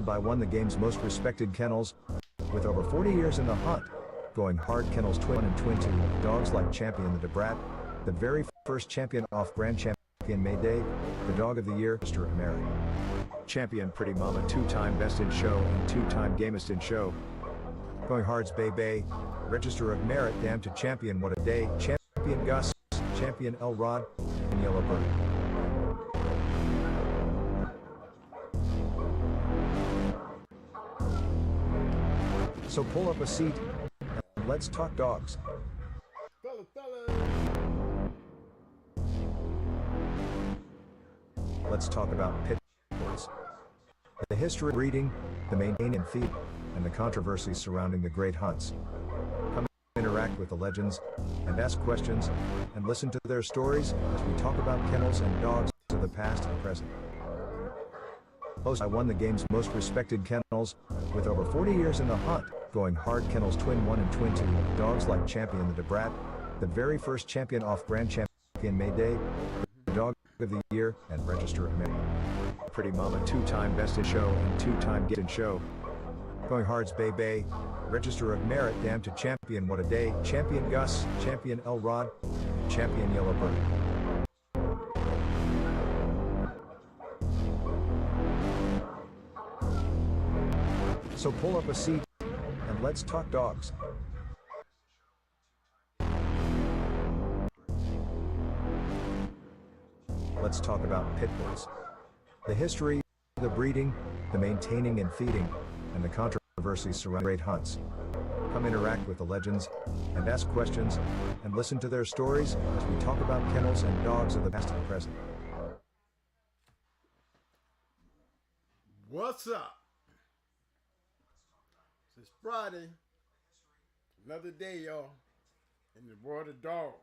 by one of the game's most respected kennels. With over 40 years in the hunt, going hard Kennels Twin 1 and Twin 2, dogs like Champion the Debrat, the very first champion off Grand Champion Mayday, the Dog of the Year, Mr. Mary. Champion Pretty Mama, 2-time Best in Show and 2-time Gamest in Show. Going hard's Bay Bay, Register of Merit, Damn to Champion What a Day, Champion Gus, Champion El Rod, and Yellow Bird. So pull up a seat and let's talk dogs. Let's talk about pit bulls. The history of breeding, the maintaining and feeding, and the controversies surrounding the great hunts. Come interact with the legends and ask questions and listen to their stories as we talk about kennels and dogs of the past and present. Hosted by one of the game's most respected kennels, with over 40 years in the hunt, going hard Kennels Twin 1 and Twin 2, dogs like Champion the Debrat, the very first champion off Grand Champion Mayday, the Dog of the Year, and Register of Merit. Pretty Mama, 2-time Best in Show and 2-time Get in Show. Going hard's Bay Bay, Register of Merit, Damn to Champion What a Day, Champion Gus, Champion El Rod, Champion Yellow Bird. So pull up a seat and let's talk dogs. Let's talk about pit bulls. The history, the breeding, the maintaining and feeding, and the controversies surrounding great hunts. Come interact with the legends and ask questions and listen to their stories as we talk about kennels and dogs of the past and present. What's up? It's Friday, another day, y'all, in the world of dogs.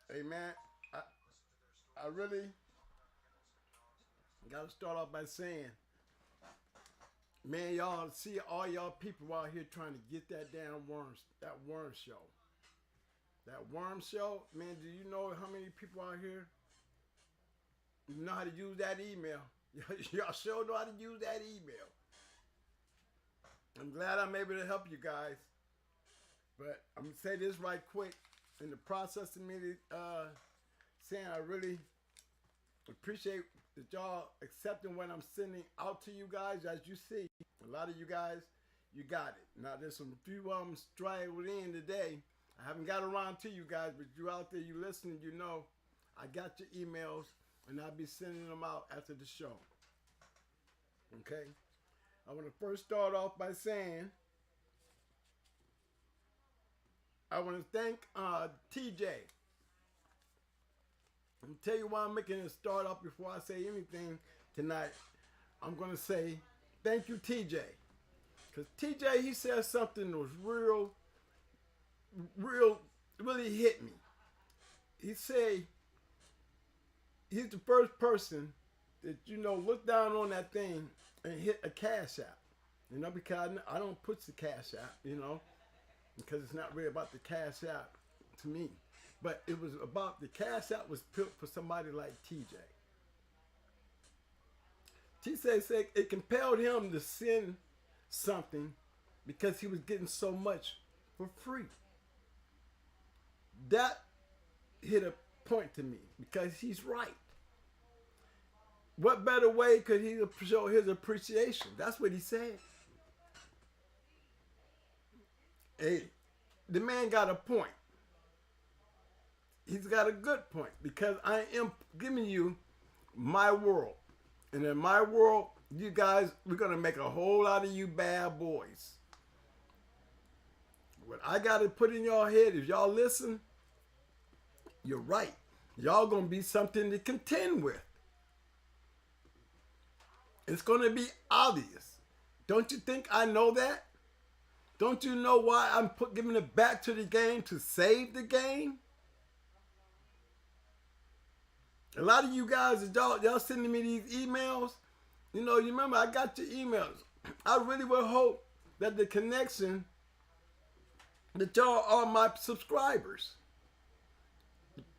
Hey, man, I really got to start off by saying, man, y'all see all y'all people out here trying to get that damn worm show. That worm show, man, do you know how many people out here know how to use that email? Y'all sure know how to use that email. I'm glad I'm able to help you guys. But I'm going to say this right quick. In the process of me saying I really appreciate that y'all accepting what I'm sending out to you guys. As you see, a lot of you guys, you got it. Now there's some few of them straggled in today. I haven't got around to you guys, but you out there, you listening, you know, I got your emails. And I'll be sending them out after the show. Okay? I want to first start off by saying, I want to thank TJ. I'm going to tell you why I'm making it start off before I say anything tonight. I'm going to say thank you, TJ. Because TJ, he said something that was really hit me. He said, he's the first person that, you know, look down on that thing and hit a cash app. You know, because I don't push the cash app, you know, because it's not really about the cash app to me. But it was about the cash app was built for somebody like TJ. TJ said it compelled him to send something because he was getting so much for free. That hit a point to me because he's right. What better way could he show his appreciation? That's what he said. Hey, the man got a point. He's got a good point because I am giving you my world. And in my world, you guys, we're going to make a whole lot of you bad boys. What I got to put in your head, if y'all listen, you're right. Y'all going to be something to contend with. It's going to be obvious. Don't you think I know that? Don't you know why I'm giving it back to the game to save the game? A lot of you guys, y'all sending me these emails. You know, you remember I got your emails. I really would hope that the connection, that y'all are my subscribers.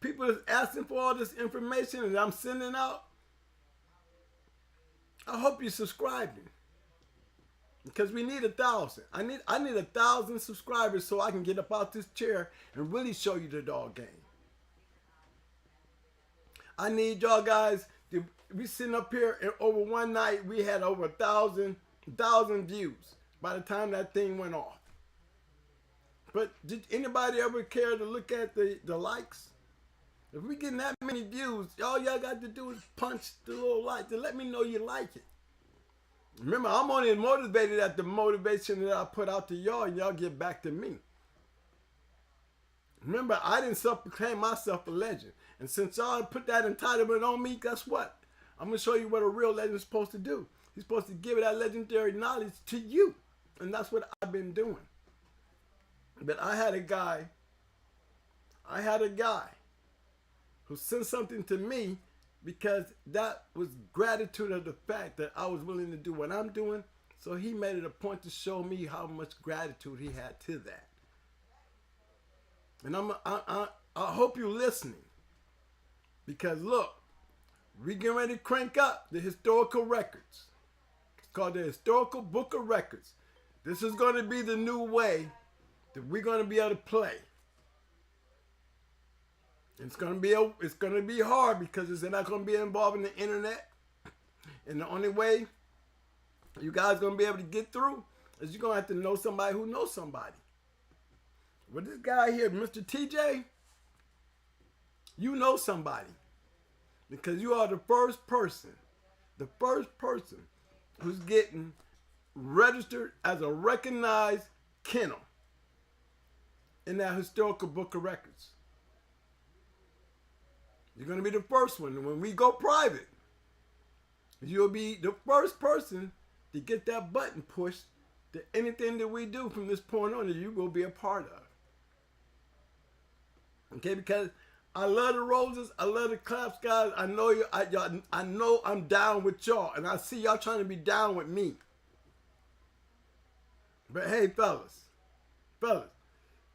People that's asking for all this information that I'm sending out, I hope you're subscribing. Because we need 1,000. I need 1,000 subscribers so I can get up out this chair and really show you the dog game. I need y'all guys to we sitting up here and over one night we had over 1,000 views by the time that thing went off. But did anybody ever care to look at the likes? If we getting that many views, all y'all got to do is punch the little like to let me know you like it. Remember, I'm only motivated at the motivation that I put out to y'all, and y'all get back to me. Remember, I didn't self-proclaim myself a legend. And since y'all put that entitlement on me, guess what? I'm going to show you what a real legend is supposed to do. He's supposed to give that legendary knowledge to you. And that's what I've been doing. But I had a guy who sent something to me because that was gratitude of the fact that I was willing to do what I'm doing. So he made it a point to show me how much gratitude he had to that. And I hope you're listening. Because look, we getting ready to crank up the historical records. It's called the Historical Book of Records. This is going to be the new way that we're going to be able to play. It's going to be hard because it's not going to be involved in the internet. And the only way you guys are going to be able to get through is you're going to have to know somebody who knows somebody. With this guy here, Mr. TJ, you know somebody. Because you are the first person who's getting registered as a recognized kennel in that Historical Book of Records. You're going to be the first one. And when we go private, you'll be the first person to get that button pushed to anything that we do from this point on that you will be a part of. Okay, because I love the roses. I love the claps, guys. I know you. I know I'm down with y'all. And I see y'all trying to be down with me. But hey, fellas,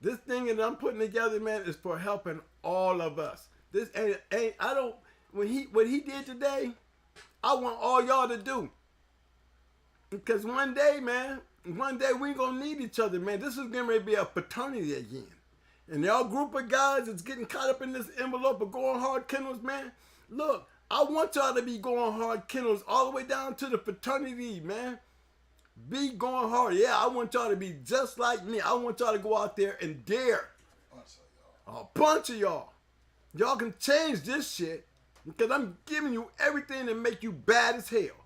this thing that I'm putting together, man, is for helping all of us. This ain't I don't what he did today, I want all y'all to do. Because one day we gonna need each other, man. This is gonna be a fraternity again. And y'all group of guys that's getting caught up in this envelope of going hard kennels, man. Look, I want y'all to be going hard kennels all the way down to the fraternity, man. Be going hard. Yeah, I want y'all to be just like me. I want y'all to go out there and dare. A bunch of y'all. Y'all can change this shit because I'm giving you everything to make you bad as hell.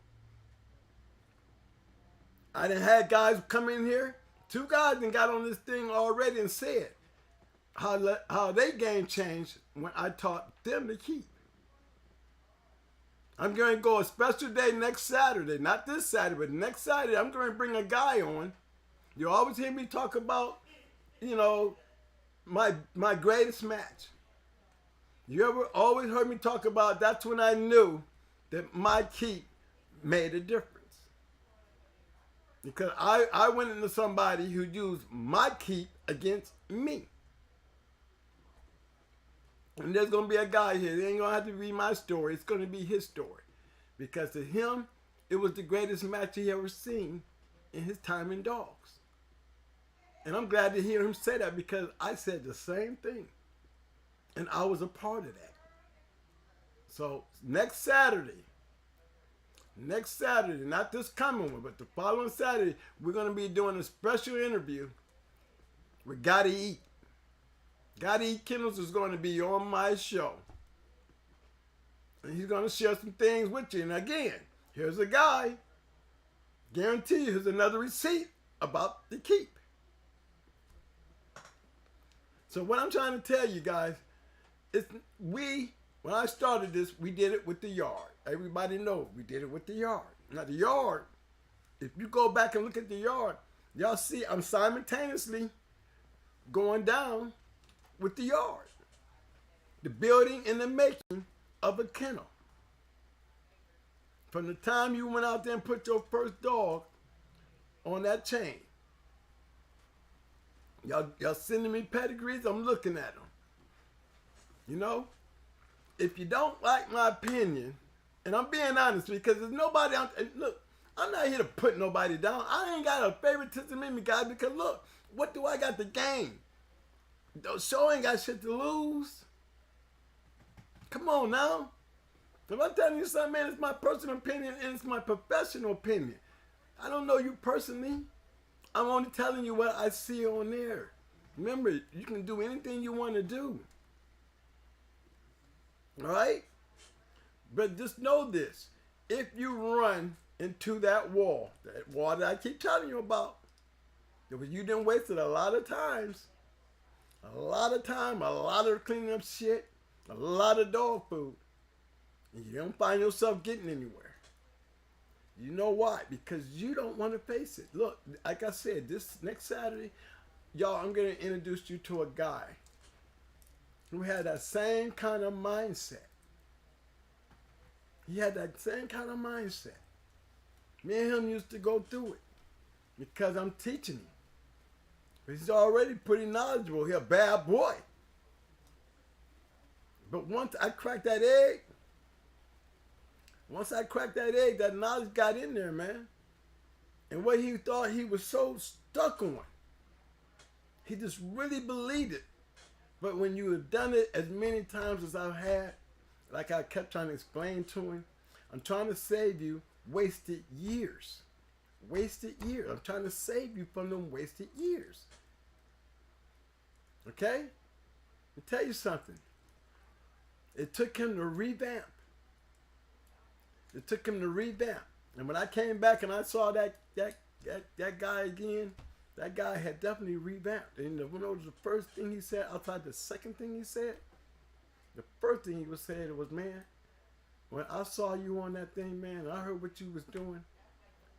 I done had guys come in here. 2 guys done got on this thing already and said how they game changed when I taught them to keep. I'm going to go a special day next Saturday. Not this Saturday, but next Saturday. I'm going to bring a guy on. You always hear me talk about, my greatest match. You ever always heard me talk about that's when I knew that my keep made a difference. Because I went into somebody who used my keep against me. And there's going to be a guy here. They ain't going to have to read my story. It's going to be his story. Because to him, it was the greatest match he ever seen in his time in dogs. And I'm glad to hear him say that because I said the same thing. And I was a part of that. So next Saturday, not this coming one, but the following Saturday, we're going to be doing a special interview with Gotta Eat. Gotta Eat Kennels is going to be on my show. And he's going to share some things with you. And again, here's a guy. Guarantee you, here's another receipt about the keep. So what I'm trying to tell you guys, when I started this, we did it with the yard. Everybody knows we did it with the yard. Now the yard, if you go back and look at the yard, y'all see I'm simultaneously going down with the yard. The building and the making of a kennel. From the time you went out there and put your first dog on that chain. Y'all sending me pedigrees, I'm looking at them. If you don't like my opinion, And I'm being honest because there's nobody out. And look, I'm not here to put nobody down. I ain't got a favoritism in me, guys, because look, what do I got to gain? The show ain't got shit to lose. Come on now. If I'm telling you something, man, it's my personal opinion and it's my professional opinion. I don't know you personally. I'm only telling you what I see on there. Remember, you can do anything you want to do. All right? But just know this. If you run into that wall that I keep telling you about, because you done wasted a lot of times, a lot of cleaning up shit, a lot of dog food, and you don't find yourself getting anywhere. You know why? Because you don't want to face it. Look, like I said, this next Saturday, y'all, I'm going to introduce you to a guy who had that same kind of mindset. He had that same kind of mindset. Me and him used to go through it because I'm teaching him. But he's already pretty knowledgeable. He's a bad boy. But once I cracked that egg, that knowledge got in there, man. And what he thought he was so stuck on, he just really believed it. But when you have done it as many times as I've had, like I kept trying to explain to him, I'm trying to save you wasted years. Wasted years. I'm trying to save you from them wasted years. Okay? Let me tell you something. It took him to revamp. And when I came back and I saw that guy again, that guy had definitely revamped. And you know the first thing he said, outside the second thing he said, the first thing he was saying was, man, when I saw you on that thing, man, and I heard what you was doing,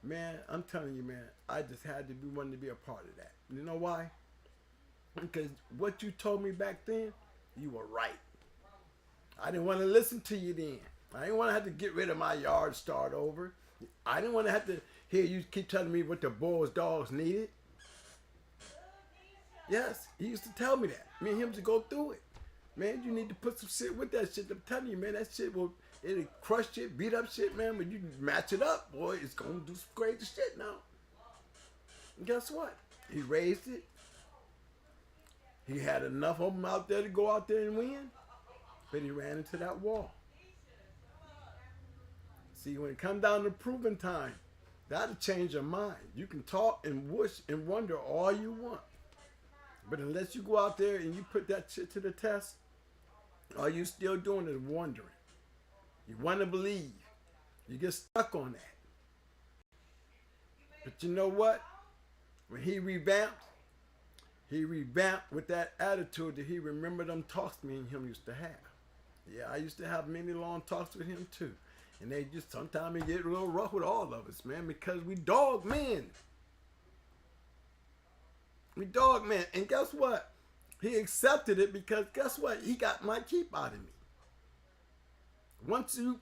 man, I'm telling you, man, I just had to be wanting to be a part of that. You know why? Because what you told me back then, you were right. I didn't want to listen to you then. I didn't want to have to get rid of my yard, start over. I didn't want to have to hear you keep telling me what the boys' dogs needed. Yes, he used to tell me that. Me and him to go through it. Man, you need to put some shit with that shit. I'm telling you, man, that shit it'll crush shit, beat up shit, man. But you match it up, boy, it's going to do some crazy shit now. And guess what? He raised it. He had enough of them out there to go out there and win. But he ran into that wall. See, when it comes down to proving time, that'll change your mind. You can talk and wish and wonder all you want. But unless you go out there and you put that shit to the test, all you still doing is wondering. You want to believe. You get stuck on that. But you know what? When he revamped with that attitude that he remembered them talks me and him used to have. Yeah, I used to have many long talks with him too. And they just sometimes they get a little rough with all of us, man, because we dog men. We dog men. And guess what? He accepted it because guess what? He got my keep out of me. Once you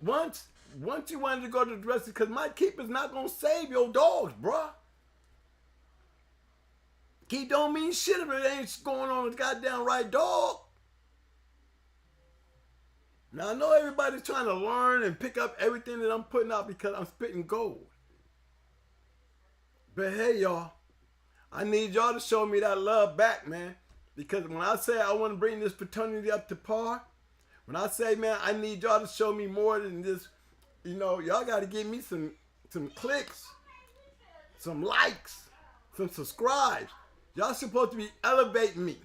wanted to go to the dressing, because my keep is not gonna save your dogs, bruh. Keep don't mean shit if it ain't going on with goddamn right dog. Now, I know everybody's trying to learn and pick up everything that I'm putting out because I'm spitting gold. But hey, y'all, I need y'all to show me that love back, man. Because when I say I want to bring this fraternity up to par, when I say, man, I need y'all to show me more than this, you know, y'all got to give me some clicks, some likes, some subscribes. Y'all supposed to be elevating me.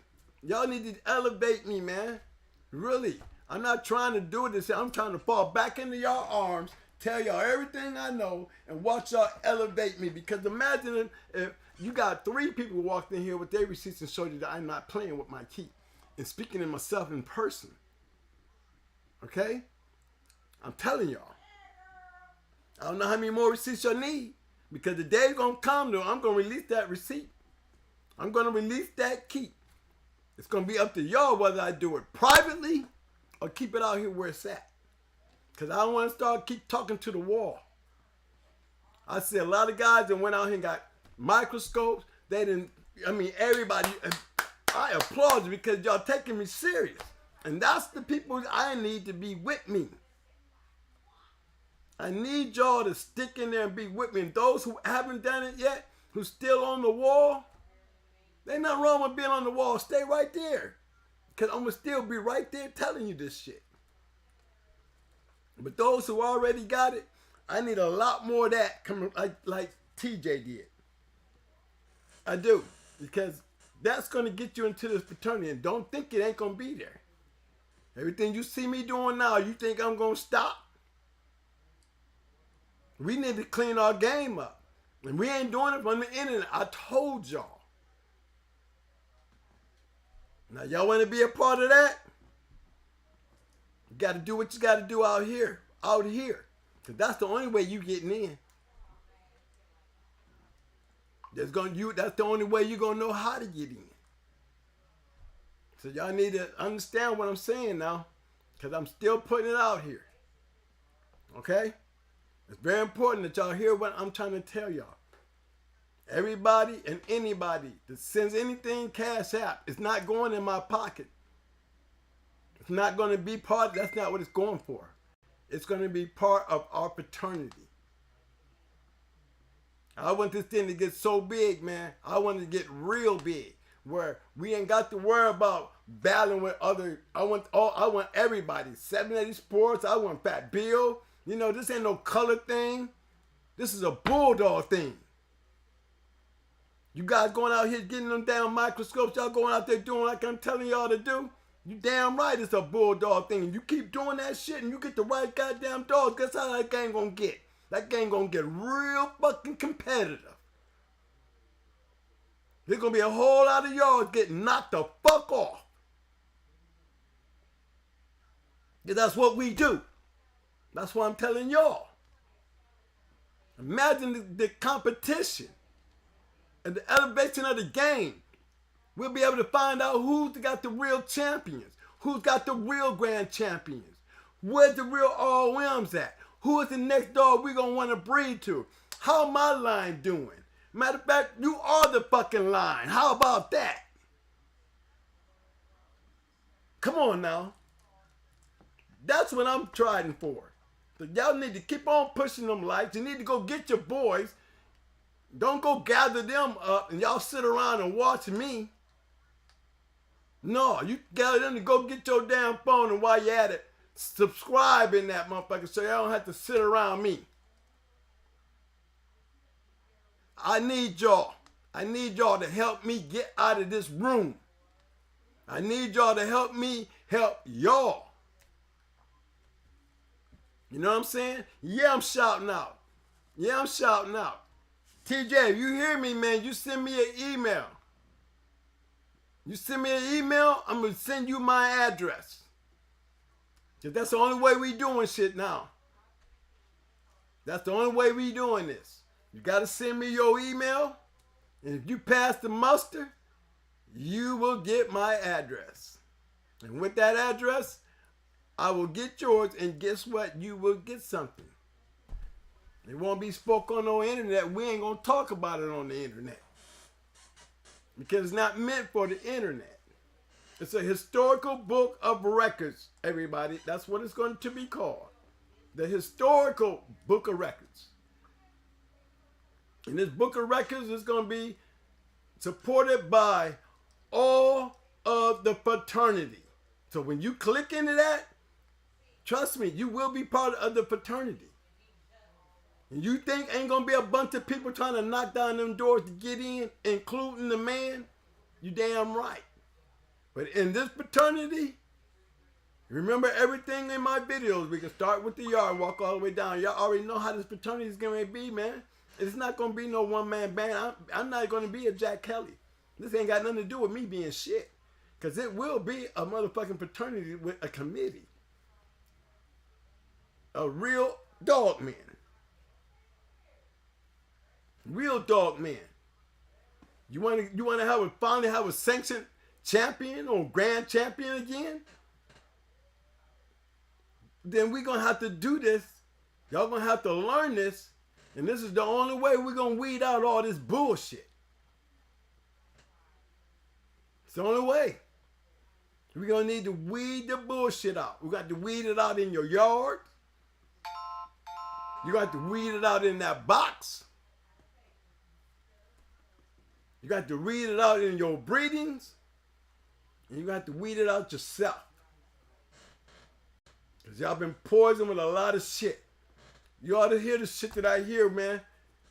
Y'all need to elevate me, man. Really. I'm not trying to do this. I'm trying to fall back into y'all arms, tell y'all everything I know, and watch y'all elevate me. Because imagine if you got 3 people walked in here with their receipts and showed you that I'm not playing with my key and speaking to myself in person. Okay? I'm telling y'all. I don't know how many more receipts y'all need, because the day's going to come, though, I'm going to release that receipt. I'm going to release that key. It's going to be up to y'all whether I do it privately or keep it out here where it's at. Because I don't want to keep talking to the wall. I see a lot of guys that went out here and got microscopes. They didn't, I mean, everybody, I applaud you because y'all taking me serious. And that's the people I need to be with me. I need y'all to stick in there and be with me. And those who haven't done it yet, who's still on the wall, ain't nothing wrong with being on the wall. Stay right there. Because I'm going to still be right there telling you this shit. But those who already got it, I need a lot more of that coming like TJ did. I do. Because that's going to get you into this fraternity. And don't think it ain't going to be there. Everything you see me doing now, you think I'm going to stop? We need to clean our game up. And we ain't doing it from the internet. I told y'all. Now, y'all want to be a part of that? You got to do what you got to do out here. Out here. Because that's the only way you getting in. That's the only way you're going to know how to get in. So y'all need to understand what I'm saying now. Because I'm still putting it out here. Okay? It's very important that y'all hear what I'm trying to tell y'all. Everybody and anybody that sends anything Cash App, it's not going in my pocket. It's not going to be part, that's not what it's going for. It's going to be part of our fraternity. I want this thing to get so big, man. I want it to get real big. Where we ain't got to worry about battling with other, I want everybody. 780 Sports, I want Fat Bill. You know, this ain't no color thing. This is a bulldog thing. You guys going out here getting them damn microscopes, y'all going out there doing like I'm telling y'all to do. You damn right it's a bulldog thing. You keep doing that shit and you get the right goddamn dogs, guess how that game gonna get? That game gonna get real fucking competitive. There's gonna be a whole lot of y'all getting knocked the fuck off. Because that's what we do. That's what I'm telling y'all. Imagine the competition and the elevation of the game. We'll be able to find out who's got the real champions, who's got the real grand champions, where's the real ROMs at, who is the next dog we're going to want to breed to, how my line doing. Matter of fact, you are the fucking line. How about that? Come on now. That's what I'm trying for. So y'all need to keep on pushing them likes. You need to go get your boys. Don't go gather them up and y'all sit around and watch me. No, you gather them to go get your damn phone, and while you're at it, subscribe in that motherfucker so y'all don't have to sit around me. I need y'all. I need y'all to help me get out of this room. I need y'all to help me help y'all. You know what I'm saying? Yeah, I'm shouting out. Yeah, I'm shouting out. TJ, if you hear me, man, you send me an email. You send me an email, I'm going to send you my address. Because that's the only way we doing shit now. That's the only way we doing this. You got to send me your email, and if you pass the muster, you will get my address. And with that address, I will get yours, and guess what? You will get something. It won't be spoke on the internet. We ain't going to talk about it on the internet. Because it's not meant for the internet. It's a historical book of records, everybody. That's what it's going to be called. The historical book of records. And this book of records is going to be supported by all of the fraternity. So when you click into that, trust me, you will be part of the fraternity. And you think ain't gonna be a bunch of people trying to knock down them doors to get in, including the man? You damn right. But in this fraternity, remember everything in my videos. We can start with the yard, walk all the way down. Y'all already know how this fraternity is gonna be, man. It's not gonna be no one-man band. I'm not gonna be a Jack Kelly. This ain't got nothing to do with me being shit. Because it will be a motherfucking fraternity with a committee. A real dog man. Real dog man. You want to finally have a sanctioned champion or grand champion again? Then we're going to have to do this. Y'all going to have to learn this. And this is the only way we're going to weed out all this bullshit. It's the only way. We're going to need to weed the bullshit out. We got to weed it out in your yard. You got to weed it out in that box. You got to weed it out in your breedings. And you got to weed it out yourself. Because y'all been poisoned with a lot of shit. You ought to hear the shit that I hear, man.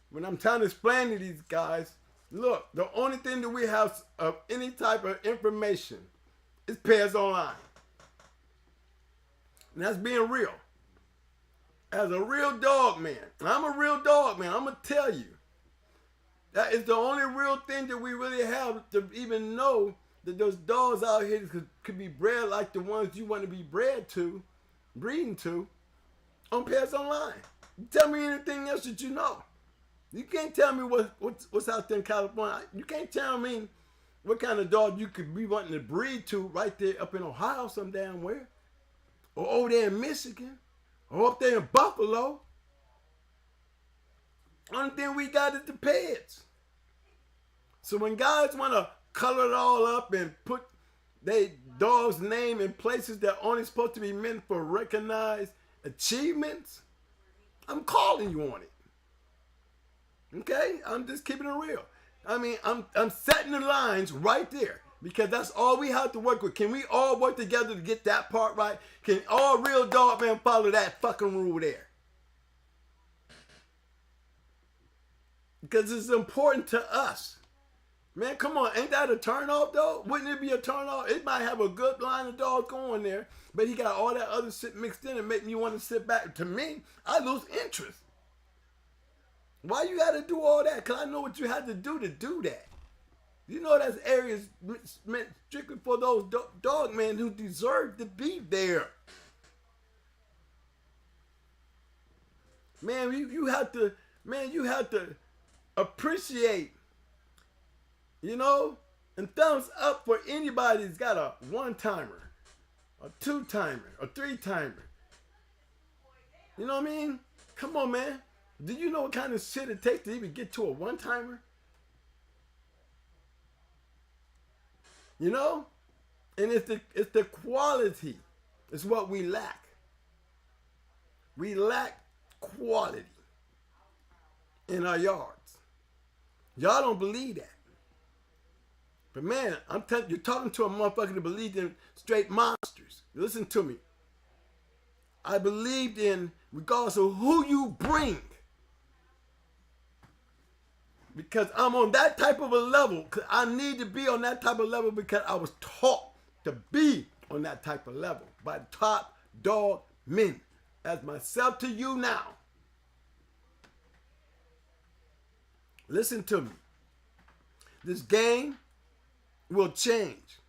When I'm trying to explain to these guys, look, the only thing that we have of any type of information is Pairs Online. And that's being real. As a real dog man, and I'm a real dog man, I'm going to tell you, that is the only real thing that we really have to even know that those dogs out here could be bred like the ones you want to be breeding to, on Pairs Online. Tell me anything else that you know. You can't tell me what's out there in California. You can't tell me what kind of dog you could be wanting to breed to right there up in Ohio some damn where. Or over there in Michigan. Or up there in Buffalo. Only thing we got is the pets. So when guys want to color it all up and put their dog's name in places that only supposed to be meant for recognized achievements, I'm calling you on it. Okay? I'm just keeping it real. I mean, I'm setting the lines right there because that's all we have to work with. Can we all work together to get that part right? Can all real dog men follow that fucking rule there? Because it's important to us. Man, come on. Ain't that a turnoff, though? Wouldn't it be a turnoff? It might have a good line of dogs going there, but he got all that other shit mixed in and make me want to sit back. To me, I lose interest. Why you got to do all that? Because I know what you had to do that. You know that's areas meant strictly for those dog men who deserve to be there. Man, you have to appreciate, you know, and thumbs up for anybody that's got a one-timer, a two-timer, a three-timer. You know what I mean? Come on, man. Do you know what kind of shit it takes to even get to a one-timer? You know? And it's the quality. It's what we lack. We lack quality in our yards. Y'all don't believe that. But man, I'm telling you, you're talking to a motherfucker that believed in straight monsters. Listen to me. I believed in regardless of who you bring. Because I'm on that type of a level. Because I need to be on that type of level because I was taught to be on that type of level by top dog men. As myself to you now. Listen to me. This game will change.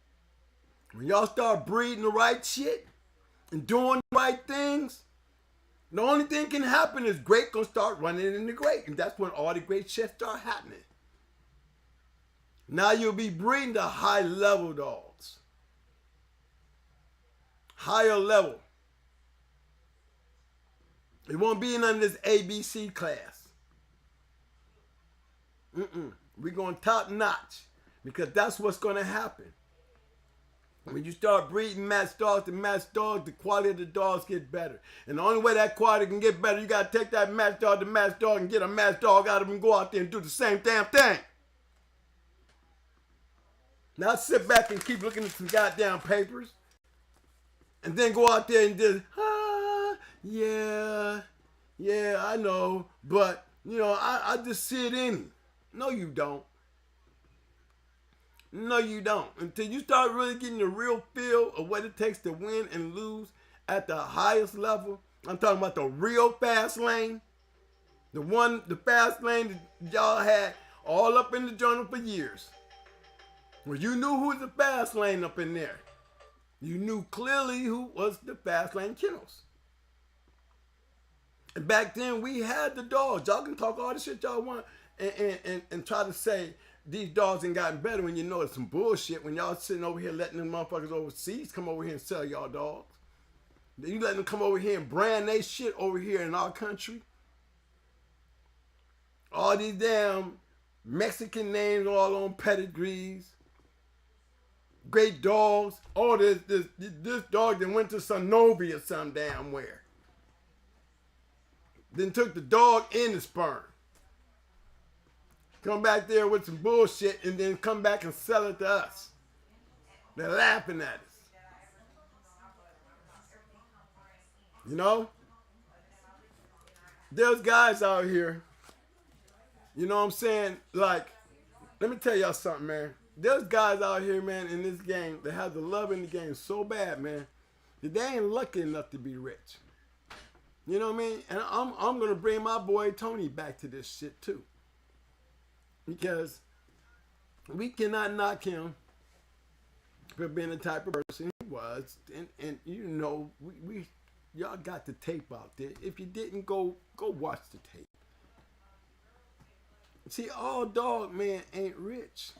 When y'all start breeding the right shit and doing the right things, the only thing can happen is great gonna start running into great. And that's when all the great shit start happening. Now you'll be breeding the high level dogs. Higher level. It won't be none of this ABC class. We're going top notch because that's what's going to happen. When you start breeding match dogs, the quality of the dogs get better. And the only way that quality can get better, you got to take that match dog and get a match dog out of him and go out there and do the same damn thing. Now sit back and keep looking at some goddamn papers and then go out there and just, yeah, I know, but, you know, I just see it in you. No, you don't. No, you don't. Until you start really getting the real feel of what it takes to win and lose at the highest level. I'm talking about the real fast lane. The fast lane that y'all had all up in the journal for years. Well, you knew who was the fast lane up in there. You knew clearly who was the fast lane Kennels. And back then we had the dogs. Y'all can talk all the shit y'all want and try to say these dogs ain't gotten better when you know it's some bullshit. When y'all sitting over here letting them motherfuckers overseas come over here and sell y'all dogs. You letting them come over here and brand they shit over here in our country. All these damn Mexican names all on pedigrees. Great dogs. Oh, this dog that went to Sanofi or some damn where. Then took the dog and the sperm. Come back there with some bullshit and then come back and sell it to us. They're laughing at us. You know? There's guys out here, you know what I'm saying? Like, let me tell y'all something, man. There's guys out here, man, in this game that have the love in the game so bad, man, that they ain't lucky enough to be rich. You know what I mean? And I'm going to bring my boy Tony back to this shit, too. Because we cannot knock him for being the type of person he was. And you know, y'all got the tape out there. If you didn't, go watch the tape. See, all dog man ain't rich.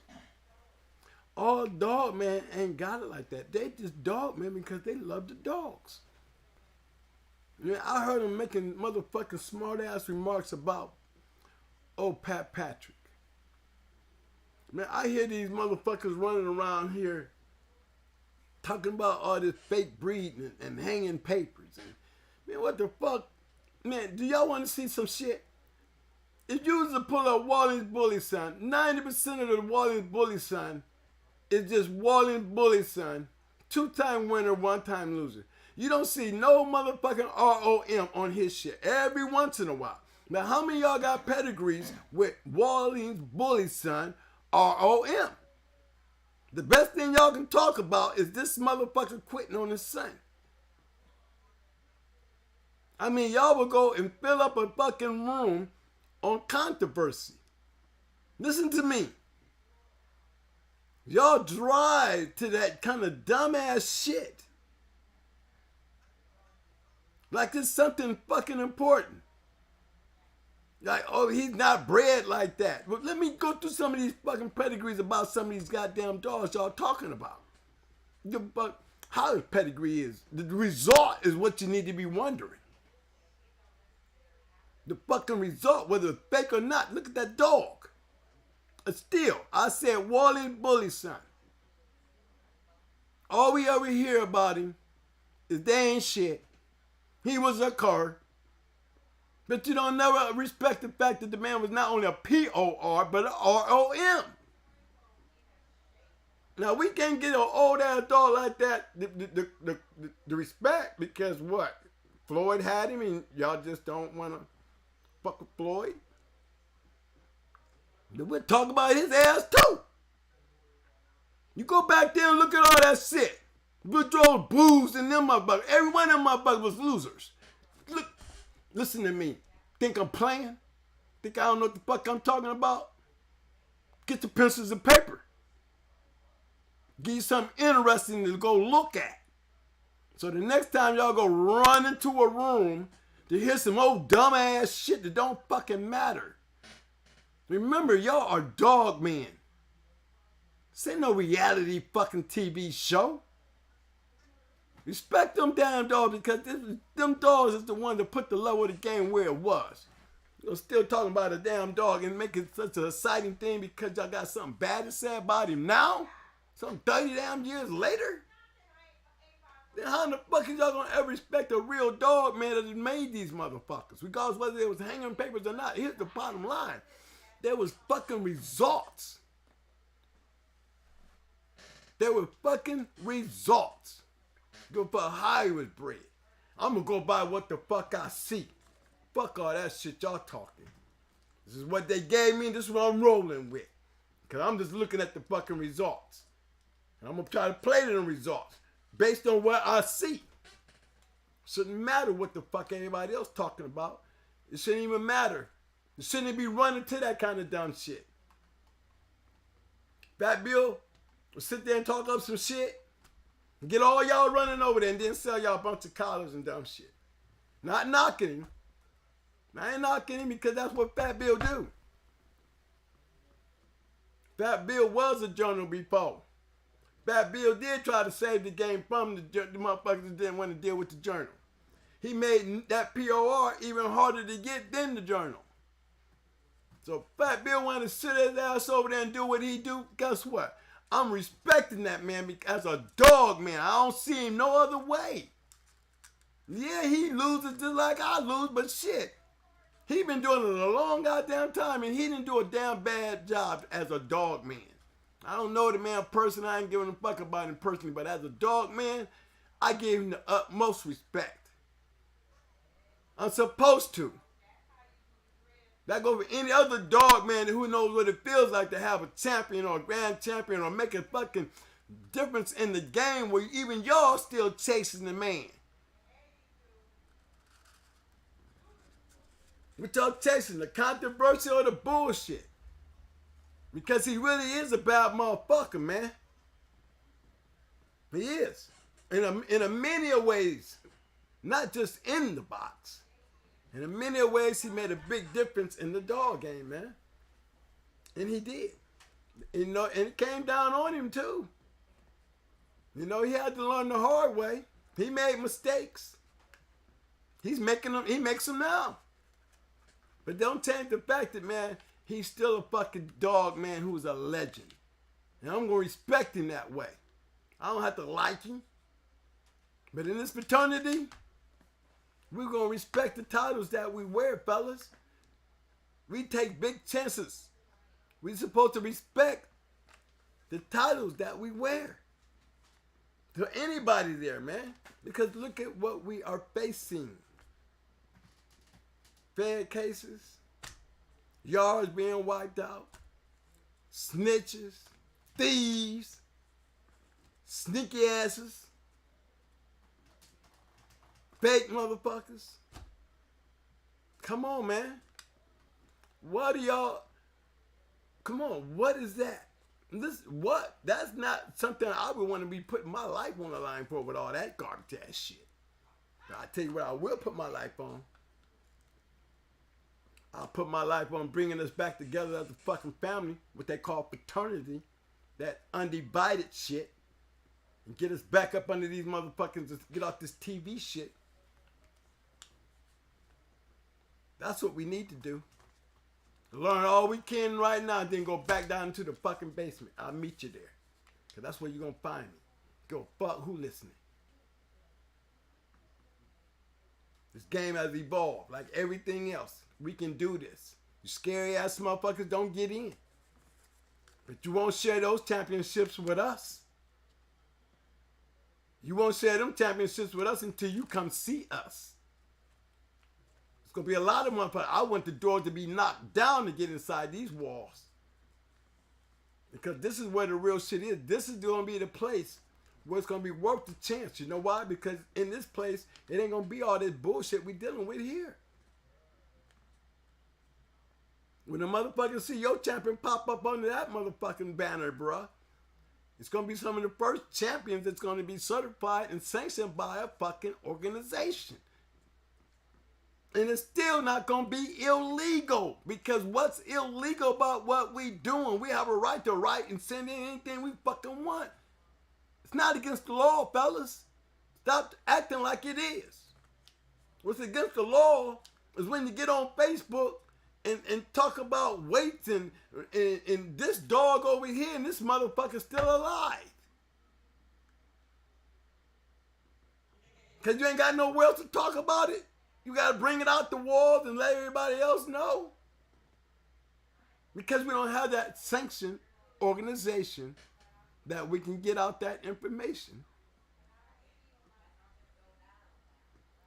All dog man ain't got it like that. They just dog man because they love the dogs. Yeah, I heard him making motherfucking smart ass remarks about old Pat Patrick. Man, I hear these motherfuckers running around here talking about all this fake breeding and hanging papers. And, man, what the fuck? Man, do y'all want to see some shit? If you was to pull up Walling's Bully Son, 90% of the Walling's Bully Son is just Walling's Bully Son, 2-time winner, 1-time loser. You don't see no motherfucking ROM on his shit every once in a while. Now, how many of y'all got pedigrees with Walling's Bully Son ROM? The best thing y'all can talk about is this motherfucker quitting on his son. I mean, y'all will go and fill up a fucking room on controversy. Listen to me. Y'all drive to that kind of dumbass shit like it's something fucking important. Like, oh, he's not bred like that. But let me go through some of these fucking pedigrees about some of these goddamn dogs y'all talking about. How his pedigree is. The result is what you need to be wondering. The fucking result, whether it's fake or not. Look at that dog. Still, I said Wally Bully Son. All we ever hear about him is they ain't shit. He was a cur. But you don't never respect the fact that the man was not only a POR, but an ROM. Now, we can't get an old ass dog like that the respect because what? Floyd had him and y'all just don't want to fuck with Floyd? Then we'll talk about his ass too. You go back there and look at all that shit. Woodrow Booze and them motherfuckers. Every one of them motherfuckers was losers. Look, listen to me. Think I'm playing? Think I don't know what the fuck I'm talking about? Get the pencils and paper. Give you something interesting to go look at. So the next time y'all go run into a room to hear some old dumbass shit that don't fucking matter. Remember, y'all are dog men. This ain't no reality fucking TV show. Respect them damn dogs because them dogs is the one that put the level of the game where it was. You're still talking about a damn dog and make it such an exciting thing because y'all got something bad to say about him now? Some 30 damn years later? Then how in the fuck is y'all gonna ever respect a real dog man that made these motherfuckers? Regardless whether it was hanging papers or not. Here's the bottom line. There was fucking results. There were fucking results. Go for how he was bred. I'm gonna go by what the fuck I see. Fuck all that shit y'all talking. This is what they gave me and this is what I'm rolling with. Cause I'm just looking at the fucking results. And I'm gonna try to play to the results based on what I see. Shouldn't matter what the fuck anybody else talking about. It shouldn't even matter. You shouldn't be running to that kind of dumb shit. Fat Bill will sit there and talk up some shit and get all y'all running over there and then sell y'all a bunch of collars and dumb shit. Not knocking him. I ain't knocking him because that's what Fat Bill do. Fat Bill was a journal before. Fat Bill did try to save the game from the motherfuckers that didn't want to deal with the journal. He made that POR even harder to get than the journal. So Fat Bill wanted to sit his ass over there and do what he do. Guess what? I'm respecting that man as a dog man. I don't see him no other way. Yeah, he loses just like I lose, but shit. He been doing it a long goddamn time, and he didn't do a damn bad job as a dog man. I don't know the man personally. I ain't giving a fuck about him personally, but as a dog man, I gave him the utmost respect. I'm supposed to. That goes for any other dog man who knows what it feels like to have a champion or a grand champion or make a fucking difference in the game where even y'all still chasing the man. What y'all chasing? The controversy or the bullshit? Because he really is a bad motherfucker, man. He is. In a many ways. Not just in the box. In many ways, he made a big difference in the dog game, man. And he did. You know, and it came down on him, too. You know, he had to learn the hard way. He made mistakes. He's making them. He makes them now. But don't change the fact that, man, he's still a fucking dog, man, who's a legend. And I'm going to respect him that way. I don't have to like him. But in this fraternity, we're going to respect the titles that we wear, fellas. We take big chances. We're supposed to respect the titles that we wear. To anybody there, man. Because look at what we are facing. Fan cases, yards being wiped out, snitches, thieves, sneaky asses, fake motherfuckers. Come on, man. What are y'all? Come on, what is that? What? That's not something I would want to be putting my life on the line for with all that garbage ass shit. But I tell you what, I will put my life on. I'll put my life on bringing us back together as a fucking family, what they call fraternity, that undivided shit, and get us back up under these motherfuckers and get off this TV shit. That's what we need to do. Learn all we can right now, then go back down into the fucking basement. I'll meet you there. Because that's where you're going to find me. Go fuck who listening. This game has evolved like everything else. We can do this. You scary ass motherfuckers don't get in. But you won't share those championships with us. You won't share them championships with us until you come see us. It's going to be a lot of motherfuckers. I want the door to be knocked down to get inside these walls. Because this is where the real shit is. This is going to be the place where it's going to be worth the chance. You know why? Because in this place, it ain't going to be all this bullshit we dealing with here. When the motherfuckers see your champion pop up under that motherfucking banner, bruh, it's going to be some of the first champions that's going to be certified and sanctioned by a fucking organization. And it's still not going to be illegal, because what's illegal about what we doing? We have a right to write and send in anything we fucking want. It's not against the law, fellas. Stop acting like it is. What's against the law is when you get on Facebook and talk about weights and this dog over here and this motherfucker's still alive. Because you ain't got nowhere else to talk about it. You got to bring it out the walls and let everybody else know. Because we don't have that sanctioned organization that we can get out that information.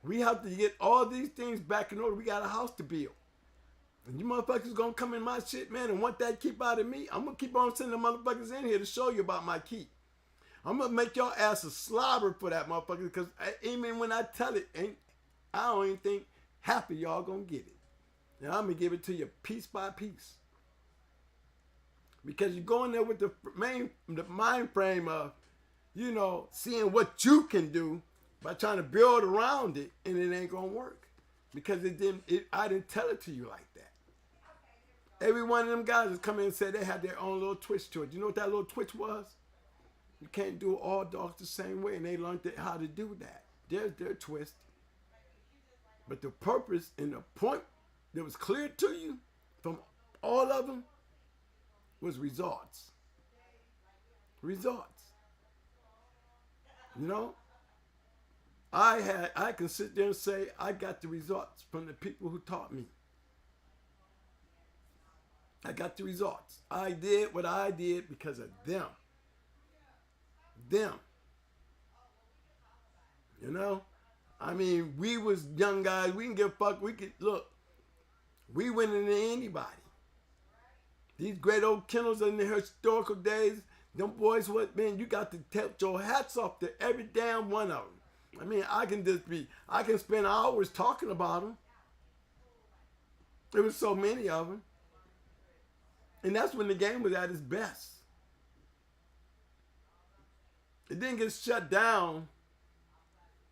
We have to get all these things back in order. We got a house to build. And you motherfuckers gonna come in my shit, man, and want that keep out of me. I'm gonna keep on sending motherfuckers in here to show you about my keep. I'm gonna make y'all asses slobber for that motherfucker, because even when I tell it, I don't even think half of y'all gonna get it. And I'm gonna give it to you piece by piece. Because you go in there with the mind frame of, you know, seeing what you can do by trying to build around it, and it ain't gonna work. Because I didn't tell it to you like that. Every one of them guys that come in and said they had their own little twist to it. You know what that little twist was? You can't do all dogs the same way, and they learned how to do that. There's their twist. But the purpose and the point that was clear to you from all of them was results. Results. You know? I can sit there and say I got the results from the people who taught me. I got the results. I did what I did because of them. Them. You know? I mean, we was young guys. We can give a fuck. We could, look, we went into anybody. These great old Kennels in the historical days, them boys, what, man, you got to take your hats off to every damn one of them. I mean, I can spend hours talking about them. There was so many of them. And that's when the game was at its best. It didn't get shut down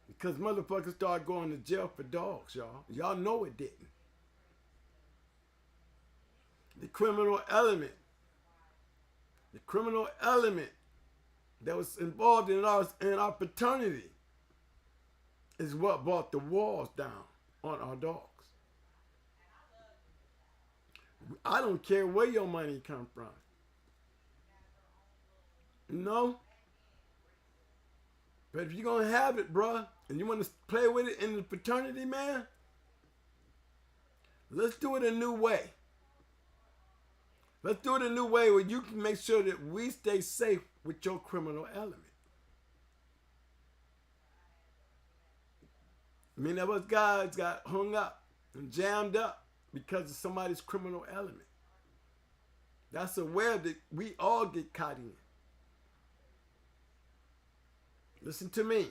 because motherfuckers started going to jail for dogs, y'all. Y'all know it didn't. The criminal element that was involved in our fraternity is what brought the walls down on our dogs. I don't care where your money come from. You know? But if you're going to have it, bruh, and you want to play with it in the fraternity, man, let's do it a new way. Let's do it a new way where you can make sure that we stay safe with your criminal element. Many of us guys got hung up and jammed up because of somebody's criminal element. That's a web that we all get caught in. Listen to me.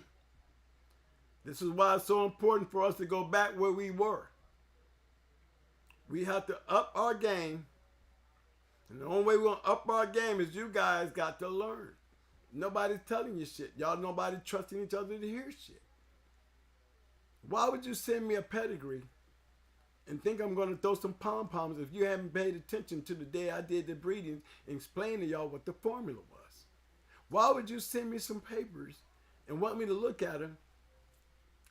This is why it's so important for us to go back where we were. We have to up our game. And the only way we're going to up our game is you guys got to learn. Nobody's telling you shit. Y'all, nobody trusting each other to hear shit. Why would you send me a pedigree and think I'm going to throw some pom-poms if you haven't paid attention to the day I did the breeding and explain to y'all what the formula was? Why would you send me some papers and want me to look at them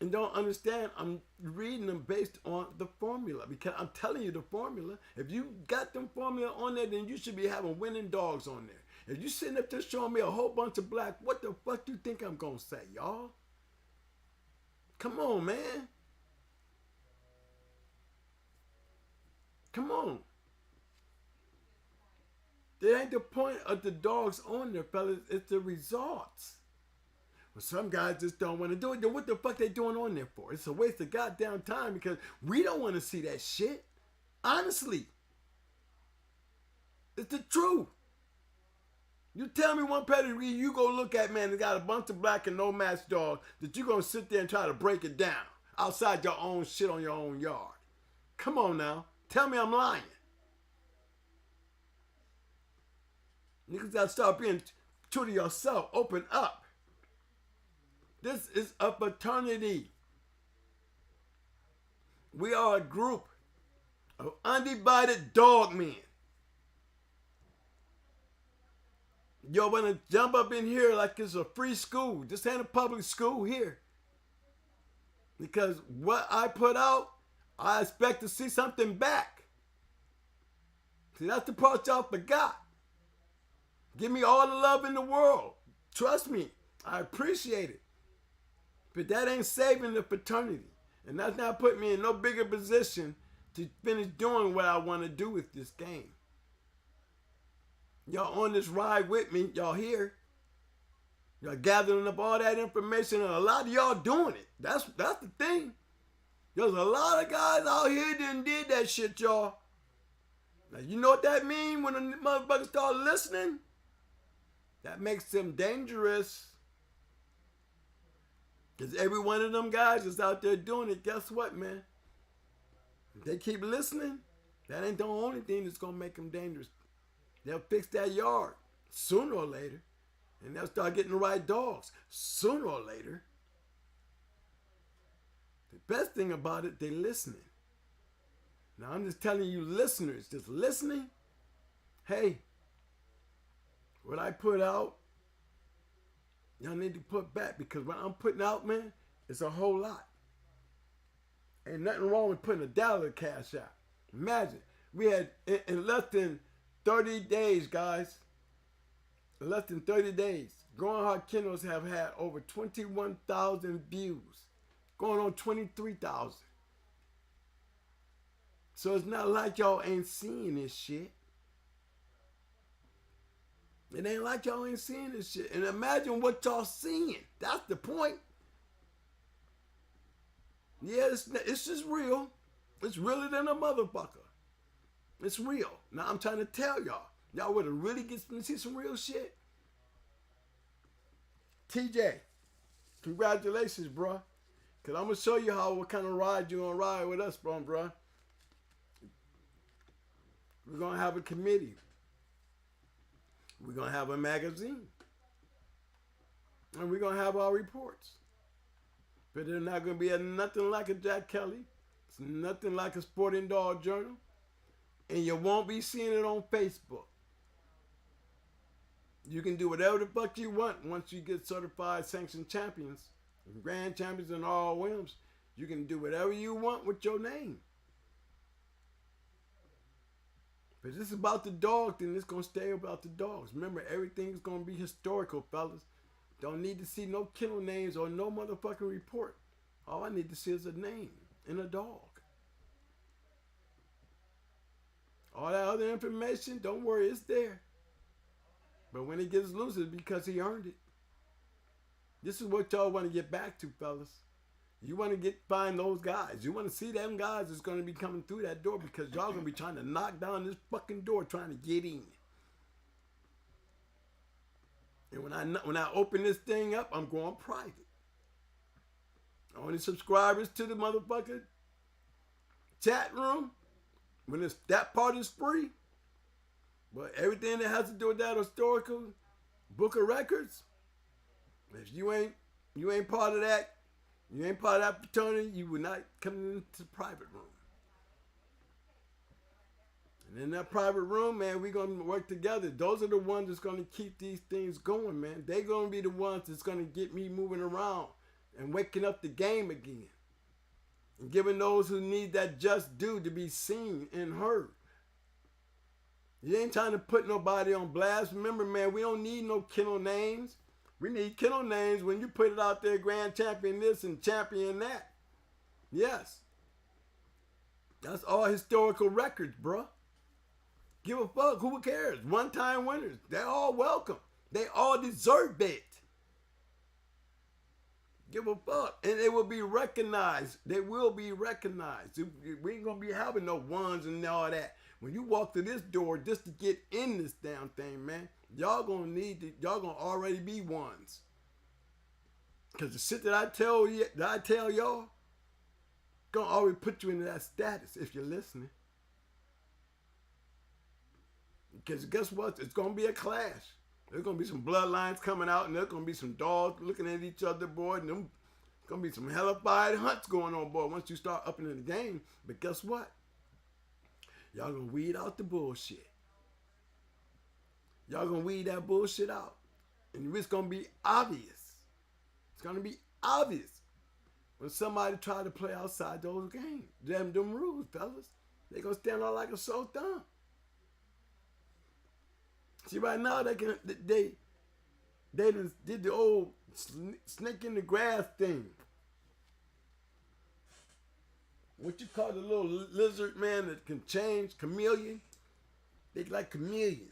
and don't understand I'm reading them based on the formula? Because I'm telling you the formula. If you got them formula on there, then you should be having winning dogs on there. If you sitting up there showing me a whole bunch of black, what the fuck do you think I'm going to say, y'all? Come on, man. Come on. That ain't the point of the dogs on there, fellas. It's the results. Well, some guys just don't want to do it. Then what the fuck they doing on there for? It's a waste of goddamn time because we don't want to see that shit. Honestly. It's the truth. You tell me one pedigree you go look at, man, that got a bunch of black and no match dogs that you going to sit there and try to break it down outside your own shit on your own yard. Come on now. Tell me I'm lying. Niggas gotta start being true to yourself. Open up. This is a fraternity. We are a group of undivided dog men. Y'all wanna jump up in here like it's a free school. This ain't a public school here. Because what I put out, I expect to see something back. See, that's the part y'all forgot. Give me all the love in the world. Trust me, I appreciate it. But that ain't saving the fraternity. And that's not putting me in no bigger position to finish doing what I want to do with this game. Y'all on this ride with me, y'all here. Y'all gathering up all that information, and a lot of y'all doing it. That's the thing. There's a lot of guys out here that did that shit, y'all. Now, you know what that means when the motherfuckers start listening? That makes them dangerous. Because every one of them guys that's out there doing it, guess what, man? If they keep listening, that ain't the only thing that's going to make them dangerous. They'll fix that yard sooner or later. And they'll start getting the right dogs sooner or later. The best thing about it, they're listening. Now, I'm just telling you listeners, just listening. Hey, what I put out, y'all need to put back, because what I'm putting out, man, it's a whole lot. Ain't nothing wrong with putting $1 cash out. Imagine, we had, in less than 30 days, guys, in less than 30 days, Growing Hard Kennels have had over 21,000 views, going on 23,000. So it's not like y'all ain't seeing this shit. It ain't like y'all ain't seeing this shit. And imagine what y'all seeing. That's the point. Yeah, it's just real. It's realer than a motherfucker. It's real. Now I'm trying to tell y'all. Y'all would have really get to see some real shit. TJ, congratulations, bro. Cause I'm gonna show you what kind of ride you gonna ride with us, bro. We're gonna have a committee. We're gonna have a magazine. And we're gonna have our reports. But they're not gonna be nothing like a Jack Kelly. It's nothing like a Sporting Dog Journal. And you won't be seeing it on Facebook. You can do whatever the fuck you want once you get certified sanctioned champions, grand champions and all whims. You can do whatever you want with your name. But if it's about the dog, then it's going to stay about the dogs. Remember, everything's going to be historical, fellas. Don't need to see no kennel names or no motherfucking report. All I need to see is a name and a dog. All that other information, don't worry, it's there. But when it gets loose, it's because he earned it. This is what y'all want to get back to, fellas. You want to find those guys. You want to see them guys that's going to be coming through that door because y'all going to be trying to knock down this fucking door trying to get in. And when I open this thing up, I'm going private. Only subscribers to the motherfucking chat room. When that part is free. But everything that has to do with that historical book of records, if you ain't part of that, you ain't part of that fraternity, you will not come into the private room. And in that private room, man, we're going to work together. Those are the ones that's going to keep these things going, man. They're going to be the ones that's going to get me moving around and waking up the game again. And giving those who need that just due to be seen and heard. You ain't trying to put nobody on blast. Remember, man, we don't need no kennel names. We need kennel names when you put it out there, grand champion this and champion that. Yes. That's all historical records, bro. Give a fuck. Who cares? One-time winners. They're all welcome. They all deserve it. Give a fuck. And they will be recognized. They will be recognized. We ain't going to be having no ones and all that. When you walk through this door just to get in this damn thing, man, y'all gonna already be ones. Cause the shit that I tell y'all, gonna already put you into that status if you're listening. Because guess what? It's gonna be a clash. There's gonna be some bloodlines coming out, and there's gonna be some dogs looking at each other, boy, and there's gonna be some hellified hunts going on, boy, once you start upping in the game. But guess what? Y'all gonna weed out the bullshit. Y'all gonna weed that bullshit out. And it's gonna be obvious. It's gonna be obvious when somebody try to play outside those games. Them rules, fellas. They gonna stand out like a sore thumb. See, right now they did the old snake in the grass thing. What you call the little lizard, man, that can change, chameleon? They like chameleons.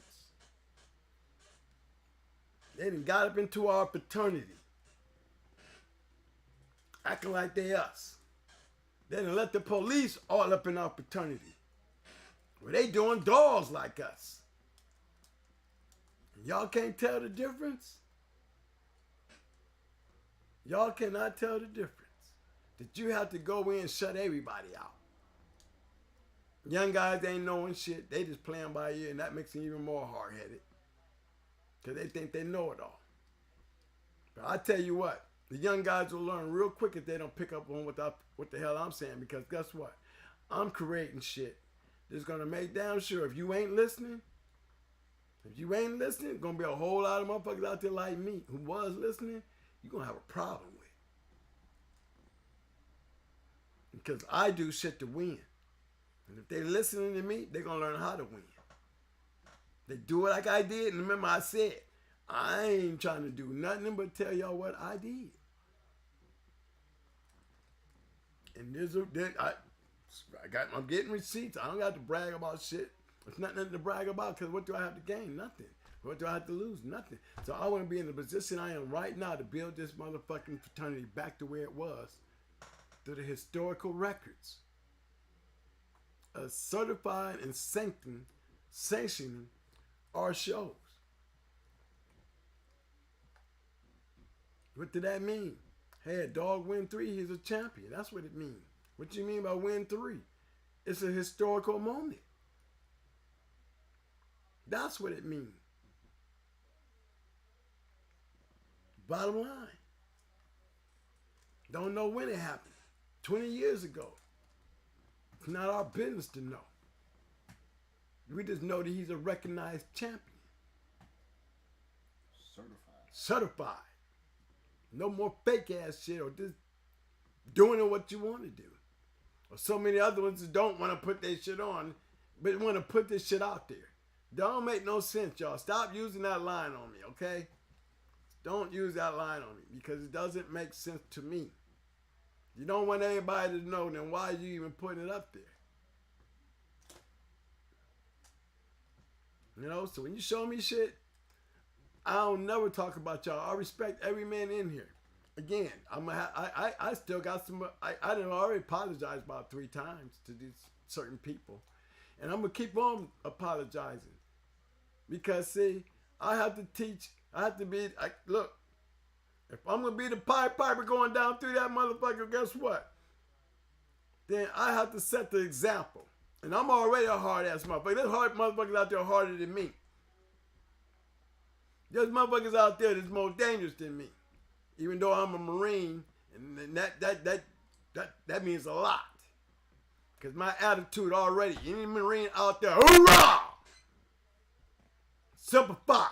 They done got up into our fraternity. Acting like they us. They done let the police all up in our fraternity. Well, they doing dogs like us. Y'all can't tell the difference? Y'all cannot tell the difference. That you have to go in and shut everybody out. Young guys ain't knowing shit. They just playing by ear, and that makes them even more hard-headed. Because they think they know it all. But I tell you what, the young guys will learn real quick if they don't pick up on what the hell I'm saying. Because guess what? I'm creating shit that's going to make damn sure if you ain't listening, going to be a whole lot of motherfuckers out there like me who was listening, you're going to have a problem with. Because I do shit to win. And if they're listening to me, they're going to learn how to win. They do it like I did. And remember I said, I ain't trying to do nothing but tell y'all what I did. And I'm getting receipts. I don't got to brag about shit. There's nothing to brag about because what do I have to gain? Nothing. What do I have to lose? Nothing. So I want to be in the position I am right now to build this motherfucking fraternity back to where it was through the historical records. Certified and sanctioning our shows. What did that mean? Hey, a dog win 3, he's a champion. That's what it means. What do you mean by win 3? It's a historical moment. That's what it means. Bottom line. Don't know when it happened. 20 years ago. It's not our business to know. We just know that he's a recognized champion. Certified. No more fake ass shit or just doing what you want to do. Or so many other ones that don't want to put their shit on, but want to put this shit out there. Don't make no sense, y'all. Stop using that line on me, okay? Don't use that line on me because it doesn't make sense to me. You don't want everybody to know, then why are you even putting it up there? You know, so when you show me shit, I don't never talk about y'all. I respect every man in here. Again, I still got some. I done already apologized about 3 times to these certain people, and I'm gonna keep on apologizing because see, I have to teach. I have to be. Look, if I'm gonna be the Pied Piper going down through that motherfucker, guess what? Then I have to set the example, and I'm already a hard ass motherfucker. There's hard motherfuckers out there harder than me. There's motherfuckers out there that's more dangerous than me. Even though I'm a Marine, and that means a lot. Because my attitude already, any Marine out there, hoorah! Simplify.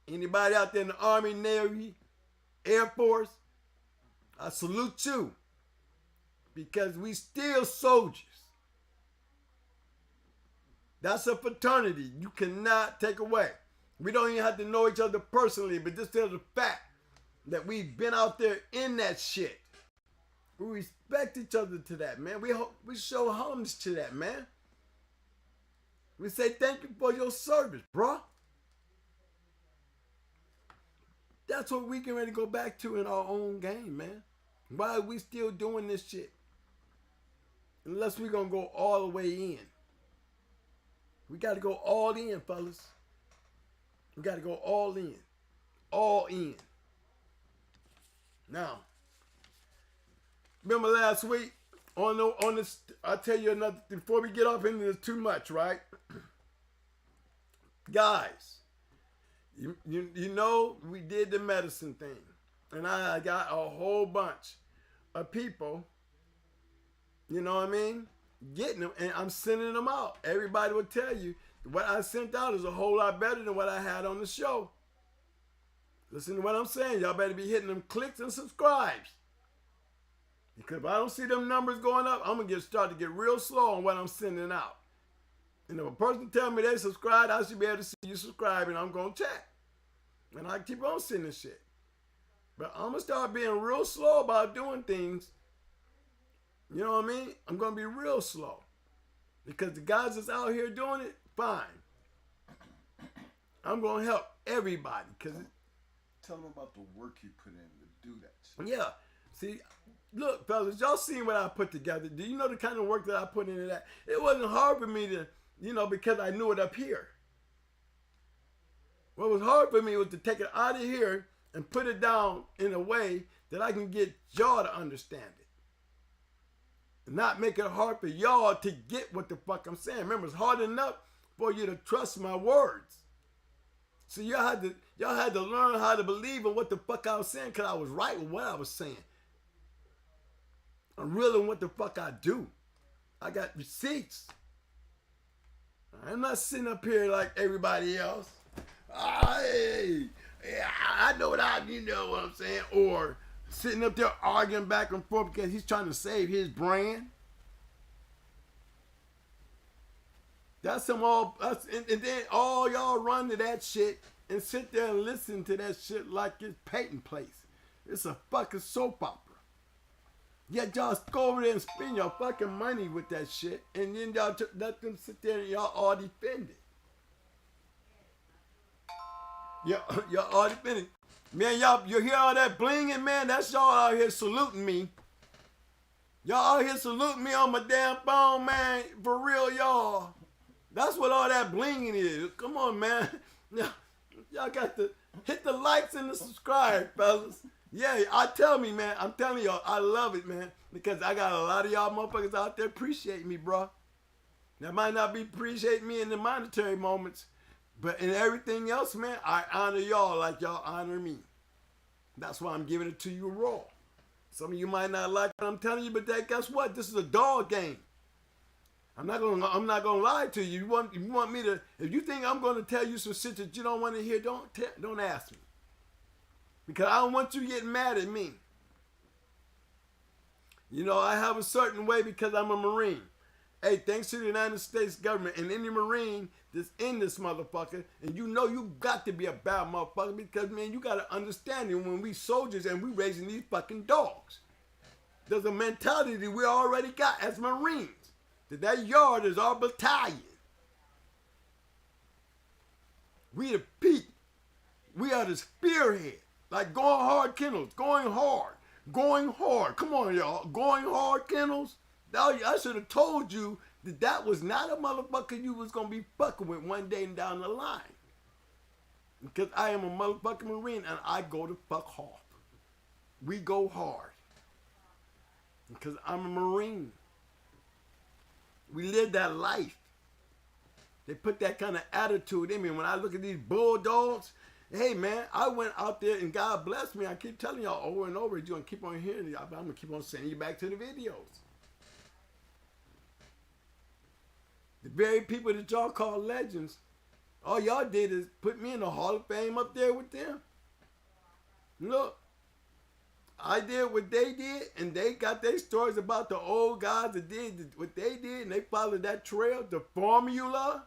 Anybody out there in the Army, Navy, Air Force, I salute you. Because we still soldiers. That's a fraternity you cannot take away. We don't even have to know each other personally, but just tell the fact that we've been out there in that shit. We respect each other to that, man. We show homage to that, man. We say thank you for your service, bro. That's what we can ready to go back to in our own game, man. Why are we still doing this shit? Unless we're going to go all the way in. We got to go all in, fellas. We got to go all in. All in. Now, remember last week on this, I'll tell you another, before we get off into this too much, right? Guys, you know we did the medicine thing. And I got a whole bunch of people, you know what I mean, getting them, and I'm sending them out. Everybody will tell you what I sent out is a whole lot better than what I had on the show. Listen to what I'm saying. Y'all better be hitting them clicks and subscribes. Because if I don't see them numbers going up, I'm going to start to get real slow on what I'm sending out. And if a person tell me they subscribed, I should be able to see you subscribe, and I'm going to check. And I keep on sending shit. But I'm going to start being real slow about doing things. You know what I mean? I'm going to be real slow. Because the guys that's out here doing it, fine. I'm going to help everybody. Tell them about the work you put in to do that shit. Yeah. See, look, fellas, y'all seen what I put together. Do you know the kind of work that I put into that? It wasn't hard for me to, because I knew it up here. What was hard for me was to take it out of here and put it down in a way that I can get y'all to understand it. And not make it hard for y'all to get what the fuck I'm saying. Remember, it's hard enough for you to trust my words. So y'all had to learn how to believe in what the fuck I was saying, because I was right with what I was saying. I'm real in what the fuck I do. I got receipts. I'm not sitting up here like everybody else. Hey, I know what you know what I'm saying? Or sitting up there arguing back and forth because he's trying to save his brand. That's some all, and then all y'all run to that shit and sit there and listen to that shit like it's Peyton Place. It's a fucking soap opera. Yet y'all go over there and spend your fucking money with that shit, and then y'all let them sit there and y'all all defend it. Y'all already finished. Man, y'all, you hear all that blinging, man? That's y'all out here saluting me. Y'all out here saluting me on my damn phone, man. For real, y'all. That's what all that blinging is. Come on, man. Y'all got to hit the likes and the subscribe, fellas. Yeah, I'm telling y'all, I love it, man. Because I got a lot of y'all motherfuckers out there appreciating me, bro. That might not be appreciating me in the monetary moments, but in everything else, man, I honor y'all like y'all honor me. That's why I'm giving it to you raw. Some of you might not like what I'm telling you, but guess what? This is a dog game. I'm not gonna lie to you. You want me to? If you think I'm gonna tell you some shit that you don't want to hear, don't ask me. Because I don't want you getting mad at me. You know, I have a certain way because I'm a Marine. Hey, thanks to the United States government and any Marine that's in this motherfucker, and you know you got to be a bad motherfucker because, man, you got to understand it when we soldiers and we raising these fucking dogs. There's a mentality that we already got as Marines. That yard is our battalion. We the peak. We are the spearhead. Like going hard, Kennels. Going hard. Going hard. Come on, y'all. Going hard, Kennels. I should have told you that was not a motherfucker you was going to be fucking with one day down the line. Because I am a motherfucking Marine and I go to fuck hard. We go hard. Because I'm a Marine. We live that life. They put that kind of attitude in me. When I look at these bulldogs, hey, man, I went out there and God bless me. I keep telling y'all over and over, you're going to keep on hearing it. I'm going to keep on sending you back to the videos. The very people that y'all call legends, all y'all did is put me in the Hall of Fame up there with them. Look, I did what they did, and they got their stories about the old guys that did what they did, and they followed that trail, the formula,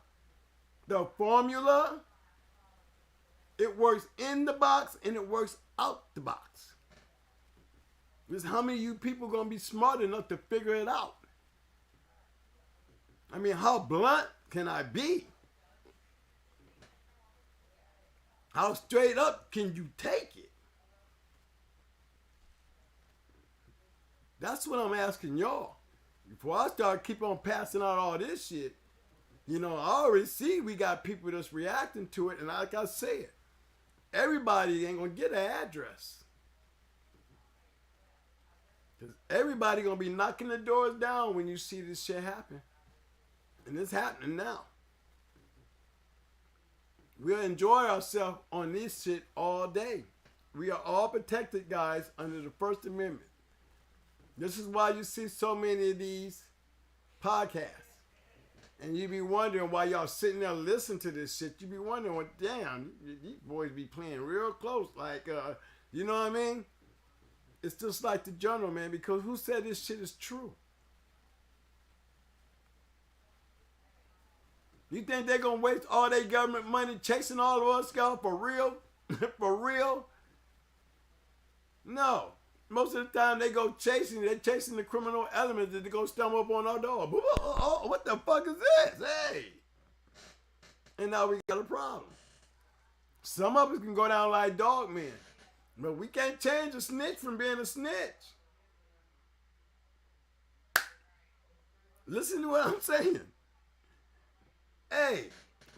it works in the box, and it works out the box. Just how many of you people going to be smart enough to figure it out? I mean, how blunt can I be? How straight up can you take it? That's what I'm asking y'all. Before I start keep on passing out all this shit, you know, I already see we got people that's reacting to it, and like I said, everybody ain't gonna get an address. Because everybody gonna be knocking the doors down when you see this shit happen. And it's happening now. We'll enjoy ourselves on this shit all day. We are all protected, guys, under the First Amendment. This is why you see so many of these podcasts. And you be wondering why y'all sitting there listening to this shit. You be wondering, well, damn, these boys be playing real close. Like, you know what I mean? It's just like the journal, man, because who said this shit is true? You think they're going to waste all their government money chasing all of us, y'all, for real? For real? No. Most of the time they go chasing, they're chasing the criminal elements that they go stumble up on our door. Oh, what the fuck is this? Hey. And now we got a problem. Some of us can go down like dog men. But we can't change a snitch from being a snitch. Listen to what I'm saying. Hey,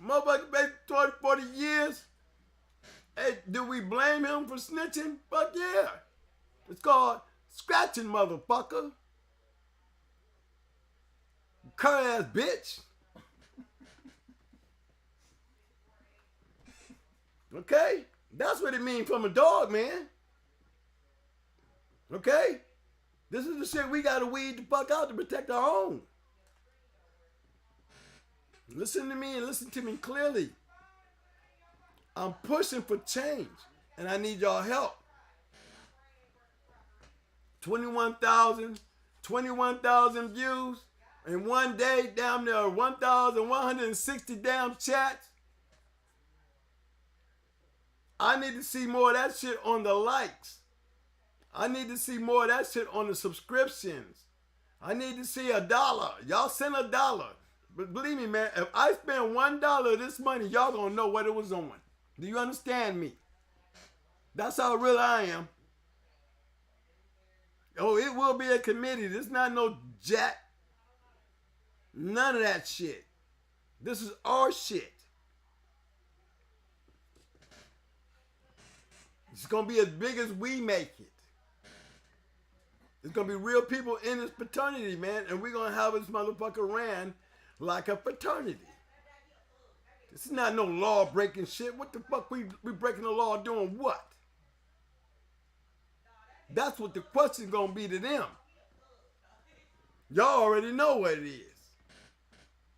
motherfucker been 30, 40 years. Hey, do we blame him for snitching? Fuck yeah. It's called scratching, motherfucker. Curry ass bitch. Okay? That's what it means from a dog, man. Okay? This is the shit we gotta weed the fuck out to protect our own. Listen to me and listen to me clearly. I'm pushing for change, and I need y'all help. 21,000 views in one day, damn near 1,160 damn chats. I need to see more of that shit on the likes. I need to see more of that shit on the subscriptions. I need to see $1. Y'all send $1. But believe me, man, if I spend $1 of this money, y'all gonna know what it was on. Do you understand me? That's how real I am. Oh, it will be a committee. This is not no jack. None of that shit. This is our shit. It's going to be as big as we make it. There's going to be real people in this fraternity, man, and we're going to have this motherfucker ran like a fraternity. This is not no law-breaking shit. What the fuck we breaking the law doing what? That's what the question's going to be to them. Y'all already know what it is.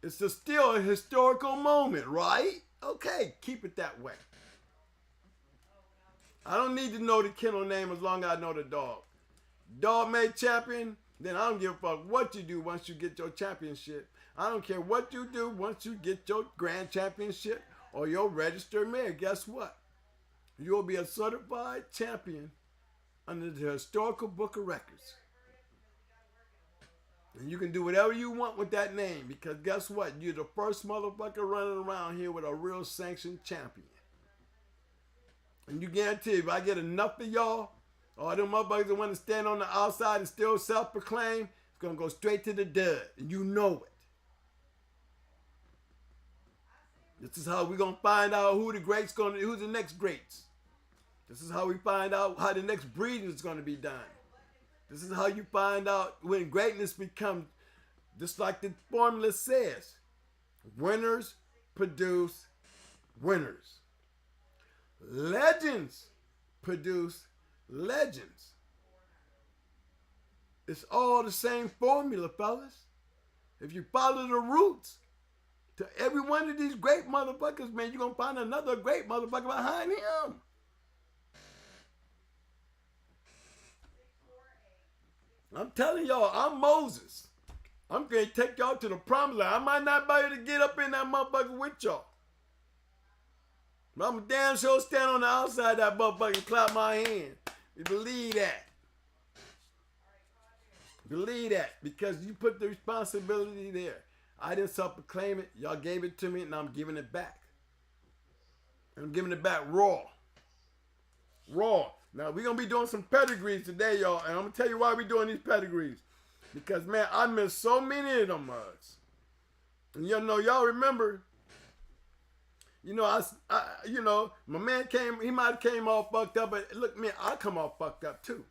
It's still a historical moment, right? Okay, keep it that way. I don't need to know the kennel name as long as I know the dog. Dog made champion, then I don't give a fuck what you do once you get your championship. I don't care what you do once you get your grand championship or your registered mare. Guess what? You'll be a certified champion under the historical book of records. And you can do whatever you want with that name because guess what? You're the first motherfucker running around here with a real sanctioned champion. And you guarantee if I get enough of y'all, all them motherfuckers that want to stand on the outside and still self-proclaim, it's going to go straight to the dud. And you know it. This is how we're going to find out who's the next greats. This is how we find out how the next breeding is going to be done. This is how you find out when greatness becomes, just like the formula says, winners produce winners. Legends produce legends. It's all the same formula, fellas. If you follow the roots to every one of these great motherfuckers, man, you're going to find another great motherfucker behind him. I'm telling y'all, I'm Moses. I'm going to take y'all to the promised land. I might not be able to get up in that motherfucker with y'all. But I'm damn sure stand on the outside of that motherfucker and clap my hand. You believe that. Believe that. Because you put the responsibility there. I didn't self-proclaim it. Y'all gave it to me and I'm giving it back. I'm giving it back raw. Raw. Now, we're going to be doing some pedigrees today, y'all. And I'm going to tell you why we're doing these pedigrees. Because, man, I missed so many of them mugs. And y'all remember, my man came, he might have came all fucked up, but look, man, I come all fucked up too.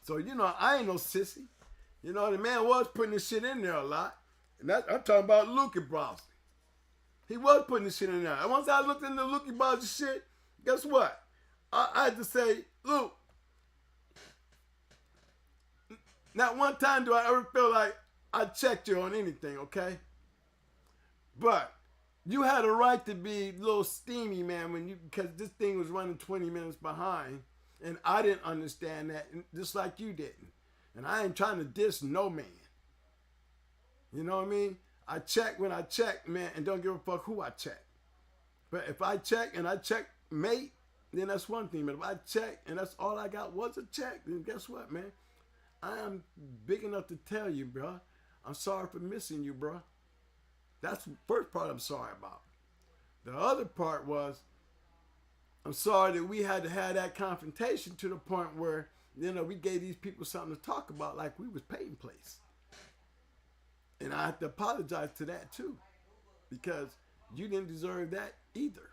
So, I ain't no sissy. The man was putting this shit in there a lot. And I'm talking about Lukey Browser. He was putting this shit in there. And once I looked into Lukey Browser shit, guess what? I had to say, Luke, not one time do I ever feel like I checked you on anything, okay? But you had a right to be a little steamy, man, because this thing was running 20 minutes behind, and I didn't understand that, just like you didn't. And I ain't trying to diss no man. You know what I mean? I check when I check, man, and don't give a fuck who I check. But if I check and I check mate, then that's one thing. But if I check and that's all I got was a check, then guess what, man? I am big enough to tell you, bro. I'm sorry for missing you, bro. That's the first part I'm sorry about. The other part was, I'm sorry that we had to have that confrontation to the point where, we gave these people something to talk about like we was paying place. And I have to apologize to that too. Because you didn't deserve that either.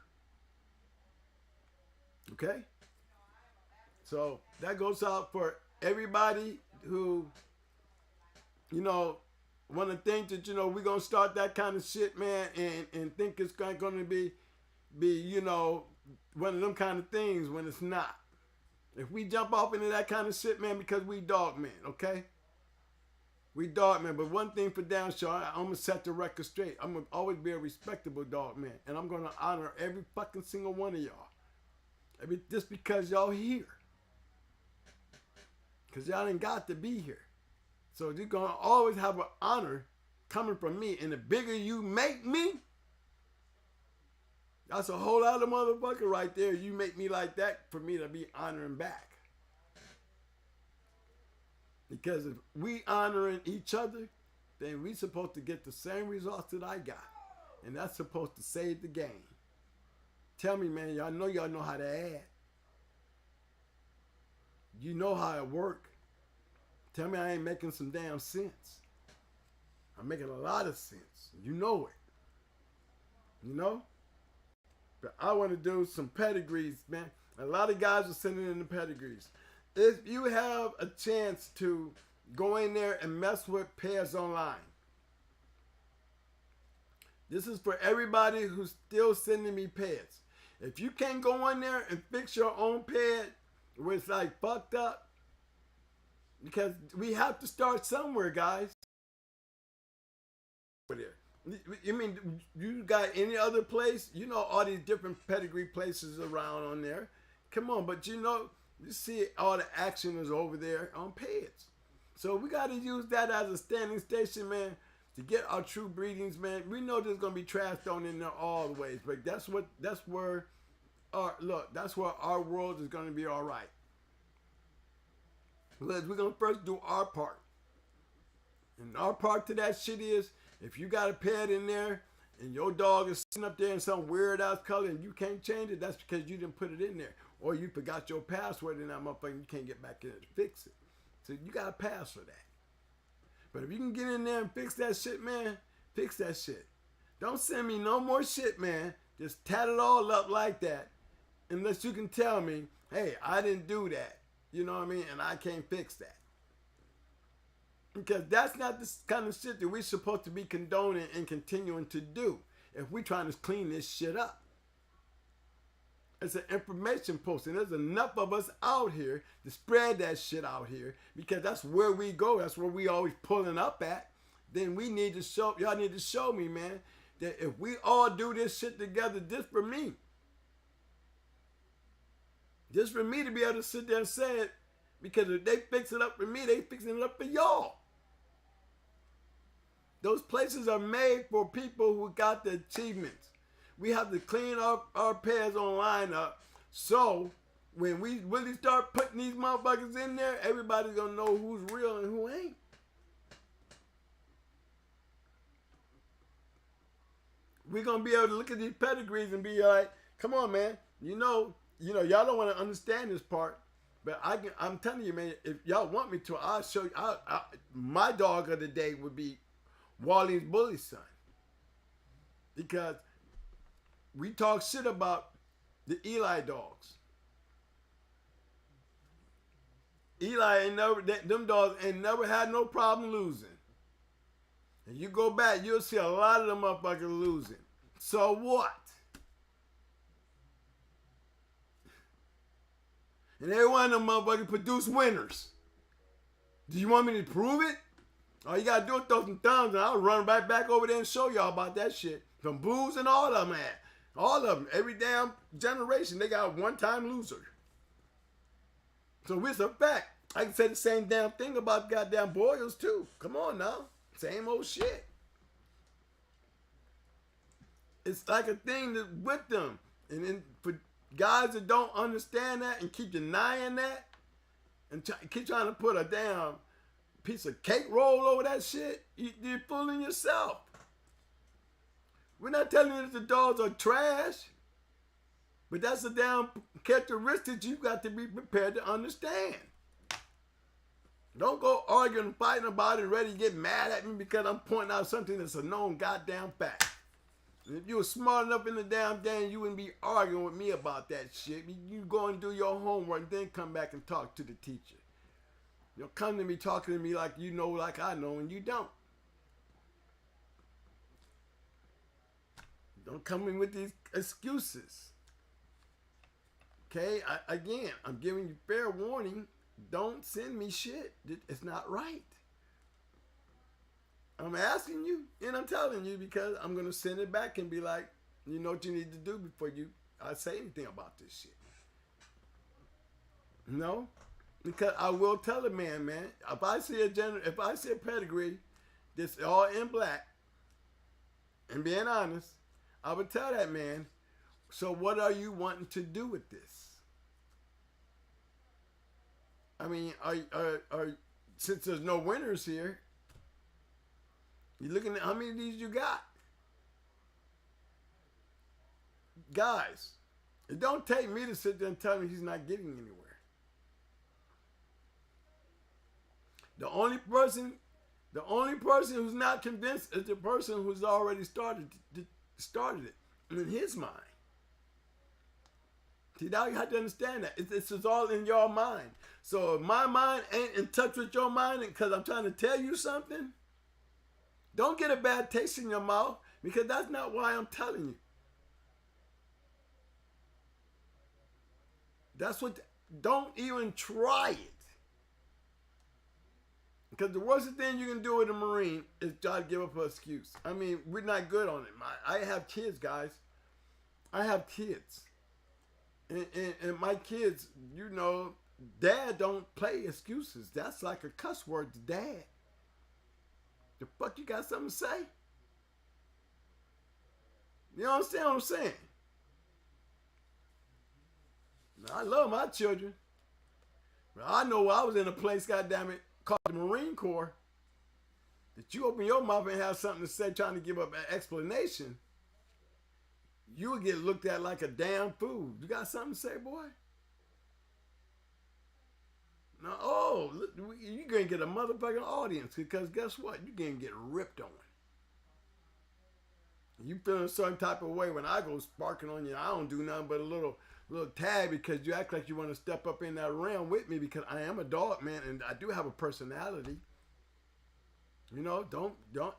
Okay? So that goes out for everybody who, want to think that, we're going to start that kind of shit, man, and think it's going to be, one of them kind of things when it's not. If we jump off into that kind of shit, man, because we dog men, okay? We dog men. But one thing for damn sure, I'm going to set the record straight. I'm going to always be a respectable dog man. And I'm going to honor every fucking single one of y'all. Just because y'all here. Because y'all ain't got to be here. So you're going to always have an honor coming from me. And the bigger you make me, that's a whole lot of motherfucker right there. You make me like that for me to be honoring back. Because if we honoring each other, then we supposed to get the same results that I got. And that's supposed to save the game. Tell me, man, y'all know how to add. You know how it work. Tell me I ain't making some damn sense. I'm making a lot of sense. You know it. You know? But I want to do some pedigrees, man. A lot of guys are sending in the pedigrees. If you have a chance to go in there and mess with pairs online, this is for everybody who's still sending me pairs. If you can't go in there and fix your own pad where it's like fucked up, because we have to start somewhere, guys. You mean you got any other place? You know all these different pedigree places around on there. Come on, but you know, you see all the action is over there on pads. So we got to use that as a standing station, man, to get our true breedings, man. We know there's gonna be trash thrown in there all the ways, but that's where our world is gonna be all right. Because we're gonna first do our part. And our part to that shit is, if you got a pet in there and your dog is sitting up there in some weird ass color and you can't change it, that's because you didn't put it in there. Or you forgot your password in that motherfucker and you can't get back in it to fix it. So you got to pass for that. But if you can get in there and fix that shit, man, fix that shit. Don't send me no more shit, man. Just tat it all up like that. Unless you can tell me, hey, I didn't do that. You know what I mean? And I can't fix that. Because that's not the kind of shit that we're supposed to be condoning and continuing to do if we're trying to clean this shit up. It's an information post, and there's enough of us out here to spread that shit out here, because that's where we go. That's where we always pulling up at. Then we need to show, y'all need to show me, man, that if we all do this shit together, just for me to be able to sit there and say it, because if they fix it up for me, they fixing it up for y'all. Those places are made for people who got the achievements. We have to clean our pairs online up, so when we really start putting these motherfuckers in there, everybody's gonna know who's real and who ain't. We're gonna be able to look at these pedigrees and be like, come on, man, you know, y'all don't want to understand this part, but I'm telling you, man, if y'all want me to, I'll show you. My dog of the day would be Wally's bully son, because we talk shit about the Eli dogs. Them dogs ain't never had no problem losing. And you go back, you'll see a lot of them motherfuckers losing. So what? And every one of them motherfuckers produce winners. Do you want me to prove it? All you gotta do is throw some thumbs and I'll run right back over there and show y'all about that shit. From Booze and all of them, man. All of them. Every damn generation, they got a one-time loser. So it's a fact. I can say the same damn thing about goddamn Boyles too. Come on now. Same old shit. It's like a thing that with them. And then for guys that don't understand that and keep denying that and keep trying to put a damn piece of cake roll over that shit, you're fooling yourself. We're not telling you that the dogs are trash, but that's a damn characteristic you got to be prepared to understand. Don't go arguing and fighting about it and ready to get mad at me because I'm pointing out something that's a known goddamn fact. And if you were smart enough in the damn game, you wouldn't be arguing with me about that shit. You go and do your homework and then come back and talk to the teacher. You'll come to me talking to me like you know, like I know, and you don't. Don't come in with these excuses. Okay? Again, I'm giving you fair warning. Don't send me shit. It's not right. I'm asking you, and I'm telling you because I'm going to send it back and be like, you know what you need to do before I say anything about this shit. No? Because I will tell a man, if I see a pedigree that's all in black, and being honest, I would tell that man, so what are you wanting to do with this? I mean, since there's no winners here, you're looking at how many of these you got. Guys, It don't take me to sit there and tell him he's not getting anywhere. The only person who's not convinced is the person who's already started it in his mind. See, now you have to understand that. This is all in your mind. So if my mind ain't in touch with your mind because I'm trying to tell you something, don't get a bad taste in your mouth because that's not why I'm telling you. Don't even try it. Because the worst thing you can do with a Marine is try to give up an excuse. I mean, we're not good on it. I have kids, guys. I have kids. And my kids, you know, dad don't play excuses. That's like a cuss word to dad. The fuck you got something to say? You understand what I'm saying? Now, I love my children. But I know I was in a place, goddammit, called the Marine Corps, that you open your mouth and have something to say trying to give up an explanation, you would get looked at like a damn fool. You got something to say, boy? No, you're going to get a motherfucking audience because guess what? You're going to get ripped on. You feel a certain type of way when I go sparking on you. I don't do nothing but a little tag because you act like you want to step up in that realm with me because I am a dog, man, and I do have a personality. You know,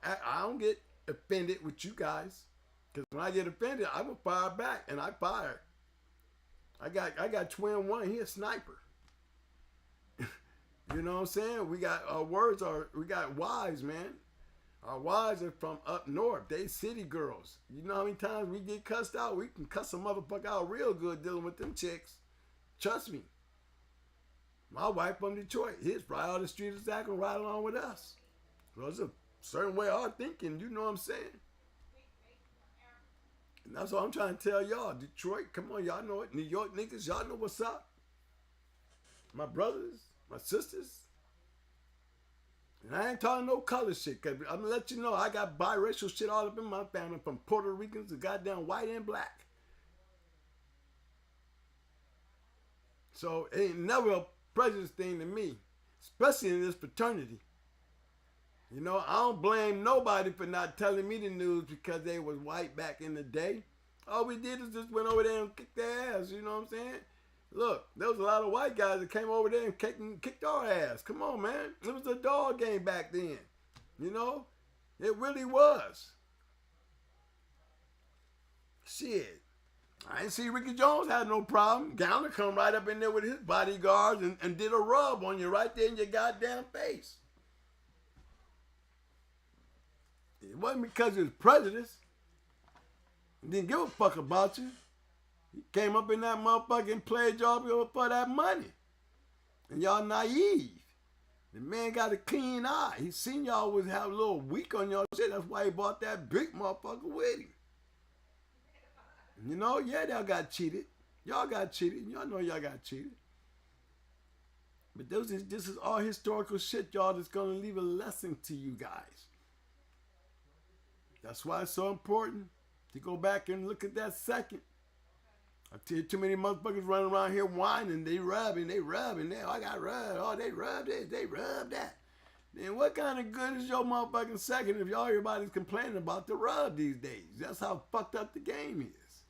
I don't get offended with you guys because when I get offended, I'm gonna fire back, and I fire. I got twin one. He a sniper. You know what I'm saying? We got we got wives, man. Our wives are from up north. They city girls. You know how many times we get cussed out? We can cuss a motherfucker out real good dealing with them chicks. Trust me. My wife from Detroit. He's right out the street exactly right along with us. So it's a certain way of our thinking. You know what I'm saying? And that's what I'm trying to tell y'all. Detroit, come on, y'all know it. New York niggas, y'all know what's up. My brothers, my sisters. And I ain't talking no color shit, because I'm going to let you know I got biracial shit all up in my family, from Puerto Ricans to goddamn white and black. So it ain't never a prejudice thing to me, especially in this fraternity. You know, I don't blame nobody for not telling me the news because they was white back in the day. All we did is just went over there and kicked their ass, you know what I'm saying? Look, there was a lot of white guys that came over there and kicked our ass. Come on, man. It was a dog game back then. You know? It really was. Shit. I ain't see Ricky Jones had no problem. Gowner come right up in there with his bodyguards and did a rub on you right there in your goddamn face. It wasn't because it was prejudice. He didn't give a fuck about you. He came up in that motherfucker and played y'all for that money. And y'all naive. The man got a clean eye. He seen y'all was have a little weak on y'all shit. That's why he bought that big motherfucker with him. You know, yeah, y'all got cheated. Y'all got cheated. Y'all know y'all got cheated. But this is all historical shit, y'all, that's going to leave a lesson to you guys. That's why it's so important to go back and look at that second. I tell you, too many motherfuckers running around here whining. They rubbing. I got rubbed. Oh, they rubbed this. They rubbed that. Then what kind of good is your motherfucking second if everybody's complaining about the rub these days? That's how fucked up the game is.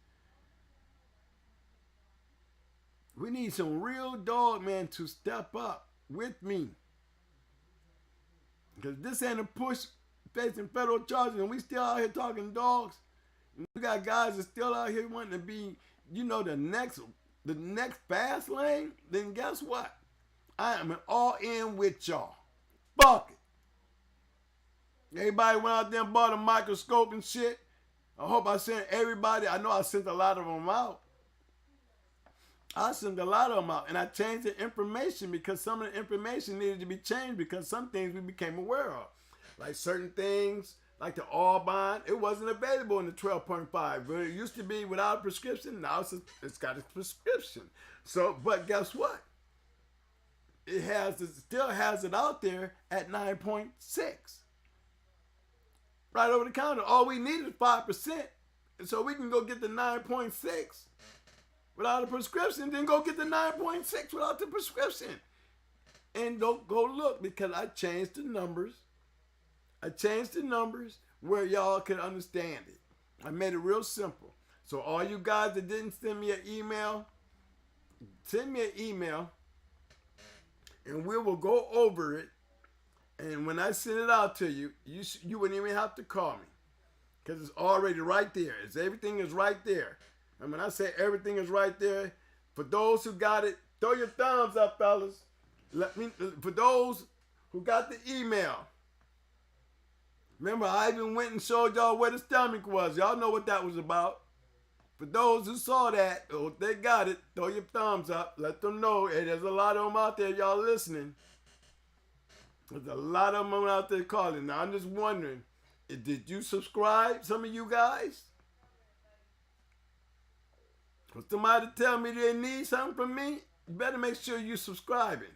We need some real dog man to step up with me. Because this ain't a push facing federal charges and we still out here talking dogs. And we got guys that still out here wanting to be, you know, the next fast lane. Then guess what? I am all in with y'all. Fuck it. Everybody went out there and bought a microscope and shit. I hope I sent everybody. I know I sent a lot of them out. I sent a lot of them out, and I changed the information because some of the information needed to be changed because some things we became aware of. Like certain things, like the All-Bond, it wasn't available in the 12.5. But it used to be without a prescription. Now it's got a prescription. So, but guess what? It still has it out there at 9.6. Right over the counter. All we need is 5%. And so we can go get the 9.6 without a prescription, then go get the 9.6 without the prescription. And don't go look, because I changed the numbers. I changed the numbers where y'all can understand it. I made it real simple. So all you guys that didn't send me an email, send me an email, and we will go over it. And when I send it out to you, you wouldn't even have to call me, because it's already right there. Everything is right there. And when I say everything is right there, for those who got it, throw your thumbs up, fellas. For those who got the email, remember, I even went and showed y'all where the stomach was. Y'all know what that was about. For those who saw that, or they got it, throw your thumbs up. Let them know. Hey, there's a lot of them out there, y'all listening. There's a lot of them out there calling. Now, I'm just wondering, did you subscribe, some of you guys? For somebody to tell me they need something from me, you better make sure you're subscribing.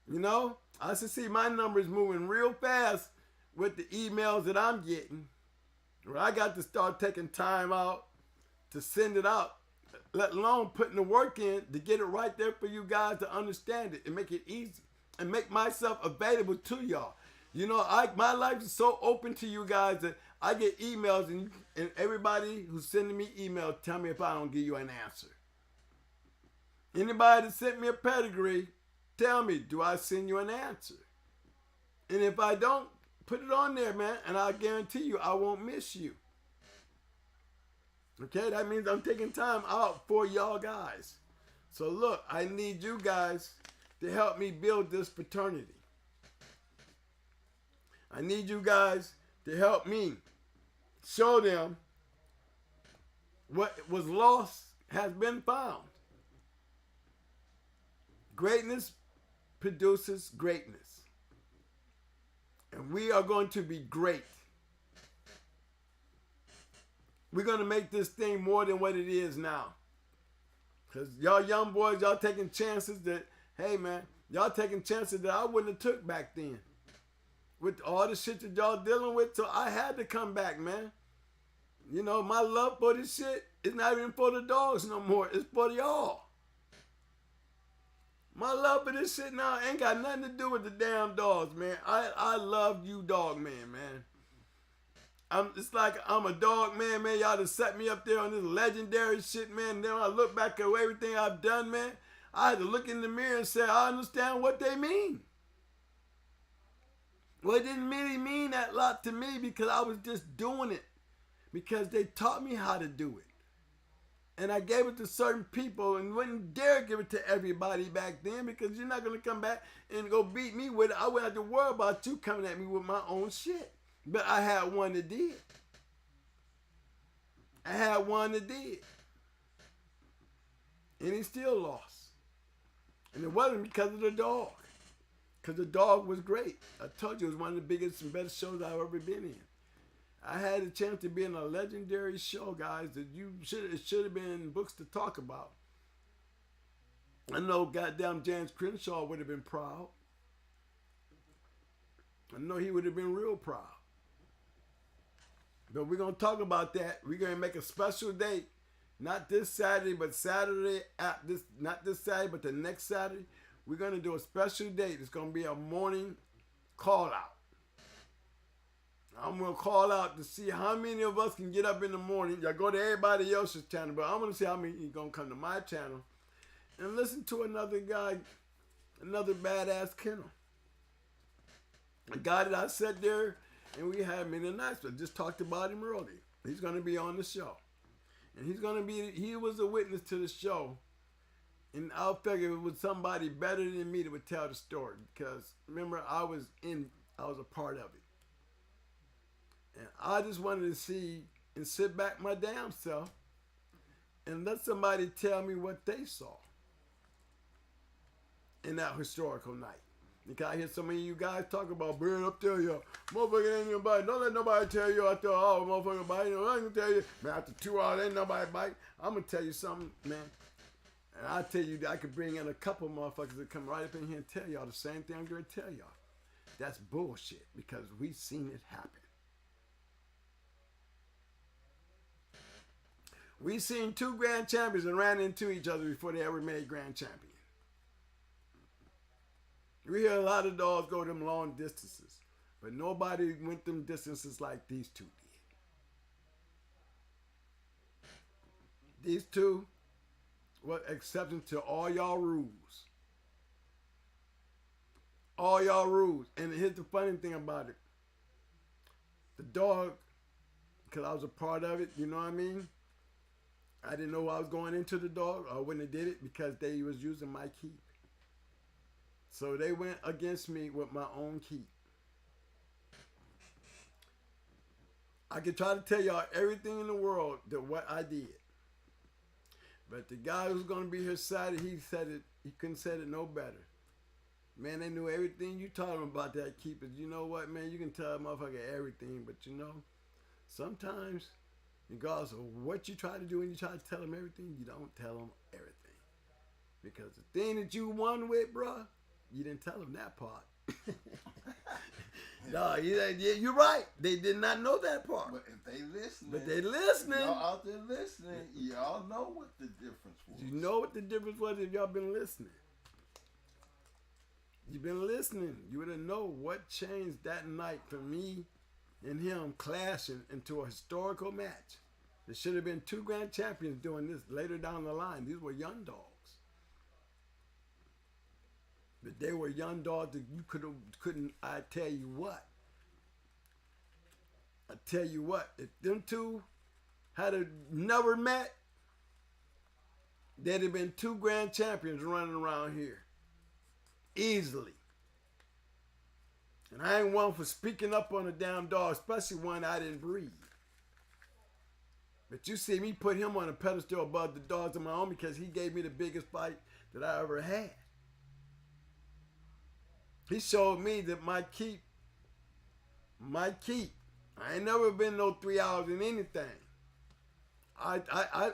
You know, I should see my numbers moving real fast with the emails that I'm getting. Where I got to start taking time out to send it out, let alone putting the work in to get it right there for you guys to understand it and make it easy and make myself available to y'all. You know, my life is so open to you guys that I get emails, and everybody who's sending me emails tell me if I don't give you an answer. Anybody that sent me a pedigree, tell me, do I send you an answer? And if I don't, put it on there, man, and I guarantee you I won't miss you. Okay, that means I'm taking time out for y'all guys. So look, I need you guys to help me build this fraternity. I need you guys to help me show them what was lost has been found. Greatness produces greatness. And we are going to be great. We're going to make this thing more than what it is now. Because y'all young boys, y'all taking chances that, hey man, y'all taking chances that I wouldn't have took back then. With all the shit that y'all dealing with, so I had to come back, man. You know, my love for this shit is not even for the dogs no more. It's for y'all. My love for this shit now ain't got nothing to do with the damn dogs, man. I love you, dog man, man. It's like I'm a dog man, man. Y'all just set me up there on this legendary shit, man. And then when I look back at everything I've done, man, I had to look in the mirror and say, I understand what they mean. Well, it didn't really mean that lot to me because I was just doing it because they taught me how to do it. And I gave it to certain people and wouldn't dare give it to everybody back then because you're not going to come back and go beat me with it. I wouldn't have to worry about you coming at me with my own shit. But I had one that did. I had one that did. And he still lost. And it wasn't because of the dog. Because the dog was great. I told you it was one of the biggest and best shows I've ever been in. I had a chance to be in a legendary show, guys, that it should have been books to talk about. I know goddamn James Crenshaw would have been proud. I know he would have been real proud. But we're going to talk about that. We're going to make a special date. Not this Saturday, but Saturday, not this Saturday, but the next Saturday. We're going to do a special date. It's going to be a morning call out. I'm going to call out to see how many of us can get up in the morning. Y'all go to everybody else's channel, but I'm going to see how many are going to come to my channel and listen to another guy, another badass kennel. A guy that I sat there and we had many nights. I just talked about him earlier. He's going to be on the show. And he was a witness to the show. And I'll figure it was somebody better than me that would tell the story. Because remember, I was a part of it. And I just wanted to see and sit back my damn self and let somebody tell me what they saw in that historical night. Because I hear so many of you guys talk about being up there, yo. Motherfucker ain't nobody. Don't let nobody tell you out there, oh, motherfucker bite. You know, I ain't gonna tell you. Man, after 2 hours, ain't nobody bite. I'm gonna tell you something, man. And I tell you, I could bring in a couple motherfuckers that come right up in here and tell y'all the same thing I'm gonna tell y'all. That's bullshit because we've seen it happen. We seen two grand champions and ran into each other before they ever made grand champion. We hear a lot of dogs go them long distances, but nobody went them distances like these two did. These two were exceptions to all y'all rules. All y'all rules. And here's the funny thing about it. The dog, because I was a part of it, you know what I mean? I didn't know I was going into the dog. I wouldn't have did it because they was using my keep. So they went against me with my own keep. I could try to tell y'all everything in the world that what I did. But the guy who's going to be here Saturday, he said it. He couldn't say it no better. Man, they knew everything you taught them about that keeper. You know what, man? You can tell a motherfucker everything, but you know, sometimes, regardless of what you try to do when you try to tell them everything, you don't tell them everything. Because the thing that you won with, bruh, you didn't tell them that part. No, you're right. They did not know that part. But if they listening, Y'all out there listening, y'all know what the difference was. You know what the difference was if y'all been listening. You've been listening. You would have know what changed that night for me and him clashing into a historical match. There should have been two grand champions doing this later down the line. These were young dogs. But they were young dogs that you couldn't, I tell you what. I tell you what, if them two had never met, there'd have been two grand champions running around here. Easily. And I ain't one for speaking up on a damn dog, especially one I didn't breed. But you see me put him on a pedestal above the dogs of my own because he gave me the biggest fight that I ever had. He showed me that my keep, I ain't never been no 3 hours in anything. I'm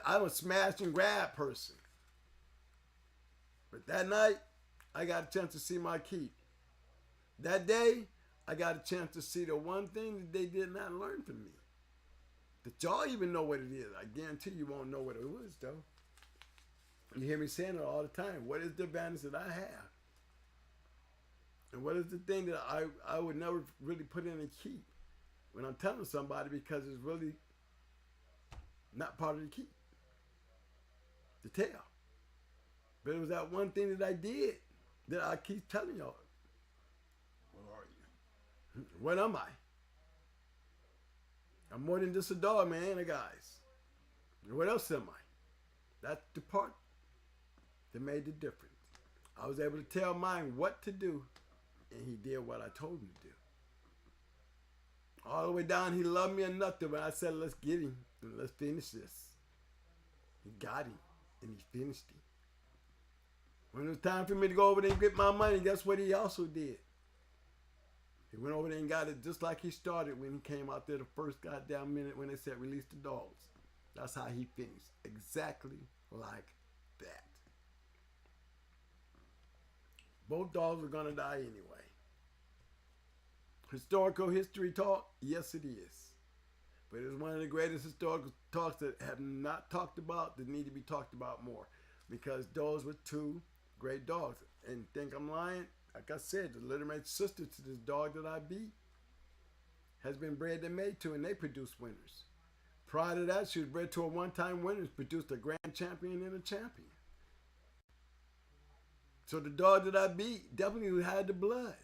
a smash and grab person. But that night, I got a chance to see my keep. That day, I got a chance to see the one thing that they did not learn from me. That y'all even know what it is. I guarantee you won't know what it was, though. You hear me saying it all the time. What is the advantage that I have? And what is the thing that I would never really put in a keep when I'm telling somebody because it's really not part of the keep to tell. But it was that one thing that I did that I keep telling y'all. What are you? What am I? I'm more than just a dog, man, guys. What else am I? That's the part that made the difference. I was able to tell mine what to do, and he did what I told him to do. All the way down, he loved me enough to when I said, let's get him and let's finish this. He got him, and he finished him. When it was time for me to go over there and get my money, guess what he also did? He went over there and got it just like he started when he came out there the first goddamn minute when they said release the dogs. That's how he finished. Exactly like that. Both dogs are going to die anyway. Historical history talk? Yes, it is. But it's one of the greatest historical talks that have not talked about that need to be talked about more. Because those were two great dogs. And think I'm lying? Like I said, the legitimate sister to this dog that I beat has been bred and made to, and they produce winners. Prior to that, she was bred to a one-time winner, produced a grand champion and a champion. So the dog that I beat definitely had the blood.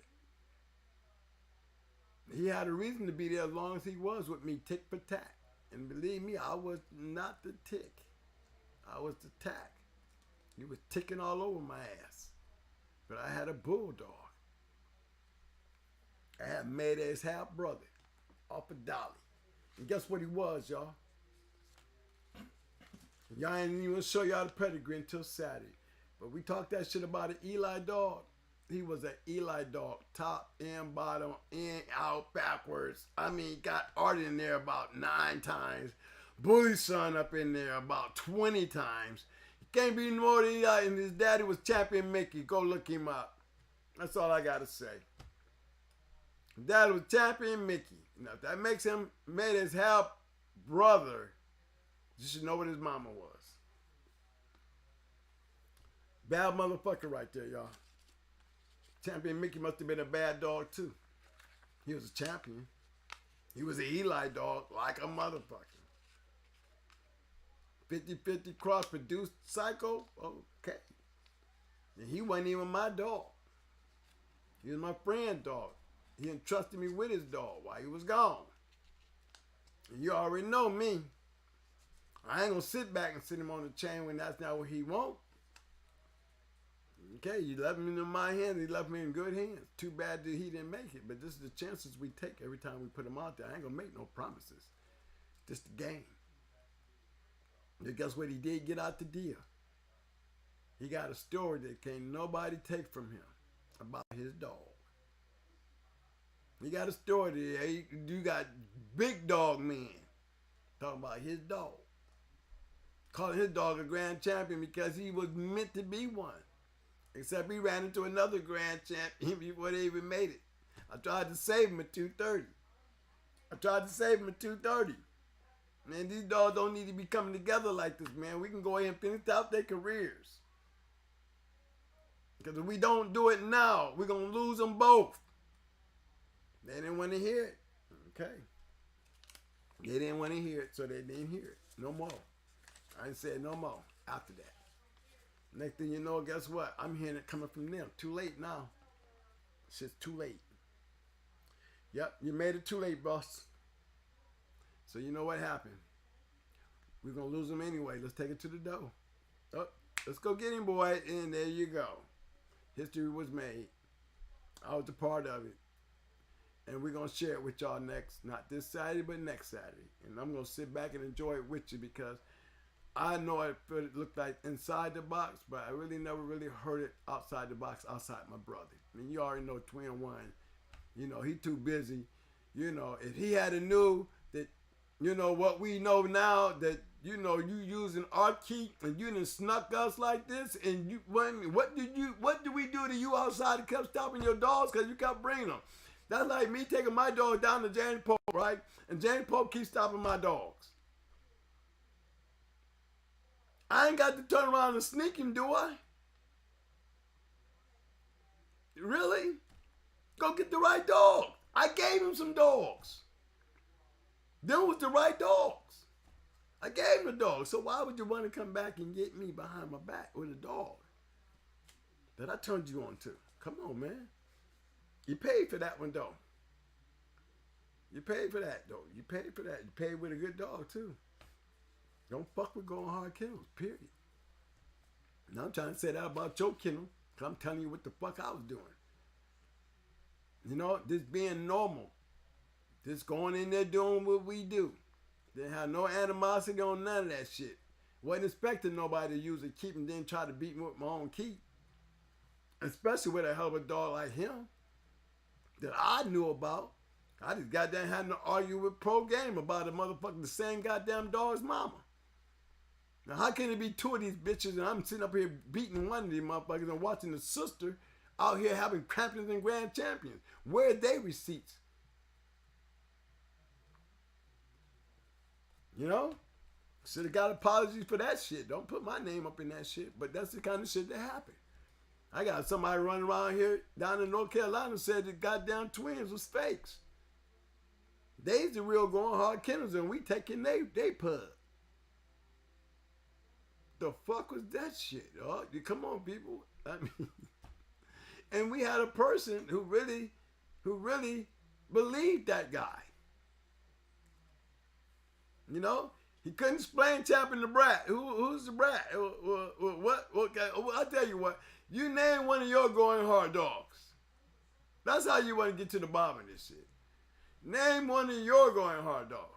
He had a reason to be there as long as he was with me, tick for tack. And believe me, I was not the tick. I was the tack. He was ticking all over my ass. But I had a bulldog. I had Mayday's half brother off of Dolly. And guess what he was, y'all? Y'all ain't even show y'all the pedigree until Saturday. But we talked that shit about an Eli dog. He was an Eli dog. Top, in, bottom, in, out, backwards. I mean, got Art in there about 9 times. Bully Son up in there about 20 times. He can't be more than Eli, and his daddy was Champion Mickey. Go look him up. That's all I got to say. His daddy was Champion Mickey. Now, if that makes him made his half brother, You should know what his mama was. Bad motherfucker right there, y'all. Champion Mickey must have been a bad dog too. He was a champion. He was an Eli dog like a motherfucker. 50-50 cross produced Psycho? Okay. And he wasn't even my dog. He was my friend dog. He entrusted me with his dog while he was gone. And you already know me. I ain't gonna sit back and sit him on the chain when that's not what he want. Okay, you left him in my hands, he left me in good hands. Too bad that he didn't make it, but this is the chances we take every time we put him out there. I ain't gonna make no promises. Just the game. And guess what he did? Get out the deal. He got a story that can't nobody take from him about his dog. He got a story that you got big dog men talking about his dog. Calling his dog a grand champion because he was meant to be one. Except he ran into another grand champion before they even made it. I tried to save him at 2:30. Man, these dogs don't need to be coming together like this, man. We can go ahead and finish out their careers. Because if we don't do it now, we're going to lose them both. They didn't want to hear it. Okay. They didn't want to hear it, so they didn't hear it. No more. I ain't said no more after that. Next thing you know, guess what? I'm hearing it coming from them. Too late now. Shit's too late. Yep, you made it too late, boss. So you know what happened? We're going to lose him anyway. Let's take it to the door. Oh, let's go get him, boy. And there you go. History was made. I was a part of it. And we're going to share it with y'all next. Not this Saturday, but next Saturday. And I'm going to sit back and enjoy it with you because I know it looked like inside the box, but I really never really heard it outside the box, outside my brother. I mean, you already know Twin One. You know, he too busy. You know, if he had a knew that, you know, what we know now, that, you know, you using our key and you done snuck us like this, and you, what did we do to you outside and kept stopping your dogs because you kept bringing them? That's like me taking my dog down to James Pope, right? And James Pope keeps stopping my dogs. I ain't got to turn around and sneak him, do I? Really? Go get the right dog. I gave him some dogs. Them was the right dogs. I gave him the dog. So why would you want to come back and get me behind my back with a dog that I turned you on to? Come on, man. You paid for that one, though. You paid for that, though. You paid for that. You paid with a good dog, too. Don't fuck with going hard kennels, period. Now I'm trying to say that about your kennel, because I'm telling you what the fuck I was doing. You know, this being normal. Just going in there doing what we do. Didn't have no animosity on none of that shit. Wasn't expecting nobody to use a keep and then try to beat me with my own keep. Especially with a hell of a dog like him that I knew about. I just goddamn had to argue with Pro Game about a motherfucker the same goddamn dog's mama. Now, how can it be two of these bitches and I'm sitting up here beating one of these motherfuckers and watching the sister out here having champions and grand champions? Where are they receipts? You know? Should have got apologies for that shit. Don't put my name up in that shit. But that's the kind of shit that happened. I got somebody running around here down in North Carolina said the goddamn twins was fakes. They's the real going hard kennels and we taking they pub. The fuck was that shit, dog? Come on, people. I mean, and we had a person who really believed that guy. You know, he couldn't explain Champion the Brat. Who's the Brat? What? I'll tell you what. You name one of your going hard dogs. That's how you want to get to the bottom of this shit. Name one of your going hard dogs.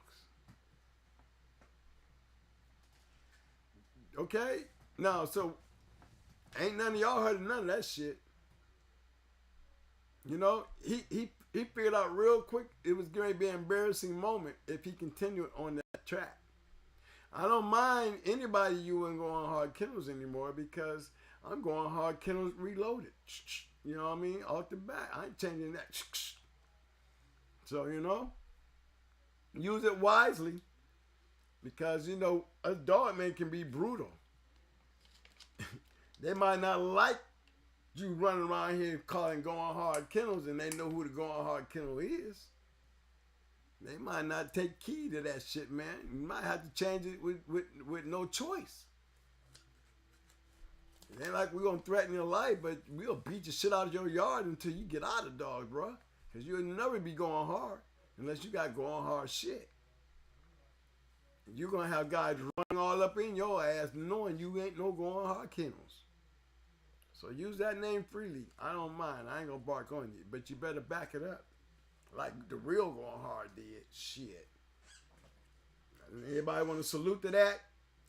Okay? Now, so, ain't none of y'all heard of none of that shit. You know, he figured out real quick it was going to be an embarrassing moment if he continued on that track. I don't mind anybody you ain't going hard kennels anymore because I'm going hard kennels reloaded. You know what I mean? Off the bat. I ain't changing that. So, you know, use it wisely. Because, you know, a dog man can be brutal. They might not like you running around here calling going hard kennels, and they know who the going hard kennel is. They might not take key to that shit, man. You might have to change it with no choice. It ain't like we're going to threaten your life, but we'll beat the shit out of your yard until you get out of dog, bro. Because you'll never be going hard unless you got going hard shit. You're going to have guys running all up in your ass knowing you ain't no going hard kennels. So use that name freely. I don't mind. I ain't going to bark on you. But you better back it up. Like the real going hard did. Shit. Everybody want to salute to that?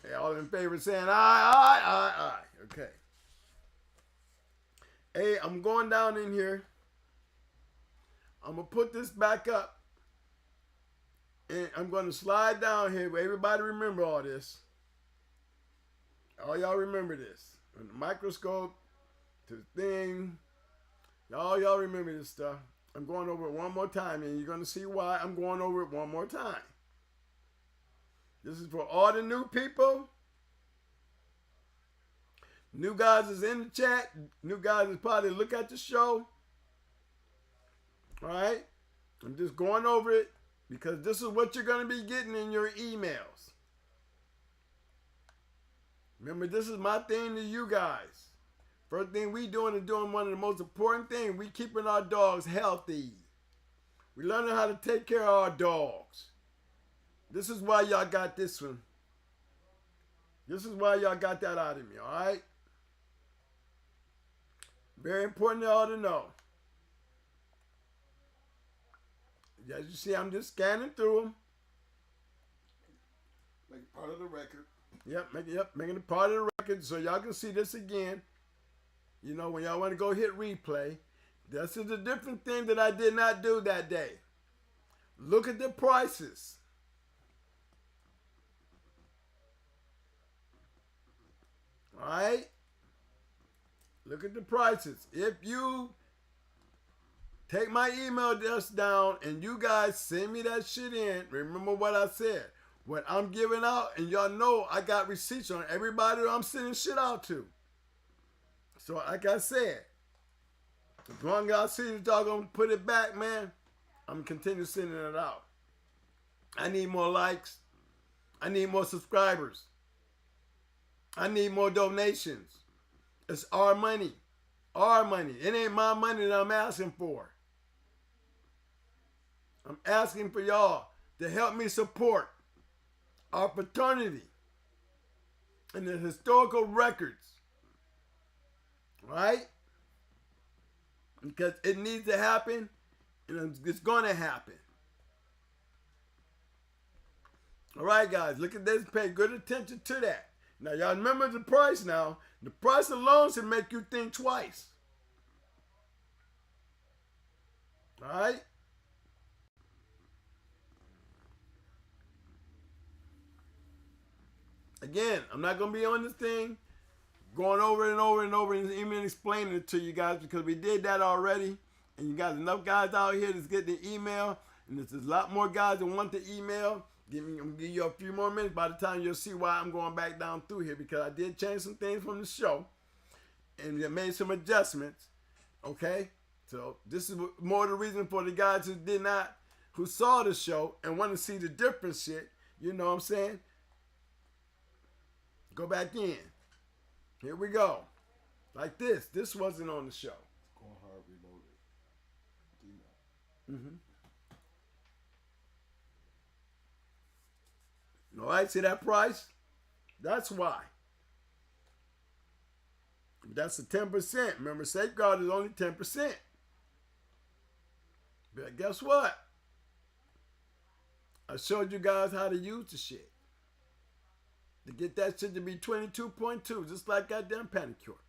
They all in favor saying aye. Okay. Hey, I'm going down in here. I'm going to put this back up. And I'm going to slide down here. But everybody remember all this. All y'all remember this. From the microscope to the thing. Y'all remember this stuff. I'm going over it one more time. And you're going to see why I'm going over it one more time. This is for all the new people. New guys is in the chat. New guys is probably look at the show. All right? I'm just going over it because this is what you're going to be getting in your emails. Remember, this is my thing to you guys. First thing we doing is doing one of the most important things. We keeping our dogs healthy. We learning how to take care of our dogs. This is why y'all got this one. This is why y'all got that out of me, all right? Very important to all to know. As you see, I'm just scanning through them. Make it part of the record. Making it part of the record so y'all can see this again. You know, when y'all want to go hit replay, this is a different thing that I did not do that day. Look at the prices. All right? Look at the prices. If you take my email address down and you guys send me that shit in, remember what I said. What I'm giving out, and y'all know I got receipts on everybody I'm sending shit out to. So like I said, as long as I see that y'all gonna put it back, man, I'm gonna continue sending it out. I need more likes. I need more subscribers. I need more donations. It's our money. Our money. It ain't my money that I'm asking for. I'm asking for y'all to help me support our fraternity and the historical records. Right? Because it needs to happen, and it's going to happen. All right, guys, look at this. Pay good attention to that. Now, y'all remember the price now. The price alone should make you think twice. All right? Again, I'm not going to be on this thing going over and over and over and even explaining it to you guys because we did that already. And you got enough guys out here that's getting the email. And there's a lot more guys that want the email. I'm going to give you a few more minutes. By the time you'll see why I'm going back down through here because I did change some things from the show. And I made some adjustments. Okay? So this is more the reason for the guys who saw the show and want to see the different shit. You know what I'm saying? Go back in. Here we go. Like this. This wasn't on the show. Going hard reloaded. All right, see that price? That's why. That's the 10%. Remember, Safeguard is only 10%. But guess what? I showed you guys how to use the shit. To get that shit to be 22.2, just like goddamn Pedicure.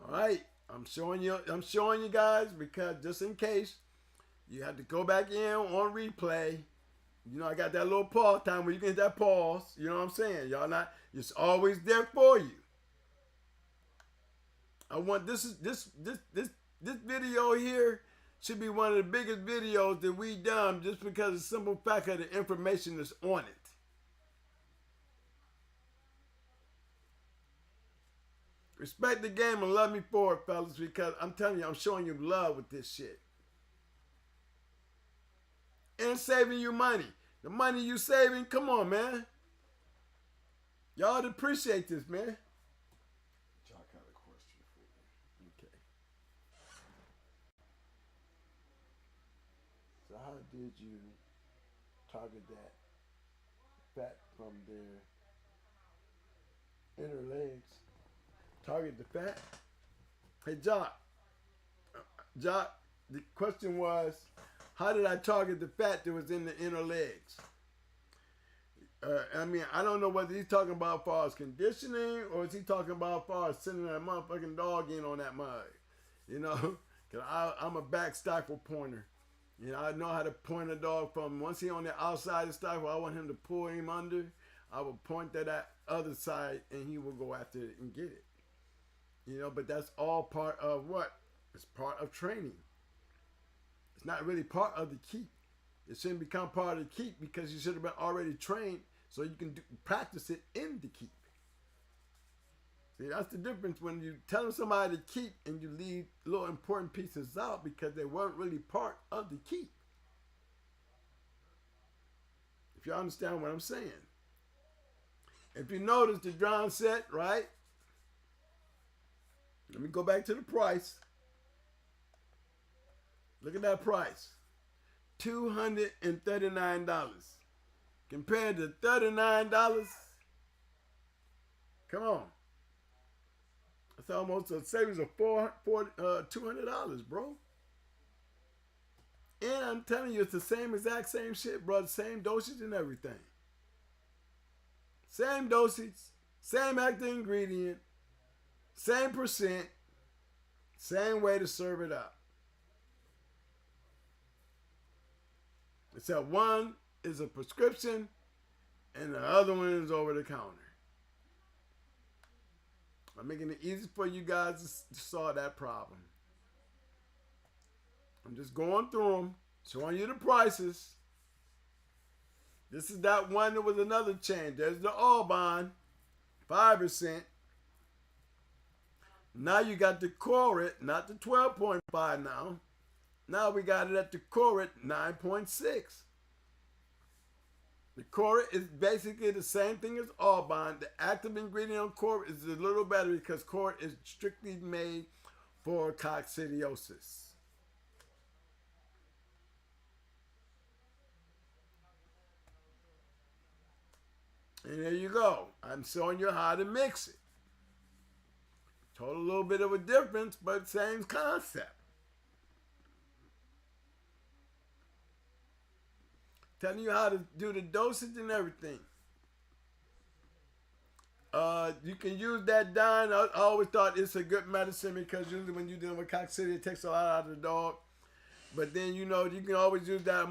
All right, I'm showing you guys because just in case you have to go back in on replay. You know, I got that little pause time where you can hit that pause. You know what I'm saying? Y'all not, it's always there for you. I want this This video here should be one of the biggest videos that we done just because of the simple fact of the information that's on it. Respect the game and love me for it, fellas, because I'm telling you, I'm showing you love with this shit. And saving you money. The money you saving, come on, man. Y'all appreciate this, man. Jock got a question for you. Okay. So how did you target that fat from their inner legs? Target the fat? Hey, Jock. Jock, the question was, how did I target the fat that was in the inner legs? I mean, I don't know whether he's talking about as far as conditioning or is he talking about as far as sending that motherfucking dog in on that mug. You know, because I'm a back stifle pointer. You know, I know how to point a dog from once he on the outside of the stifle, I want him to pull him under. I will point to that other side and he will go after it and get it. You know, but that's all part of what? It's part of training. It's not really part of the keep. It shouldn't become part of the keep because you should have been already trained so you can practice it in the keep. See, that's the difference when you tell somebody to keep and you leave little important pieces out because they weren't really part of the keep. If you understand what I'm saying. If you notice the drawing set, right? Let me go back to the price. Look at that price. $239. Compared to $39. Come on. That's almost a savings of $200, bro. And I'm telling you, it's the same exact same shit, bro. Same dosage and everything. Same dosage, same active ingredient, same percent, same way to serve it up. Except one is a prescription and the other one is over the counter. I'm making it easy for you guys to solve that problem. I'm just going through them, showing you the prices. This is that one that was another change. There's the All-Bond, 5%. Now you got the Corit, not the 12.5 now. Now we got it at the Corit 9.6. The Corit is basically the same thing as All-Bond. The active ingredient on Corit is a little better because Corit is strictly made for coccidiosis. And there you go. I'm showing you how to mix it. Total little bit of a difference, but same concept. Telling you how to do the dosage and everything. You can use that dine. I always thought it's a good medicine because usually when you're dealing with coccidia, it takes a lot out of the dog. But then, you know, you can always use that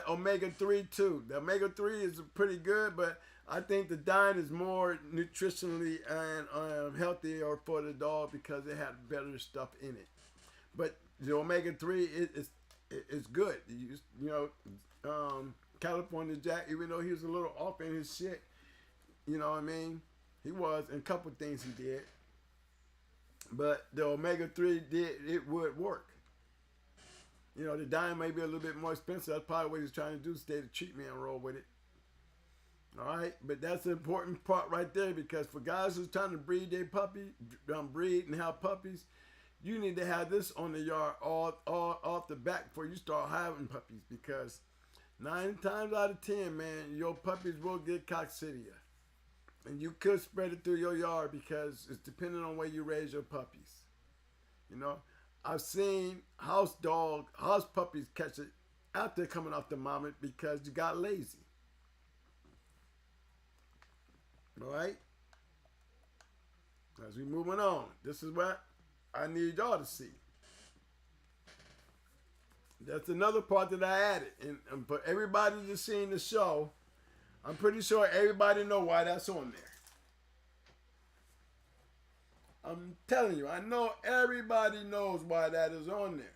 omega-3 too. The omega-3 is pretty good, but I think the dine is more nutritionally and healthier for the dog because it has better stuff in it. But the omega-3 is good. You know, California Jack, even though he was a little off in his shit, you know what I mean? He was, and a couple things he did. But the omega-3 it would work. You know, the dime may be a little bit more expensive. That's probably what he's trying to do, stay the treatment and roll with it. All right, but that's the important part right there because for guys who's trying to breed their puppy, breed and have puppies, you need to have this on the yard all off the back before you start having puppies because 9 times out of 10, man, your puppies will get coccidia. And you could spread it through your yard because it's depending on where you raise your puppies. You know, I've seen house puppies catch it after coming off the mama because you got lazy. All right? As we moving on, this is what I need y'all to see. That's another part that I added. And for everybody that's seen the show, I'm pretty sure everybody know why that's on there. I'm telling you, I know everybody knows why that is on there.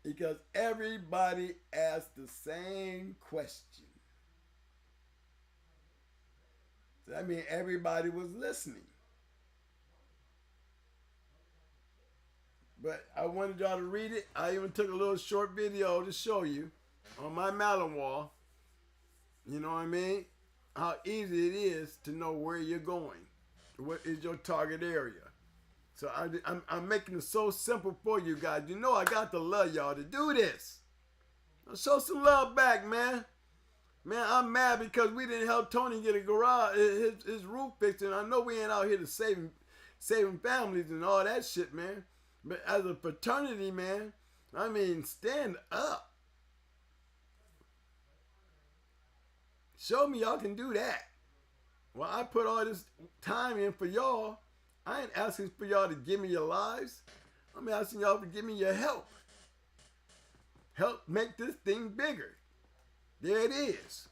Because everybody asked the same question. So that means everybody was listening. But I wanted y'all to read it. I even took a little short video to show you on my Malin wall. You know what I mean? How easy it is to know where you're going. What is your target area? So I'm making it so simple for you guys. You know I got to love y'all to do this. Now show some love back, man. Man, I'm mad because we didn't help Tony get a garage, his roof fixed. And I know we ain't out here to saving families and all that shit, man. But as a fraternity, man, I mean, stand up. Show me y'all can do that. Well, I put all this time in for y'all. I ain't asking for y'all to give me your lives. I'm asking y'all to give me your help. Help make this thing bigger. There it is.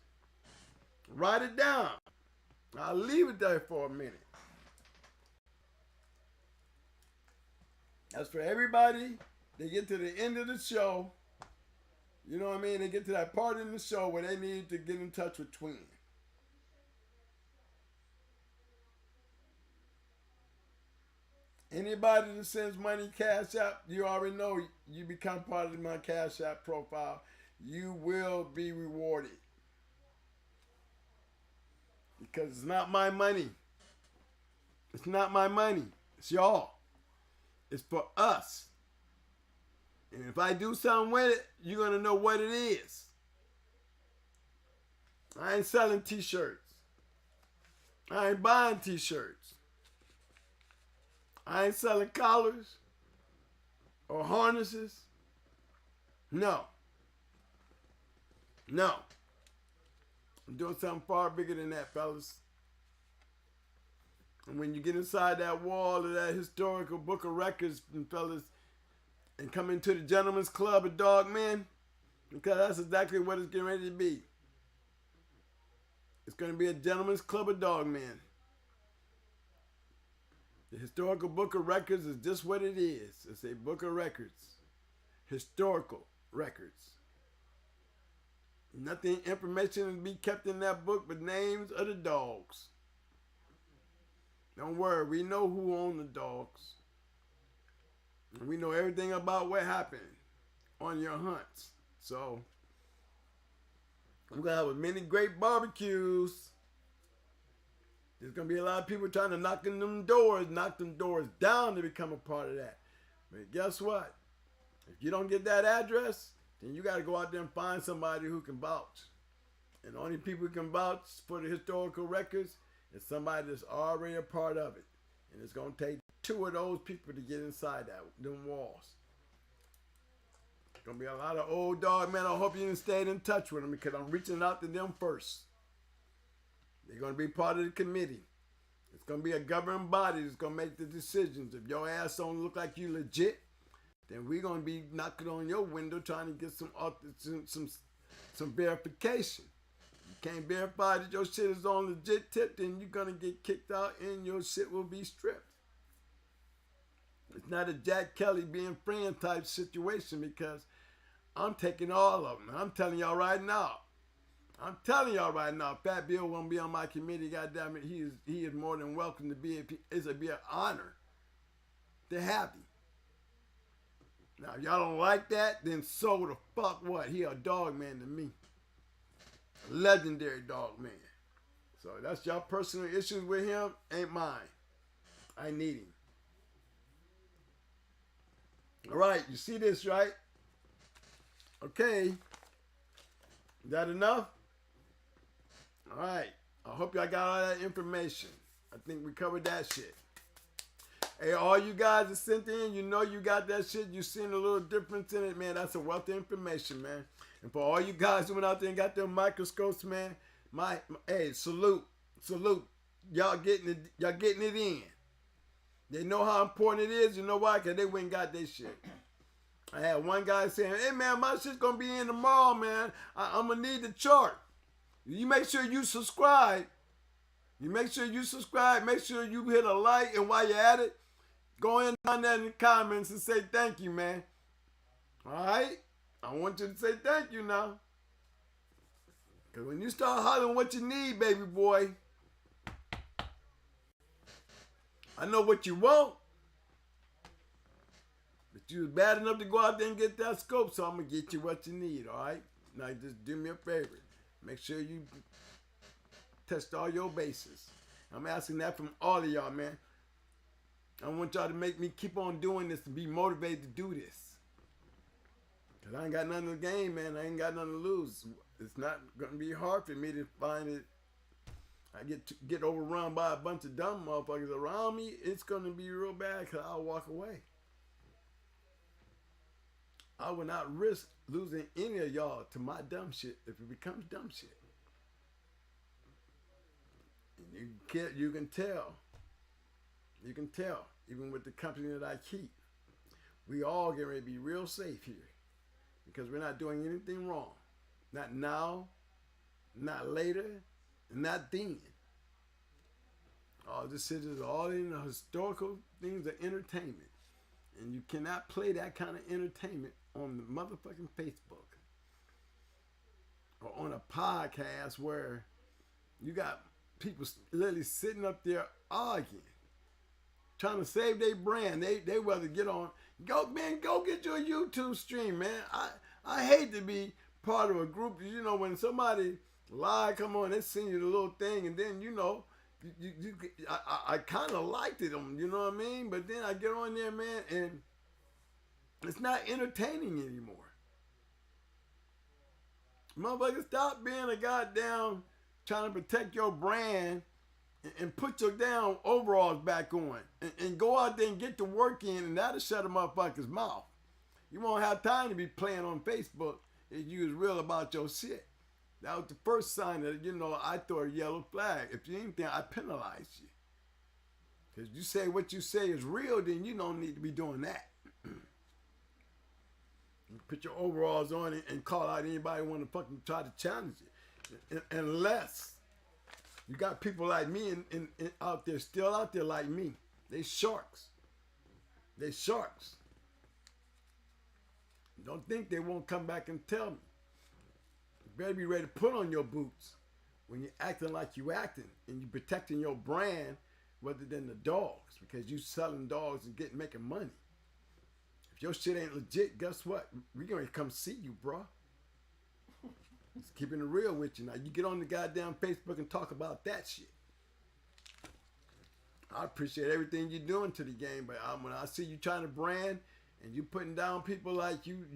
Write it down. I'll leave it there for a minute. As for everybody, they get to the end of the show. You know what I mean? They get to that part in the show where they need to get in touch with Twin. Anybody that sends money Cash App, you already know you become part of my Cash App profile. You will be rewarded. Because it's not my money. It's not my money. It's y'all. It's for us. And if I do something with it, you're going to know what it is. I ain't selling t-shirts. I ain't buying t-shirts. I ain't selling collars or harnesses. No. No. I'm doing something far bigger than that, fellas. And when you get inside that wall of that historical book of records, fellas, and come into the Gentleman's Club of Dog Men, because that's exactly what it's getting ready to be. It's going to be a Gentleman's Club of Dog Men. The historical book of records is just what it is. It's a book of records. Historical records. Nothing information will be kept in that book but names of the dogs. Don't worry, we know who owned the dogs. And we know everything about what happened on your hunts. So, we're going to have many great barbecues. There's going to be a lot of people trying to knock them doors down to become a part of that. But guess what? If you don't get that address, then you got to go out there and find somebody who can vouch. And the only people who can vouch for the historical records is somebody that's already a part of it. And it's going to take 2 of those people to get inside them walls. It's going to be a lot of old dog men. I hope you stayed in touch with them because I'm reaching out to them first. They're going to be part of the committee. It's going to be a governing body that's going to make the decisions. If your ass don't look like you legit, then we're going to be knocking on your window trying to get some verification. You can't verify that your shit is on legit tip, then you're going to get kicked out and your shit will be stripped. It's not a Jack Kelly being friend type situation because I'm taking all of them. I'm telling y'all right now. Fat Bill won't be on my committee. Goddamn it, he is more than welcome to be. It'll be an honor to have him. Now, if y'all don't like that, then so the fuck what? He a dog man to me. A legendary dog man. So that's y'all personal issues with him. Ain't mine. I need him. All right, you see this, right? Okay. Is that enough? All right. I hope y'all got all that information. I think we covered that shit. Hey, all you guys that sent in, you know you got that shit. You seen a little difference in it, man. That's a wealth of information, man. And for all you guys who went out there and got them microscopes, man, hey, salute. Y'all getting it in. They know how important it is. You know why? Because they went and got their shit. I had one guy saying, hey, man, my shit's going to be in tomorrow, man. I'm going to need the chart. You make sure you subscribe You make sure you subscribe. Make sure you hit a like. And while you're at it, go in down there in the comments and say thank you, man. All right? I want you to say thank you now. Because when you start hollering what you need, baby boy, I know what you want. But you was bad enough to go out there and get that scope, so I'm going to get you what you need, all right? Now just do me a favor. Make sure you test all your bases. I'm asking that from all of y'all, man. I want y'all to make me keep on doing this and be motivated to do this. Because I ain't got nothing to gain, man. I ain't got nothing to lose. It's not going to be hard for me to find it. I get overrun by a bunch of dumb motherfuckers around me. It's going to be real bad because I'll walk away. I will not risk losing any of y'all to my dumb shit if it becomes dumb shit. And you can tell. You can tell, even with the company that I keep. We all get ready to be real safe here. Because we're not doing anything wrong. Not now, not later, and not then. All this shit is all in the historical things of entertainment. And you cannot play that kind of entertainment on the motherfucking Facebook. Or on a podcast where you got people literally sitting up there arguing. Trying to save their brand. They rather get on. Go get your YouTube stream, man. I hate to be part of a group. You know, when somebody live come on, they send you the little thing, and then you know, I kind of liked it, you know what I mean? But then I get on there, man, and it's not entertaining anymore. Motherfucker, stop being a goddamn trying to protect your brand and put your damn overalls back on and go out there and get the work in, and that'll shut a motherfucker's mouth. You won't have time to be playing on Facebook if you was real about your shit. That was the first sign that, you know, I throw a yellow flag. If you anything, I penalize you. Because you say what you say is real, then you don't need to be doing that. Put your overalls on and call out anybody who want to fucking try to challenge you. Unless you got people like me out there, still out there like me. They sharks. They sharks. Don't think they won't come back and tell me. You better be ready to put on your boots when you're acting like you acting and you're protecting your brand rather than the dogs, because you selling dogs and making money. If your shit ain't legit, guess what? We gonna come see you, bro. Just keeping it real with you. Now you get on the goddamn Facebook and talk about that shit. I appreciate everything you're doing to the game, but when I see you trying to brand and you putting down people like you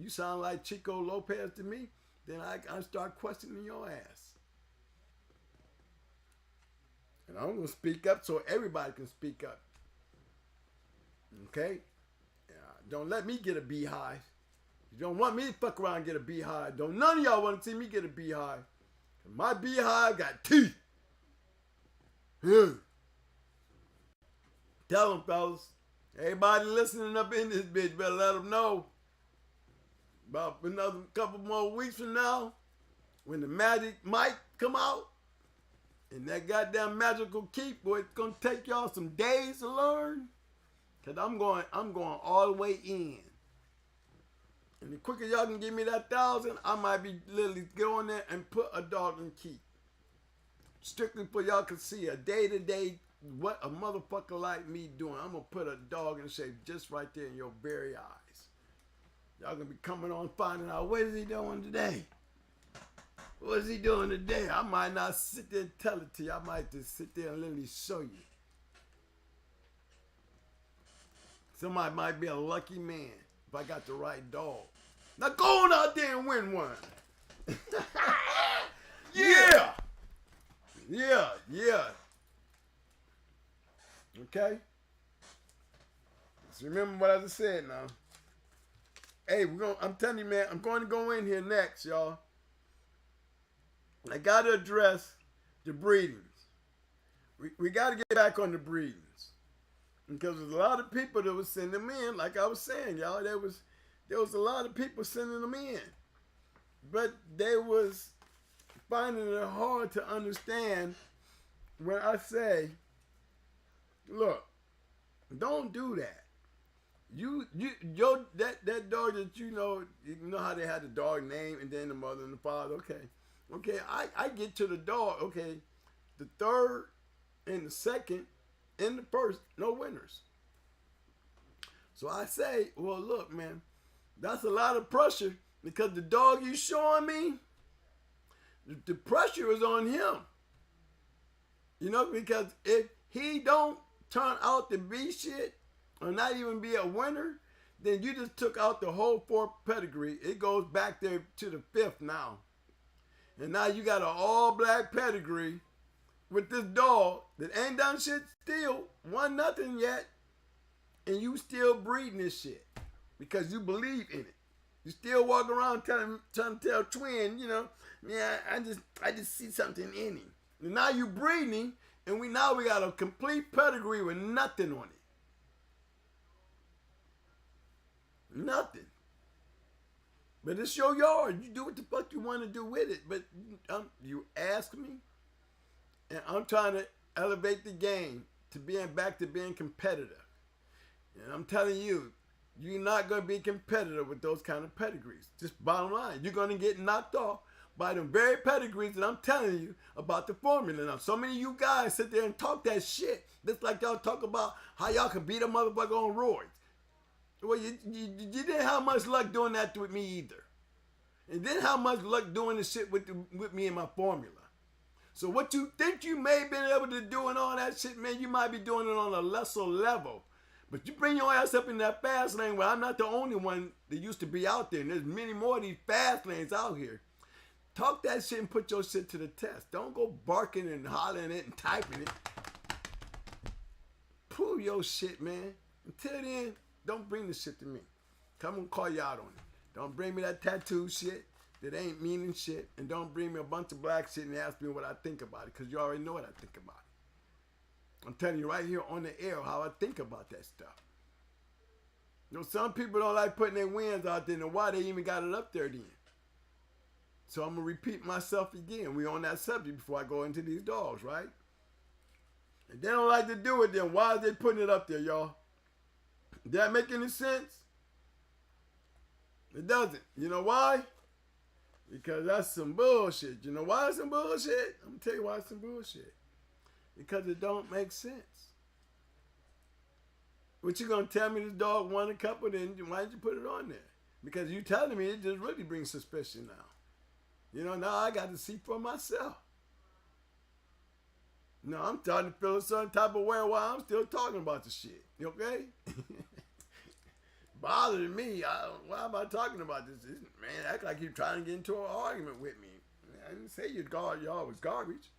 sound like Chico Lopez to me, then I start questioning your ass. And I'm going to speak up so everybody can speak up. Okay? Don't let me get a beehive. You don't want me to fuck around and get a beehive. Don't none of y'all want to see me get a beehive. My beehive got teeth. Tell them, fellas. Everybody listening up in this bitch better let them know. About another couple more weeks from now, when the magic mic come out, and that goddamn magical keep, boy, it's gonna take y'all some days to learn. Cause I'm going all the way in. And the quicker y'all can give me that 1,000, I might be literally get on there and put a dog in keep. Strictly for y'all can see a day-to-day what a motherfucker like me doing. I'm gonna put a dog in shape just right there in your very eyes. Y'all gonna be coming on finding out what is he doing today? What is he doing today? I might not sit there and tell it to you. I might just sit there and literally show you. Somebody might be a lucky man if I got the right dog. Now go on out there and win one. Yeah. Okay? Just remember what I just said now. Hey, I'm telling you, man, I'm going to go in here next, y'all. I got to address the breedings. We got to get back on the breedings. Because there's a lot of people that was sending them in, like I was saying, y'all. There was a lot of people sending them in. But they was finding it hard to understand when I say, look, don't do that. That dog that you know how they had the dog name and then the mother and the father. Okay. I get to the dog. Okay, the third and the second and the first, no winners. So I say, well, look, man, that's a lot of pressure because the dog you showing me, the pressure is on him. Because if he don't turn out to be shit or not even be a winner, then you just took out the whole fourth pedigree. It goes back there to the fifth now. And now you got an all-black pedigree with this dog that ain't done shit still, won nothing yet, and you still breeding this shit because you believe in it. You still walk around trying to tell Twin, yeah, I just see something in him. And now you breeding him, and we got a complete pedigree with nothing on it. Nothing. But it's your yard. You do what the fuck you want to do with it. But you ask me, and I'm trying to elevate the game to back to being competitive. And I'm telling you, you're not going to be competitive with those kind of pedigrees. Just bottom line. You're going to get knocked off by them very pedigrees that I'm telling you about the formula. Now, so many of you guys sit there and talk that shit. Just like y'all talk about how y'all can beat a motherfucker on roids. Well, you didn't have much luck doing that with me either. And didn't have much luck doing this shit with me and my formula. So what you think you may have been able to do and all that shit, man, you might be doing it on a lesser level. But you bring your ass up in that fast lane where I'm not the only one that used to be out there. And there's many more of these fast lanes out here. Talk that shit and put your shit to the test. Don't go barking and hollering it and typing it. Prove your shit, man. Until then, don't bring this shit to me. Come and call you out on it. Don't bring me that tattoo shit that ain't meaning shit. And don't bring me a bunch of black shit and ask me what I think about it. Because you already know what I think about it. I'm telling you right here on the air how I think about that stuff. Some people don't like putting their wins out there. And why they even got it up there then? So I'm going to repeat myself again. We on that subject before I go into these dogs, right? And they don't like to do it then. Why are they putting it up there, y'all? Does that make any sense? It doesn't. You know why? Because that's some bullshit. You know why it's some bullshit? I'm going to tell you why it's some bullshit. Because it don't make sense. What you going to tell me this dog won a couple, then why did you put it on there? Because you telling me it just really brings suspicion now. Now I got to see for myself. No, I'm starting to feel a certain type of way while I'm still talking about the shit. You okay? Bothering me. Why am I talking about this? Man, act like you're trying to get into an argument with me. I didn't say y'all was garbage.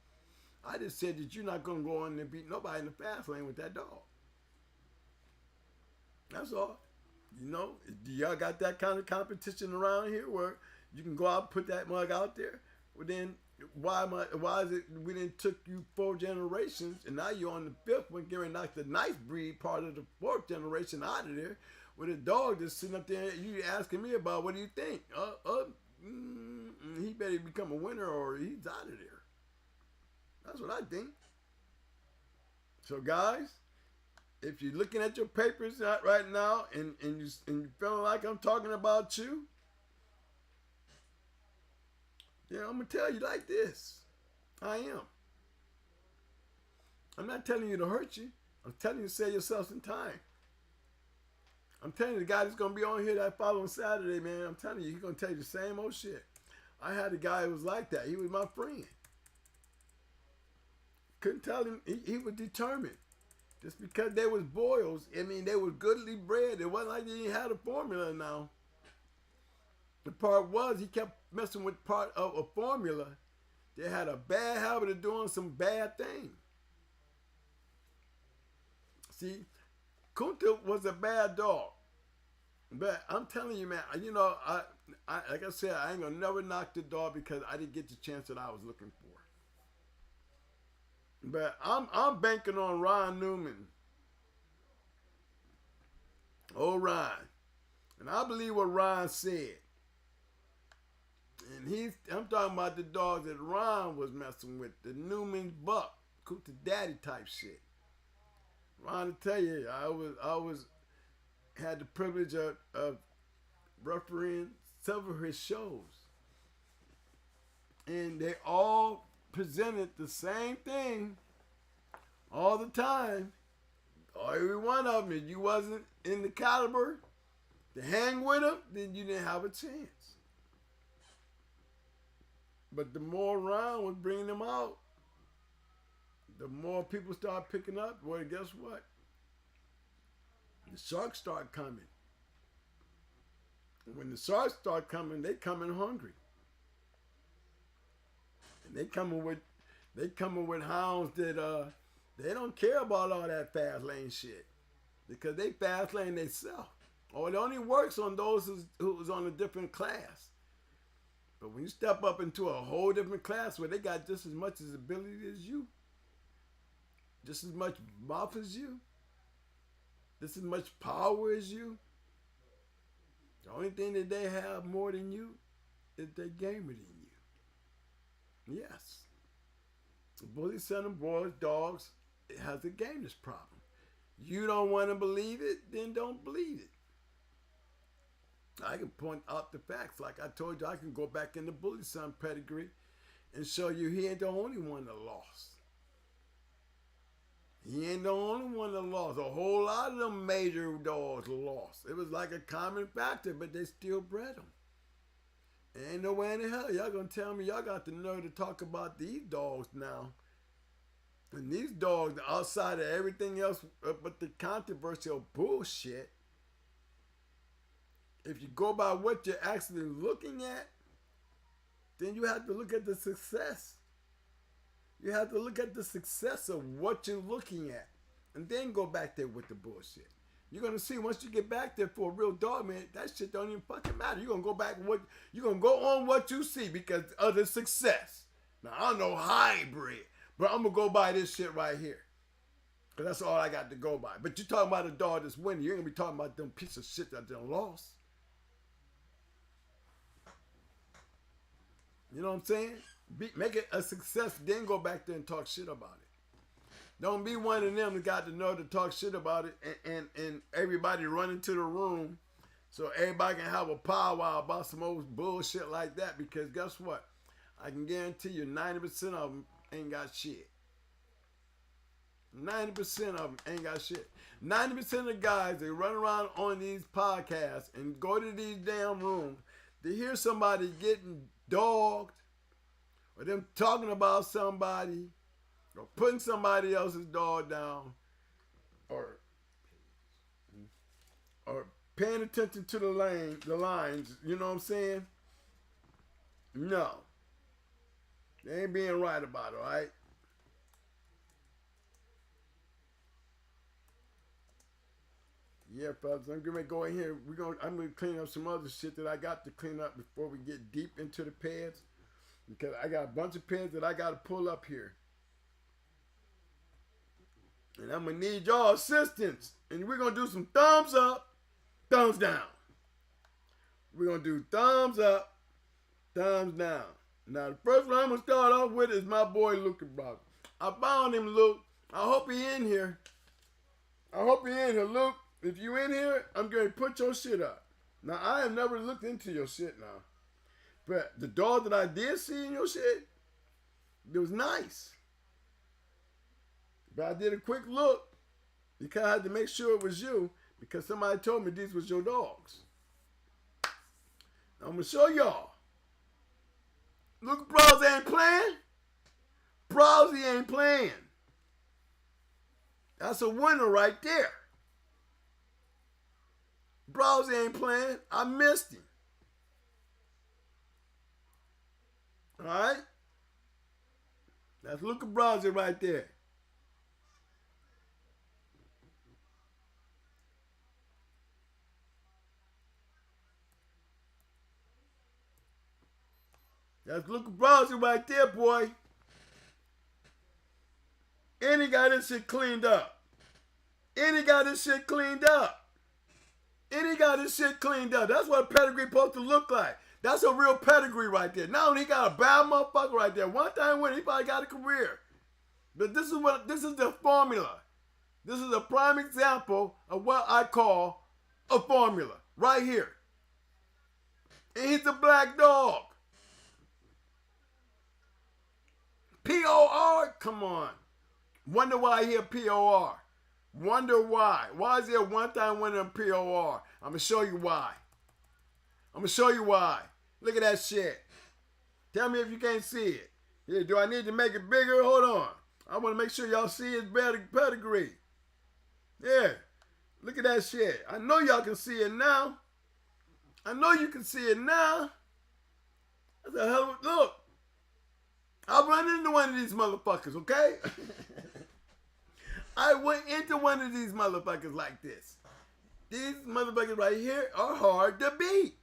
I just said that you're not going to go on and beat nobody in the fast lane with that dog. That's all. Do y'all got that kind of competition around here where you can go out and put that mug out there? Well, then why is it we didn't took you 4 generations and now you're on the 5th one, getting knock the nice breed part of the 4th generation out of there with a dog just sitting up there, you asking me about what do you think? He better become a winner or he's out of there. That's what I think. So guys, if you're looking at your papers right now and you feeling like I'm talking about you, I'm going to tell you like this. I am. I'm not telling you to hurt you. I'm telling you to save yourself some time. I'm telling you the guy that's going to be on here that following Saturday, man, I'm telling you, he's going to tell you the same old shit. I had a guy who was like that. He was my friend. Couldn't tell him. He was determined. Just because they was boils, they was goodly bred. It wasn't like they didn't have a formula now. The part was he kept messing with part of a formula. They had a bad habit of doing some bad things. See, Kunta was a bad dog. But I'm telling you, man, I like I said, I ain't gonna never knock the dog because I didn't get the chance that I was looking for. But I'm banking on Ron Newman. Oh, Ron. And I believe what Ron said. And I'm talking about the dog that Ron was messing with, the Newman buck. coochie daddy type shit. I'm trying to tell you, I was had the privilege of refereeing several of his shows, and they all presented the same thing all the time. Every one of them, if you wasn't in the caliber to hang with them, then you didn't have a chance. But the more Ron was bringing them out, the more people start picking up. Well, guess what? The sharks start coming. And when the sharks start coming, they coming hungry. And they coming with hounds that they don't care about all that fast lane shit, because they fast lane themselves. Or it only works on those who's on a different class. But when you step up into a whole different class where they got just as much as ability as you, just as much mouth as you, just as much power as you, the only thing that they have more than you is they gamer than you. Yes. Bully son and boys, dogs, it has a gameness problem. You don't want to believe it, then don't believe it. I can point out the facts. Like I told you, I can go back in the bully son pedigree and show you he ain't the only one that lost. He ain't the only one that lost. A whole lot of them major dogs lost. It was like a common factor, but they still bred them. Ain't no way in the hell y'all gonna tell me y'all got the nerve to talk about these dogs now. And these dogs, outside of everything else but the controversial bullshit, if you go by what you're actually looking at, then you have to look at the success. You have to look at the success of what you're looking at, and then go back there with the bullshit. You're gonna see once you get back there for a real dog, man, that shit don't even fucking matter. You're gonna go back you're gonna go on what you see because of the success. Now I don't know hybrid, but I'm gonna go by this shit right here. Cause that's all I got to go by. But you talking about a dog that's winning, you ain't gonna be talking about them piece of shit that done lost. You know what I'm saying? Make it a success, then go back there and talk shit about it. Don't be one of them that got the nerve to talk shit about it and everybody run into the room so everybody can have a powwow about some old bullshit like that, because guess what? I can guarantee you 90% of them ain't got shit. 90% of them ain't got shit. 90% of the guys that run around on these podcasts and go to these damn rooms, to hear somebody getting dogged or them talking about somebody or putting somebody else's dog down or paying attention to the lines, you know what I'm saying? No. They ain't being right about it, all right? Yeah, fellas, I'm gonna go in here. I'm gonna clean up some other shit that I got to clean up before we get deep into the pads, because I got a bunch of pads that I got to pull up here, and I'm gonna need y'all assistance. And we're gonna do some thumbs up, thumbs down. We're gonna do thumbs up, thumbs down. Now the first one I'm gonna start off with is my boy Luke Brother. I found him, Luke. I hope he in here. Luke. If you in here, I'm going to put your shit up. Now, I have never looked into your shit now. But the dog that I did see in your shit, it was nice. But I did a quick look because I had to make sure it was you, because somebody told me these was your dogs. Now, I'm going to show y'all. Look, Browsy ain't playing. Browsy ain't playing. That's a winner right there. Browsy ain't playing. I missed him. All right? That's Luca Browsy right there. That's Luca Browsy right there, boy. And he got his shit cleaned up. That's what a pedigree supposed to look like. That's a real pedigree right there. Not only he got a bad motherfucker right there. One time when he probably got a career. But this is the formula. This is a prime example of what I call a formula right here. And he's a black dog. P-O-R? Come on. Wonder why I hear P-O-R. Wonder why. Why is there one time winner in P-O-R? I'm going to show you why. I'm going to show you why. Look at that shit. Tell me if you can't see it. Yeah, do I need to make it bigger? Hold on. I want to make sure y'all see his pedigree. Yeah. Look at that shit. I know y'all can see it now. I know you can see it now. That's a hell of a look. I run into one of these motherfuckers, okay? I went into one of these motherfuckers like this. These motherfuckers right here are hard to beat.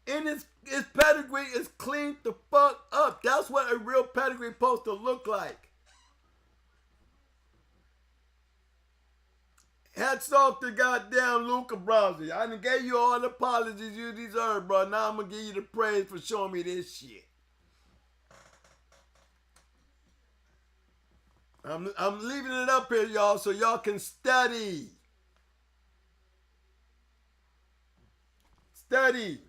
And his pedigree is cleaned the fuck up. That's what a real pedigree is supposed to look like. Hats off to goddamn Luca Brasi. I done gave you all the apologies you deserve, bro. Now I'm going to give you the praise for showing me this shit. I'm leaving it up here, y'all, so y'all can study. Study.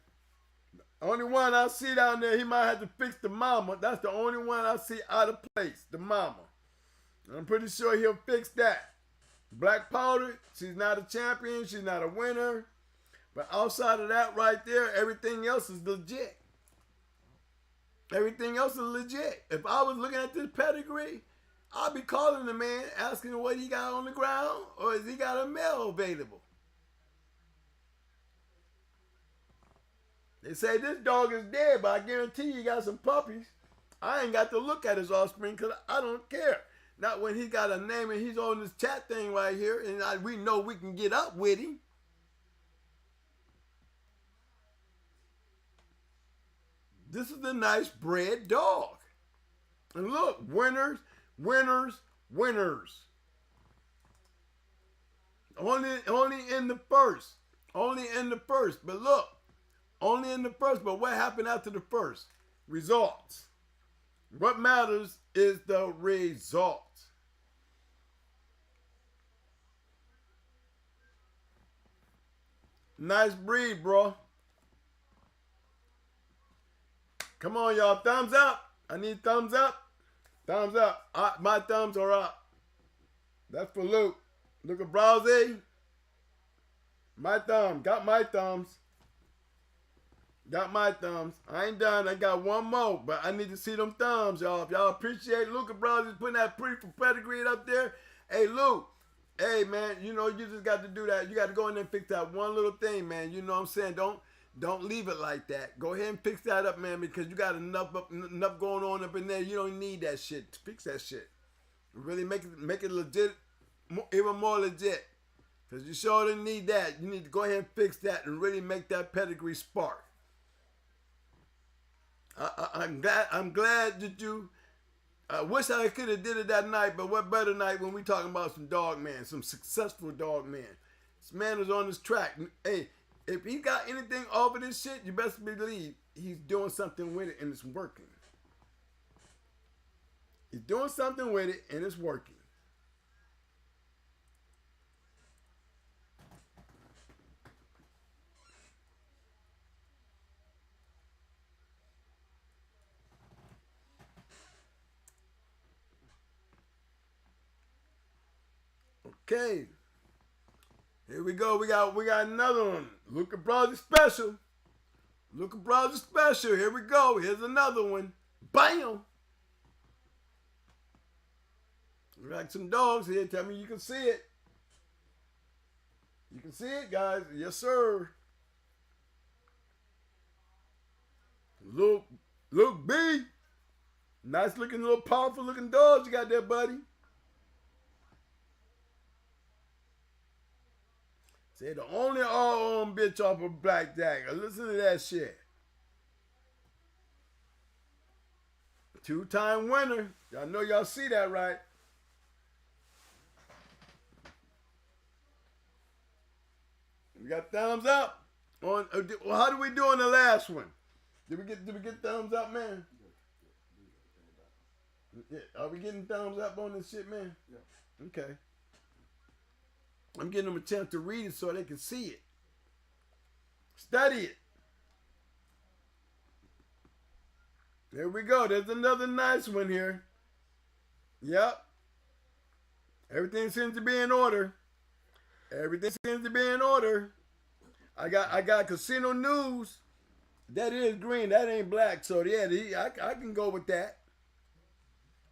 Only one I see down there, he might have to fix the mama. That's the only one I see out of place, the mama. I'm pretty sure he'll fix that. Black Powder, she's not a champion, she's not a winner. But outside of that right there, everything else is legit. Everything else is legit. If I was looking at this pedigree, I'd be calling the man, asking what he got on the ground, or has he got a male available? They say this dog is dead, but I guarantee you he got some puppies. I ain't got to look at his offspring because I don't care. Not when he got a name and he's on this chat thing right here and we know we can get up with him. This is a nice bred dog. And look, winners, winners, winners. Only in the first. Only in the first. But look, only in the first. But what happened after the first? Results. What matters is the result. Nice breed, bro. Come on, y'all. Thumbs up. I need thumbs up. Thumbs up. My thumbs are up. That's for Luke. Look at Browsy. My thumb. Got my thumbs. Got my thumbs. I ain't done. I got one more, but I need to see them thumbs, y'all. If y'all appreciate Luca Brothers putting that pretty for pedigree up there. Hey, Luke. Hey, man, you know, you just got to do that. You got to go in there and fix that one little thing, man. You know what I'm saying? Don't leave it like that. Go ahead and fix that up, man, because you got enough going on up in there. You don't need that shit. Fix that shit. Really make it legit, even more legit. Because you sure didn't need that. You need to go ahead and fix that and really make that pedigree spark. I'm glad that you. I wish I could have did it that night, but what better night when we talking about some dog man, some successful dog man. This man is on this track. Hey, if he got anything off of this shit, you best believe he's doing something with it and it's working. He's doing something with it and it's working. Okay, here we go. We got another one. Luca Brothers special. Luca Brothers special. Here we go. Here's another one. Bam. We got some dogs here. Tell me you can see it. You can see it, guys. Yes, sir. Luke B. Nice looking, little powerful looking dogs you got there, buddy. Say the only all-on bitch off of Blackjack. Listen to that shit. Two-time winner. Y'all know y'all see that, right? We got thumbs up. On how do we do on the last one? Did we get thumbs up, man? Are we getting thumbs up on this shit, man? Yeah. Okay. I'm giving them a chance to read it so they can see it. Study it. There we go. There's another nice one here. Yep. Everything seems to be in order. Everything seems to be in order. I got casino news. That is green. That ain't black. So yeah, I can go with that.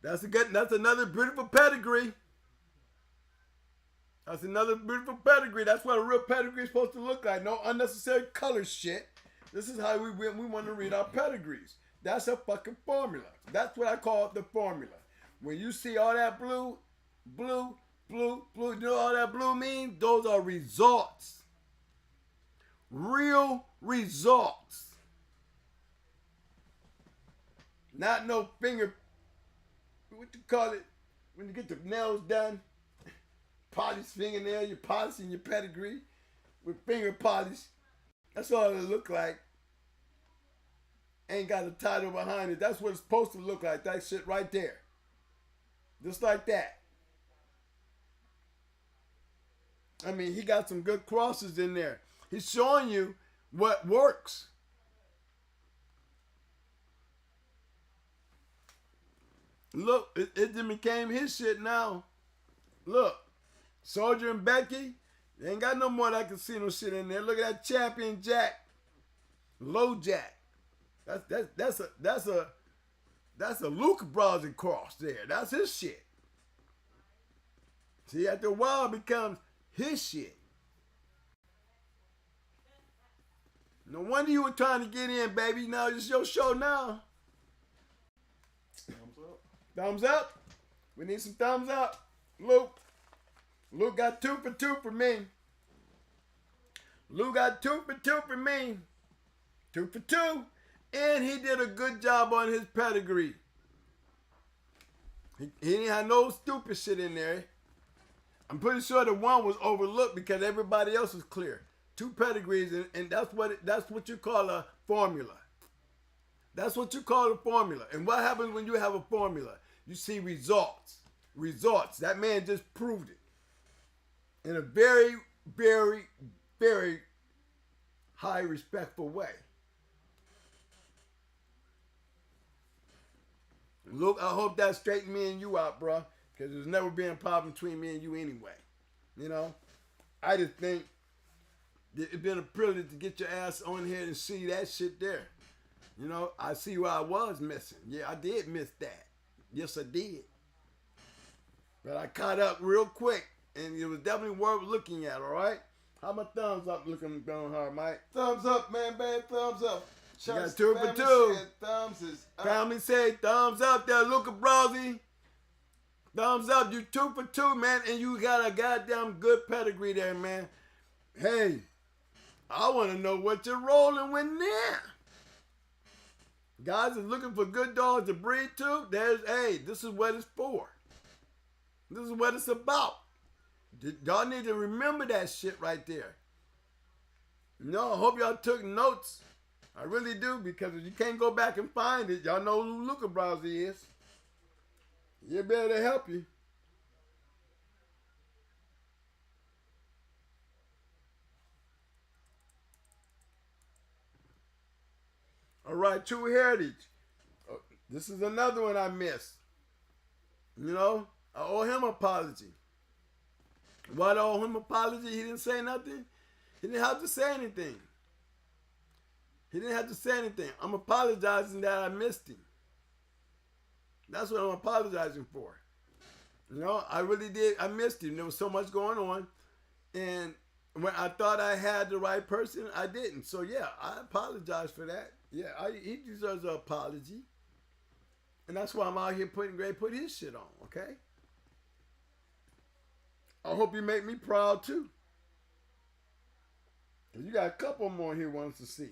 That's another beautiful pedigree. That's another beautiful pedigree. That's what a real pedigree is supposed to look like. No unnecessary color shit. This is how we want to read our pedigrees. That's a fucking formula. That's what I call the formula. When you see all that blue, you know all that blue means? Those are results. Real results. Not no finger, what you call it, when you get the nails done, polish fingernail, you're polishing your pedigree with finger polish. That's all it look like. Ain't got a title behind it. That's what it's supposed to look like. That shit right there. Just like that. I mean, he got some good crosses in there. He's showing you what works. Look, it became his shit now. Look, Soldier and Becky, they ain't got no more of that casino shit in there. Look at that Champion Jack, Low Jack. That's a Luke Browser cross there. That's his shit. See, after a while, it becomes his shit. No wonder you were trying to get in, baby. Now it's your show now. Thumbs up. Thumbs up. We need some thumbs up. Luke got 2 for 2 for me. Luke got 2 for 2 for me. 2 for 2. And he did a good job on his pedigree. He didn't have no stupid shit in there. I'm pretty sure the one was overlooked because everybody else was clear. 2 pedigrees, and that's what you call a formula. That's what you call a formula. And what happens when you have a formula? You see results. Results. That man just proved it in a very, very, very high respectful way. Look, I hope that straightened me and you out, bro, because there's never been a problem between me and you anyway. You know, I just think it's been a privilege to get your ass on here and see that shit there. You know, I see what I was missing. Yeah, I did miss that. Yes, I did. But I caught up real quick, and it was definitely worth looking at, all right? How my thumbs up looking going hard, Mike? Thumbs up, man, thumbs up. You got 2 for 2. Thumbs is up. Family say thumbs up there, Luca Browsy. Thumbs up. You 2 for 2, man, and you got a goddamn good pedigree there, man. Hey, I want to know what you're rolling with now. Guys is looking for good dogs to breed to. This is what it's for. This is what it's about. Y'all need to remember that shit right there. No, I hope y'all took notes. I really do, because if you can't go back and find it, y'all know who Luca Browsy is. He'll be able to help you. All right, True Heritage. This is another one I missed. You know, I owe him an apology. Why do I owe him an apology? He didn't say nothing. He didn't have to say anything. I'm apologizing that I missed him. That's what I'm apologizing for. You know, I really did. I missed him. There was so much going on. And when I thought I had the right person, I didn't. So, yeah, I apologize for that. Yeah, he deserves an apology. And that's why I'm out here put his shit on, okay? I hope you make me proud, too. Because you got a couple more here wants to see.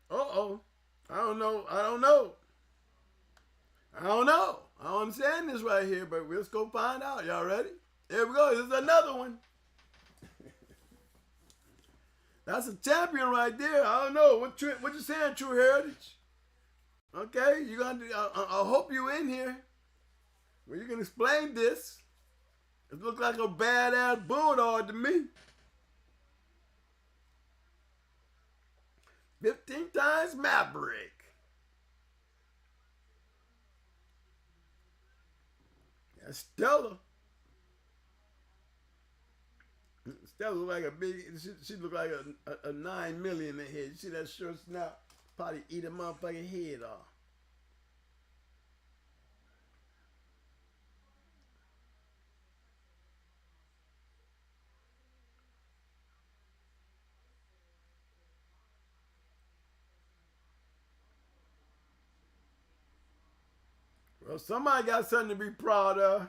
Uh-oh. I don't know. I don't understand this right here, but let's go find out. Y'all ready? Here we go. This is another one. That's a champion right there. I don't know what you saying, True Heritage. Okay, you gonna? I hope you in here. Well, you can explain this. It looks like a badass bulldog to me. 15 times Maverick. That's Stella. Stella look like a big. She look like a 9 million in the head. You see that short snout? Probably eat a motherfucking head off. Well, somebody got something to be proud of.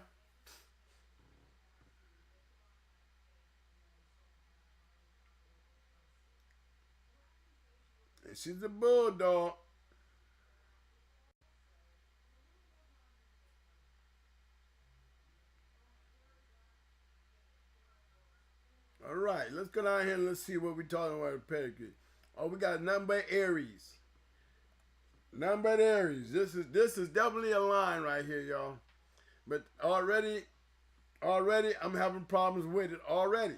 And she's a bulldog. All right, let's go down here and let's see what we're talking about with Pedigree. Oh, we got nothing but Aries. Nothing but Aries. This is definitely a line right here, y'all. But already I'm having problems with it already.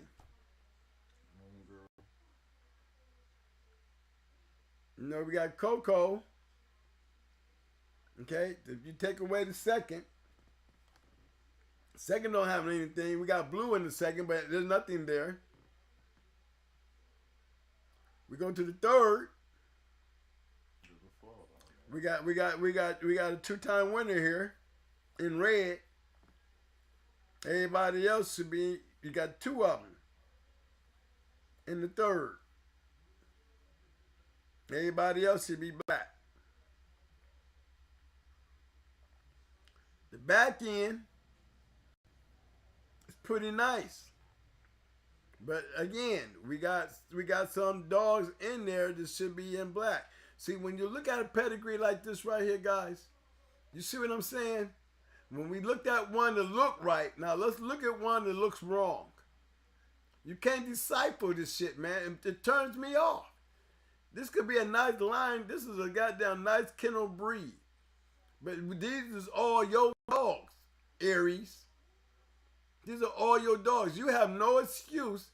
You know, we got Coco. Okay, if you take away the second don't have anything. We got blue in the second, but there's nothing there. We go to the third. We got a two-time winner here in red. Everybody else should be. You got two of them in the third. Everybody else should be black. The back end is pretty nice. But again, we got some dogs in there that should be in black. See, when you look at a pedigree like this right here, guys, you see what I'm saying? When we looked at one that looked right, now let's look at one that looks wrong. You can't decipher this shit, man. It turns me off. This could be a nice line. This is a goddamn nice kennel breed. But these is all your dogs, Aries. These are all your dogs. You have no excuse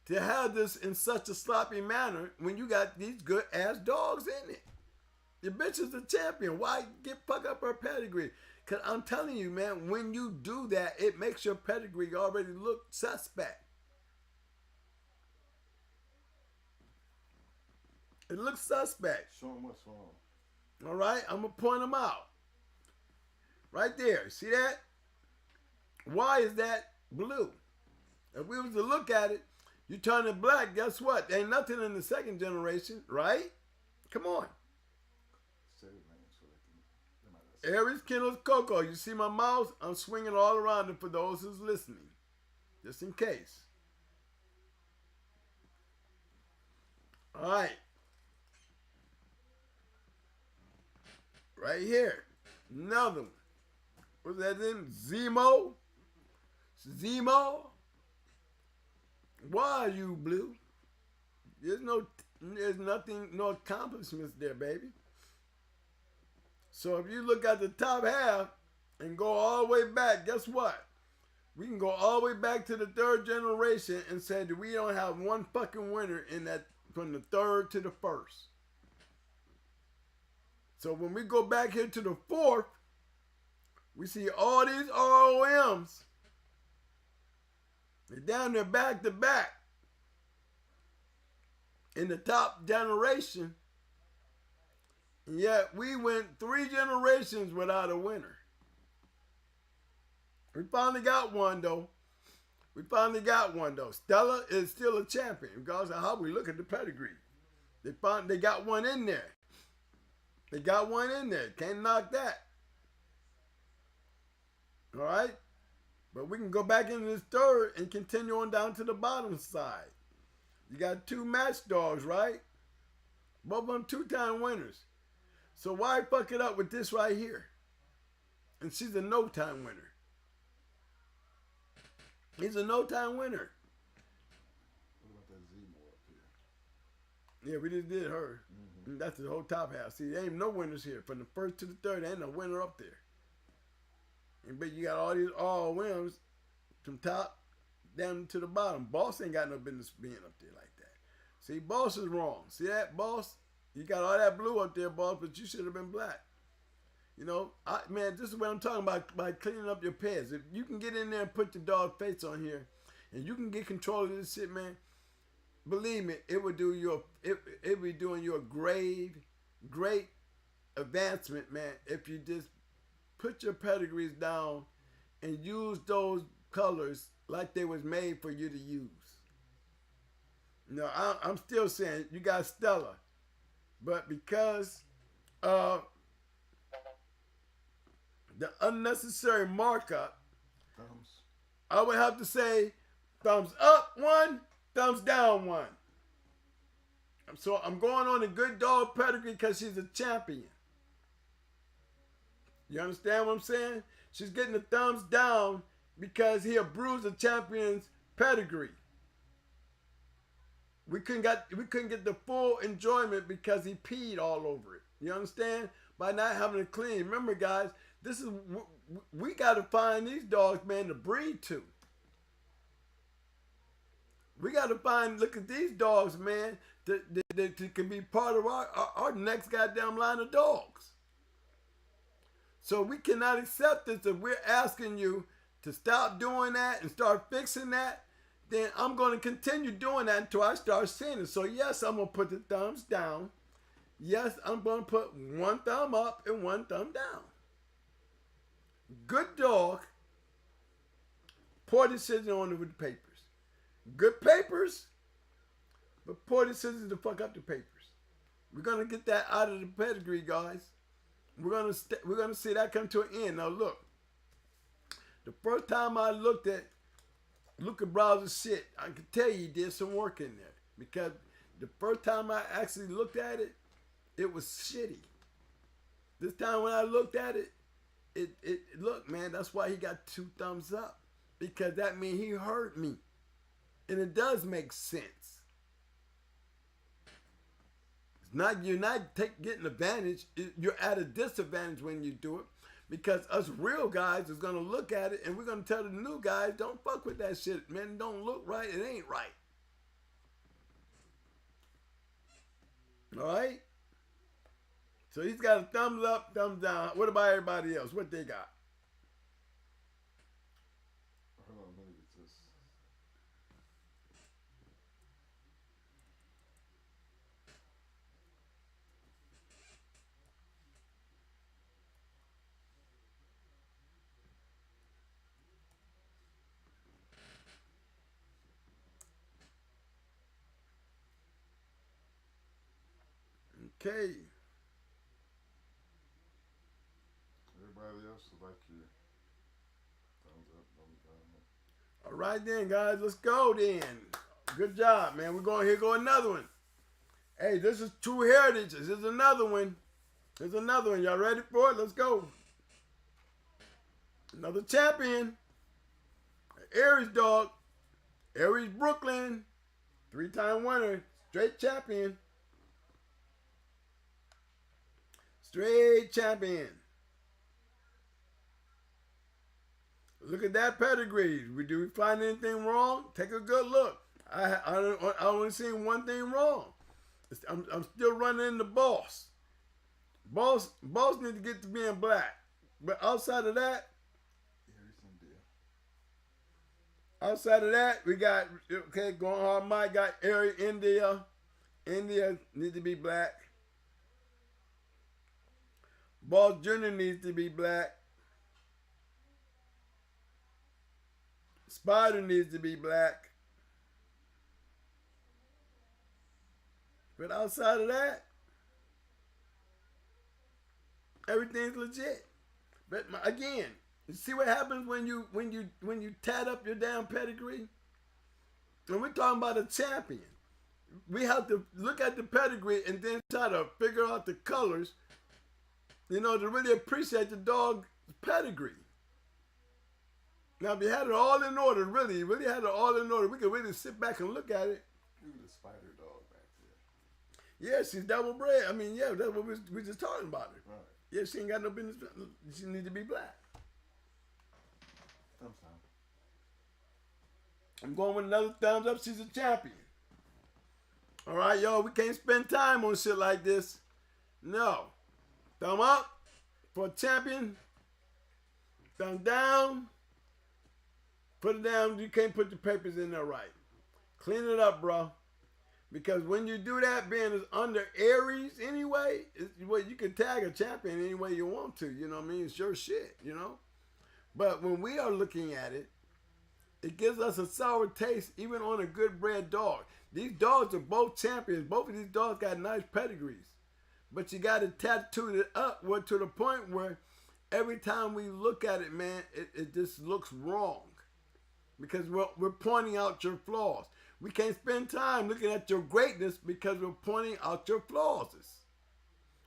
to have this in such a sloppy manner when you got these good ass dogs in it. Your bitch is a champion. Why fuck up her pedigree? Because I'm telling you, man, when you do that, it makes your pedigree already look suspect. It looks suspect. Show them what's wrong. All right, I'm going to point them out. Right there. See that? Why is that blue? If we was to look at it, you turn it black, guess what? There ain't nothing in the second generation, right? Come on. Aries, Kennels, Coco. You see my mouse? I'm swinging all around it for those who's listening. Just in case. All right. Right here. Another one. What's that in? Zemo? Zemo? Why are you blue? There's nothing, no accomplishments there, baby. So if you look at the top half and go all the way back, guess what? We can go all the way back to the third generation and say that we don't have one fucking winner in that from the third to the first. So when we go back here to the fourth, we see all these ROMs. They're down there back to back in the top generation. And yet we went 3 generations without a winner. We finally got one though. Stella is still a champion regardless of how we look at the pedigree. They got one in there. Can't knock that. All right? But we can go back into this third and continue on down to the bottom side. You got 2 match dogs, right? Both of them 2-time winners. So why fuck it up with this right here? And she's a no-time winner. He's a no-time winner. What about that Yeah, we just did her. And that's the whole top half. See, there ain't no winners here. From the first to the third, there ain't no winner up there. And but you got all these all winners from top down to the bottom. Boss ain't got no business being up there like that. See, Boss is wrong. See that, Boss? You got all that blue up there, Boss, but you should have been black. You know, man, this is what I'm talking about by cleaning up your pets. If you can get in there and put your dog face on here, and you can get control of this shit, man, believe me, it would do you it would be doing you a great advancement, man, if you just put your pedigrees down and use those colors like they was made for you to use. No, I'm still saying you got Stella, but because of the unnecessary markup, Thumbs. I would have to say thumbs up one, thumbs down one. So I'm going on a good dog pedigree because she's a champion. You understand what I'm saying? She's getting the thumbs down because he bruised the champion's pedigree. We couldn't get the full enjoyment because he peed all over it. You understand? By not having it clean. Remember, guys, this is we got to find these dogs, man, to breed to. We got to look at these dogs, man, that can be part of our next goddamn line of dogs. So we cannot accept this if we're asking you to stop doing that and start fixing that. Then I'm going to continue doing that until I start seeing it. So yes, I'm going to put the thumbs down. Yes, I'm going to put one thumb up and one thumb down. Good dog. Poor decision on it with the papers. Good papers, but poor decision to fuck up the papers. We're going to get that out of the pedigree, guys. We're gonna see that come to an end. Now look, the first time I looked at Luca Browser's shit, I can tell you he did some work in there because the first time I actually looked at it, it was shitty. This time when I looked at it, look, man, that's why he got 2 thumbs up because that means he heard me, and it does make sense. You're not getting advantage. You're at a disadvantage when you do it because us real guys is going to look at it and we're going to tell the new guys, don't fuck with that shit, man. Don't look right. It ain't right. All right? So he's got a thumbs up, thumbs down. What about everybody else? What they got? Hold on, let me get this. Okay. Everybody else is like you. Thumbs up, thumbs down. All right then, guys. Let's go then. Good job, man. We're going here. Go another one. Hey, this is True Heritage. This is another one. There's another one. Y'all ready for it? Let's go. Another champion. Aries dog. Aries Brooklyn. 3-time winner. Straight champion. Straight champion. Look at that pedigree. Do we find anything wrong? Take a good look. I only seen one thing wrong. I'm still running into Boss. Boss needs to get to being black. But outside of that, we got, okay, going hard. Mike got Area India. India needs to be black. Boss Jr. needs to be black. Spider needs to be black. But outside of that, everything's legit. But again, you see what happens when you tat up your damn pedigree? And we're talking about a champion. We have to look at the pedigree and then try to figure out the colors, you know, to really appreciate the dog's pedigree. Now, if you had it all in order, really had it all in order, we could really sit back and look at it. Look at the spider dog back there. Yeah, she's double bred. I mean, yeah, that's what we just talking about her. Right. Yeah, she ain't got no business. She need to be black. Thumbs down. I'm going with another thumbs up. She's a champion. All right, yo, we can't spend time on shit like this. No. Thumb up for a champion. Thumb down. Put it down. You can't put the papers in there right. Clean it up, bro. Because when you do that, being as under Aries anyway, well, you can tag a champion any way you want to. You know what I mean? It's your shit, you know? But when we are looking at it, it gives us a sour taste even on a good bred dog. These dogs are both champions. Both of these dogs got nice pedigrees. But you got to tattoo it up to the point where every time we look at it, man, it just looks wrong. Because we're pointing out your flaws. We can't spend time looking at your greatness because we're pointing out your flaws.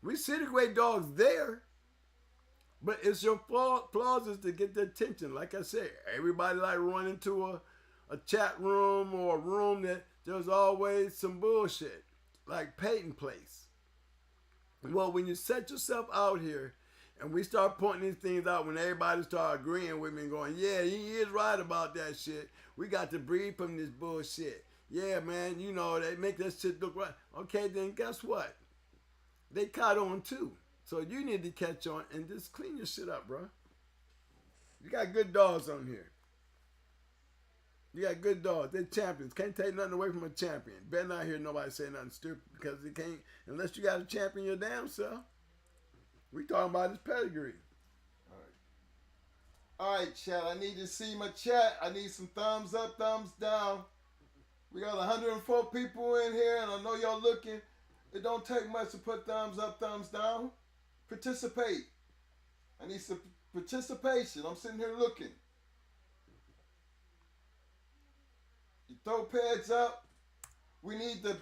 We see the great dogs there, but it's your flaws to get the attention. Like I said, everybody like run into a chat room or a room that there's always some bullshit, like Peyton Place. Well, when you set yourself out here and we start pointing these things out, when everybody start agreeing with me and going, yeah, he is right about that shit. We got to breathe from this bullshit. Yeah, man, you know, they make that shit look right. Okay, then guess what? They caught on too. So you need to catch on and just clean your shit up, bro. You got good dogs on here. You got good dogs. They're champions. Can't take nothing away from a champion. Better not hear nobody say nothing stupid because they can't, unless you got a champion your damn self. We talking about his pedigree. All right, chat. I need to see my chat. I need some thumbs up, thumbs down. We got 104 people in here, and I know y'all looking. It don't take much to put thumbs up, thumbs down. Participate. I need some participation. I'm sitting here looking. You throw pads up. We need the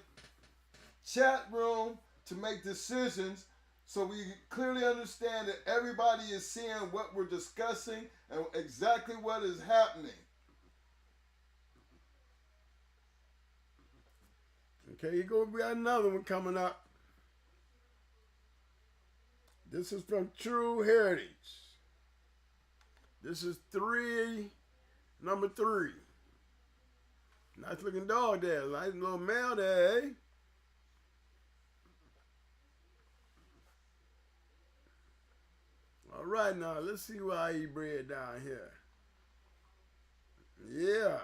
chat room to make decisions so we clearly understand that everybody is seeing what we're discussing and exactly what is happening. Okay, we got another one coming up. This is from True Heritage. This is number 3. Nice looking dog there. Nice little male there, eh? All right, now let's see why he bred down here. Yeah.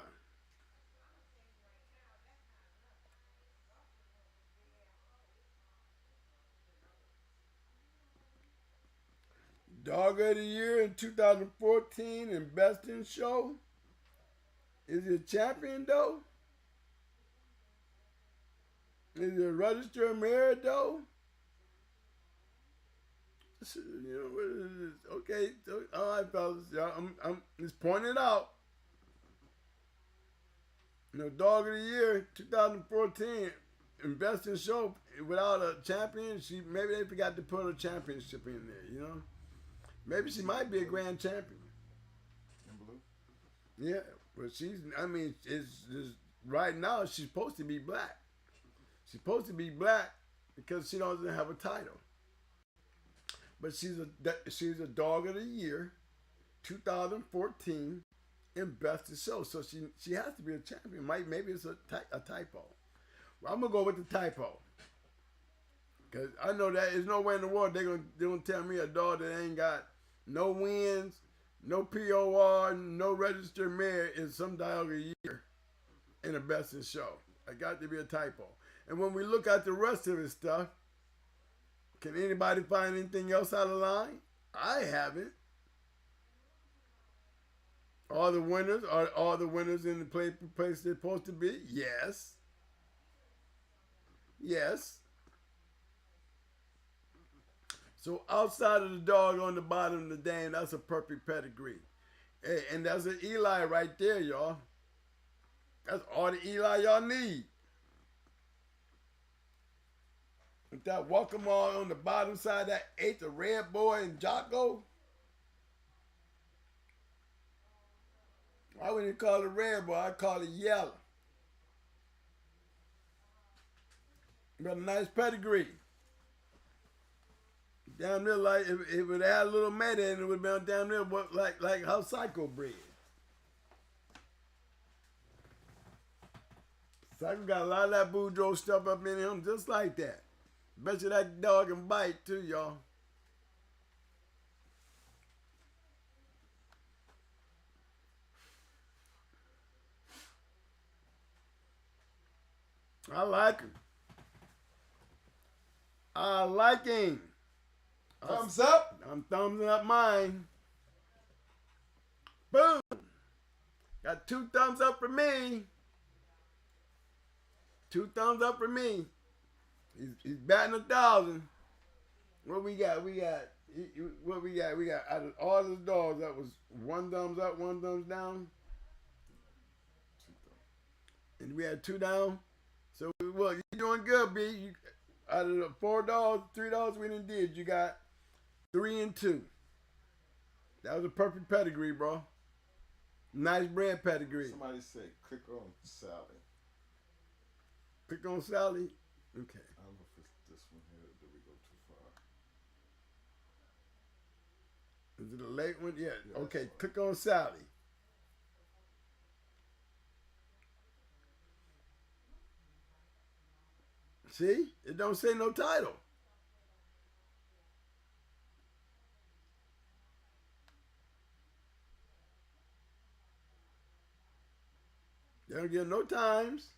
Dog of the Year in 2014 and Best in Show. Is he a champion though? Is he a registered mare though? You know, what is this? Okay, so, all right, fellas. I'm just pointing it out. You know, Dog of the Year 2014 and Best in Show without a champion. Maybe they forgot to put a championship in there. You know. Maybe she might be a grand champion. In blue? Yeah, but right now she's supposed to be black. She's supposed to be black because she doesn't have a title. But she's a Dog of the Year, 2014, in Best in Show. So she has to be a champion. Maybe it's a typo. Well, I'm gonna go with the typo. Cause I know that there's no way in the world they're gonna tell me a dog that ain't got no wins, no POR, no registered mare is some Dog of the Year in the Best in Show. I got to be a typo. And when we look at the rest of his stuff, can anybody find anything else out of line? I haven't. Are the winners in the place they're supposed to be? Yes. Yes. So outside of the dog on the bottom of the dam, that's a perfect pedigree. Hey, and that's an Eli right there, y'all. That's all the Eli y'all need. With that welcome all on the bottom side, that 8th, the Red Boy and Jocko. I wouldn't call it Red Boy, I call it Yellow. Got a nice pedigree. Damn near like if it would add a little meta in it, would be damn near what like how Psycho bred. Psycho got a lot of that Boudreaux stuff up in him just like that. Bet you that dog can bite too, y'all. I like him. I like him. Thumbs up. I'm thumbing up mine. Boom. Got 2 thumbs up for me. 2 thumbs up for me. He's batting 1,000. What we got? What we got? We got out of all the dogs, that was 1 thumbs up, 1 thumbs down. And we had 2 down. So, well, you're doing good, B. Out of the 4 dogs, 3 dogs we done did, you got 3 and 2. That was a perfect pedigree, bro. Nice brand pedigree. Somebody say, click on Sally. Click on Sally. Okay. I don't know if it's this one here or did we go too far? Is it a late one? Yeah. Yeah, Okay. Click on Sally. See? It don't say no title. They don't give no times.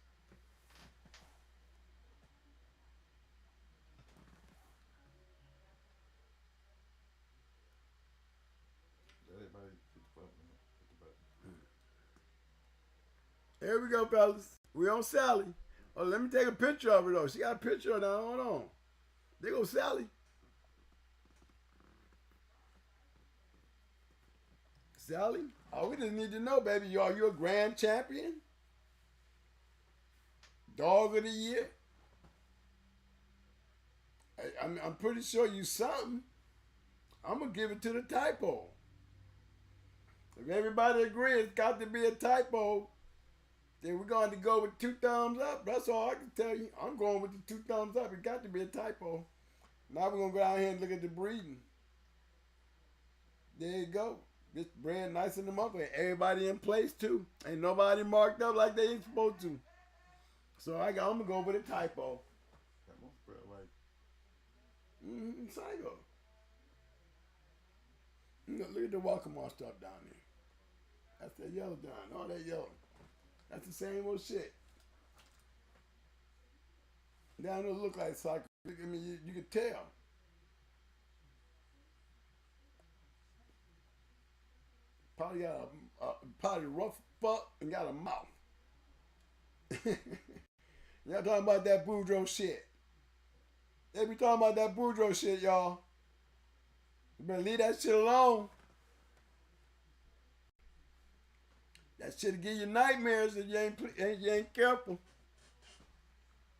Everybody hit the button. Hit the button. Here we go, fellas. We on Sally. Oh, let me take a picture of her, though. She got a picture of her now. Hold on. There goes Sally. Sally? Oh, we just need to know, baby. Are you a grand champion? Dog of the year? I'm pretty sure you something. I'm going to give it to the typo. If everybody agrees it's got to be a typo, then we're going to go with 2 thumbs up. That's all I can tell you. I'm going with the 2 thumbs up. It got to be a typo. Now we're going to go out here and look at the breeding. There you go. This brand nice in the month. Everybody in place too. Ain't nobody marked up like they ain't supposed to. So I'm going to go with a typo. That most bred like. Psycho. Look at the Walkmore stuff down there. That's that yellow down. All that yellow. That's the same old shit. Down there look like Psycho. I mean, you can tell. Probably got probably rough fuck and got a mouth. Y'all talking about that Boudreaux shit. They be talking about that Boudreaux shit, y'all. You better leave that shit alone. That shit'll give you nightmares if you ain't careful.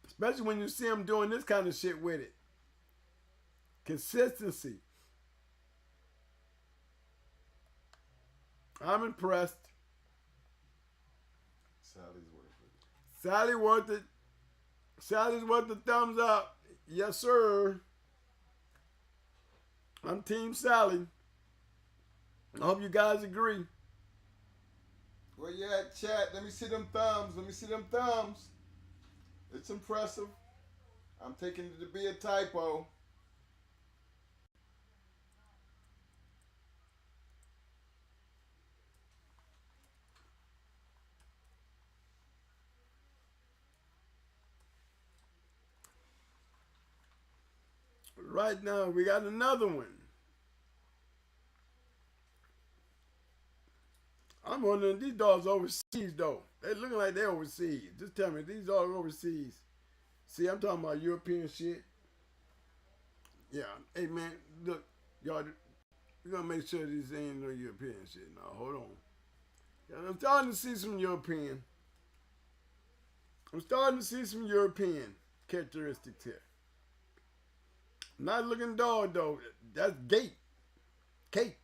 Especially when you see them doing this kind of shit with it. Consistency. I'm impressed. Sally's worth it. Sally worth it. Sally's worth the thumbs up. Yes, sir. I'm Team Sally. I hope you guys agree. Where you at, chat? Let me see them thumbs. Let me see them thumbs. It's impressive. I'm taking it to be a typo. Right now, we got another one. I'm wondering, these dogs overseas, though. They looking like they're overseas. Just tell me, these dogs overseas. See, I'm talking about European shit. Yeah. Hey, man, look, y'all, we're going to make sure these ain't no European shit. Now, hold on. Yeah, I'm starting to see some European. I'm starting to see some European characteristics here. Not looking dog, though. That's gate. Kate.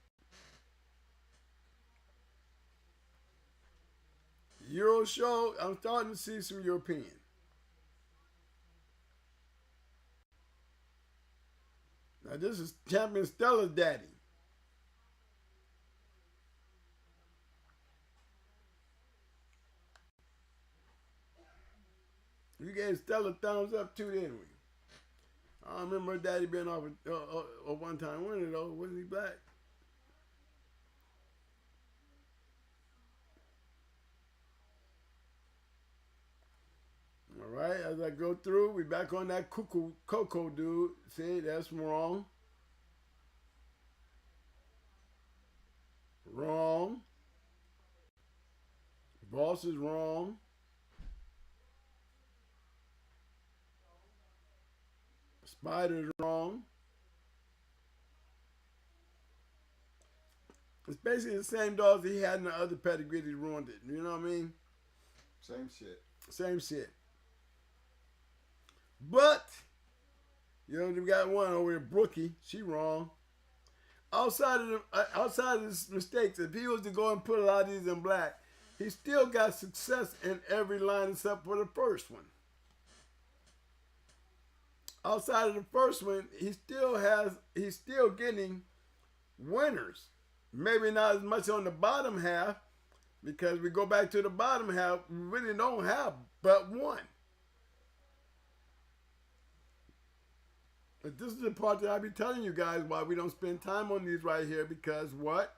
Euro show, I'm starting to see some European. Now this is Champion Stella's daddy. We gave Stella a thumbs up too, didn't we? I don't remember her daddy being off a one-time winner though. Wasn't he black? All right, as I go through, we back on that cuckoo Coco dude. See, that's wrong. Wrong. Boss is wrong. Spider's wrong. It's basically the same dogs he had in the other pedigree that ruined it. You know what I mean? Same shit. Same shit. But, you know, we got one over here, Brookie. She wrong. Outside of his mistakes, if he was to go and put a lot of these in black, he still got success in every line except for the first one. Outside of the first one, he's still getting winners. Maybe not as much on the bottom half, because we go back to the bottom half, we really don't have but one. But this is the part that I be telling you guys why we don't spend time on these right here, because what?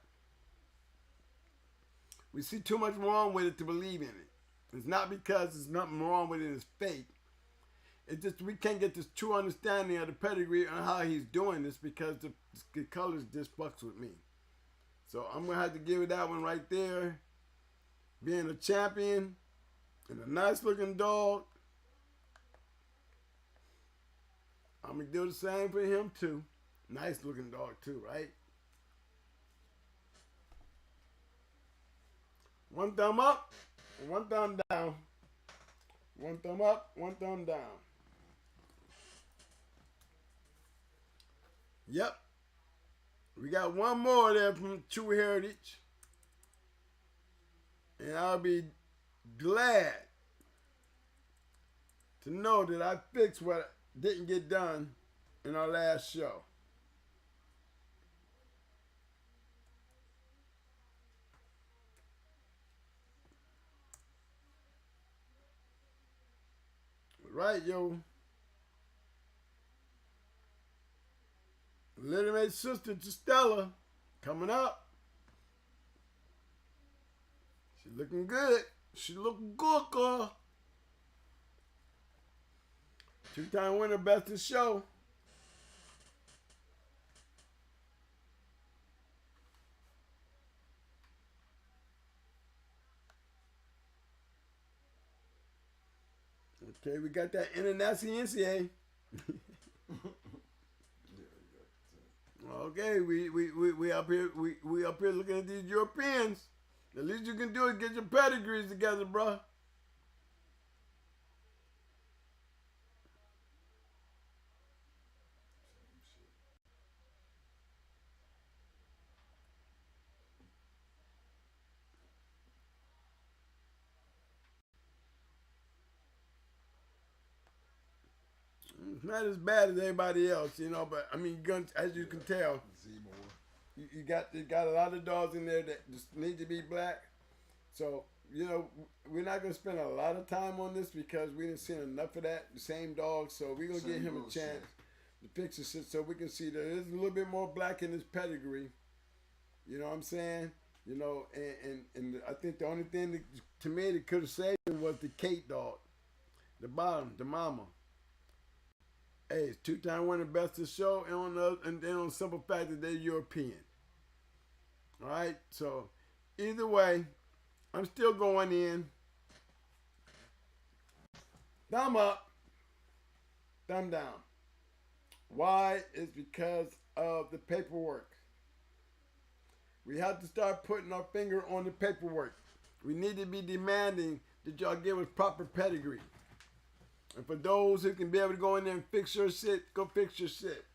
We see too much wrong with it to believe in it. It's not because there's nothing wrong with it, it's fake. It's just we can't get this true understanding of the pedigree and how he's doing this, because the colors just fucks with me. So I'm going to have to give it that one right there. Being a champion and a nice looking dog. I'm going to do the same for him too. Nice looking dog too, right? One thumb up, one thumb down. One thumb up, one thumb down. Yep. We got one more there from True Heritage. And I'll be glad to know that I fixed what didn't get done in our last show. Right, yo. Little mate sister to Stella coming up. She looking good. She looking good, girl. Two-time winner, best of show. Okay, we got that international NCA. Okay, we up here we up here looking at these Europeans. The least you can do is get your pedigrees together, bro. It's not as bad as everybody else, you know, but I mean, as you can tell, you got a lot of dogs in there that just need to be black. So, you know, we're not gonna spend a lot of time on this because we didn't see enough of that. The same dog, so we're gonna give him a chance to fix the shit so we can see that there's a little bit more black in his pedigree. You know what I'm saying? You know, and I think the only thing that, to me that could have saved him was the Kate dog, the bottom, the mama. Hey, it's two-time winner, best of show, and then on the simple fact that they're European. All right, so either way, I'm still going in. Thumb up, thumb down. Why? It's because of the paperwork. We have to start putting our finger on the paperwork. We need to be demanding that y'all give us proper pedigree. And for those who can be able to go in there and fix your shit, go fix your shit.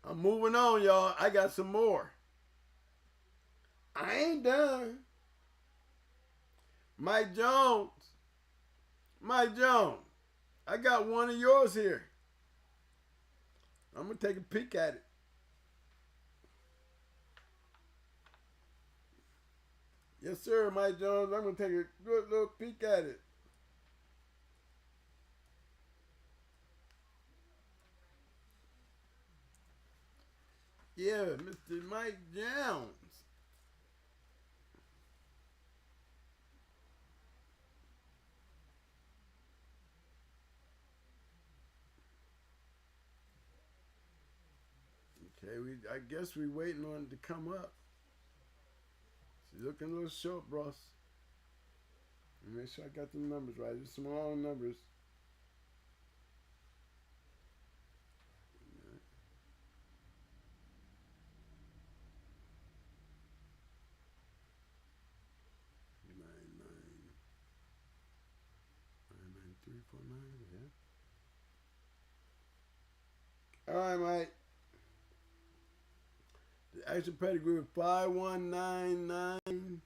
I'm moving on, y'all. I got some more. I ain't done. Mike Jones. Mike Jones. I got one of yours here. I'm gonna take a peek at it. Yes, sir, Mike Jones. I'm gonna take a good little peek at it. Yeah, Mr. Mike Jones. Okay, I guess we waiting on it to come up. She's looking a little short, bros. Make sure I got the numbers right. There's some long numbers. Nine, 349. Yeah. All right, Mike. The actual pedigree is 5199.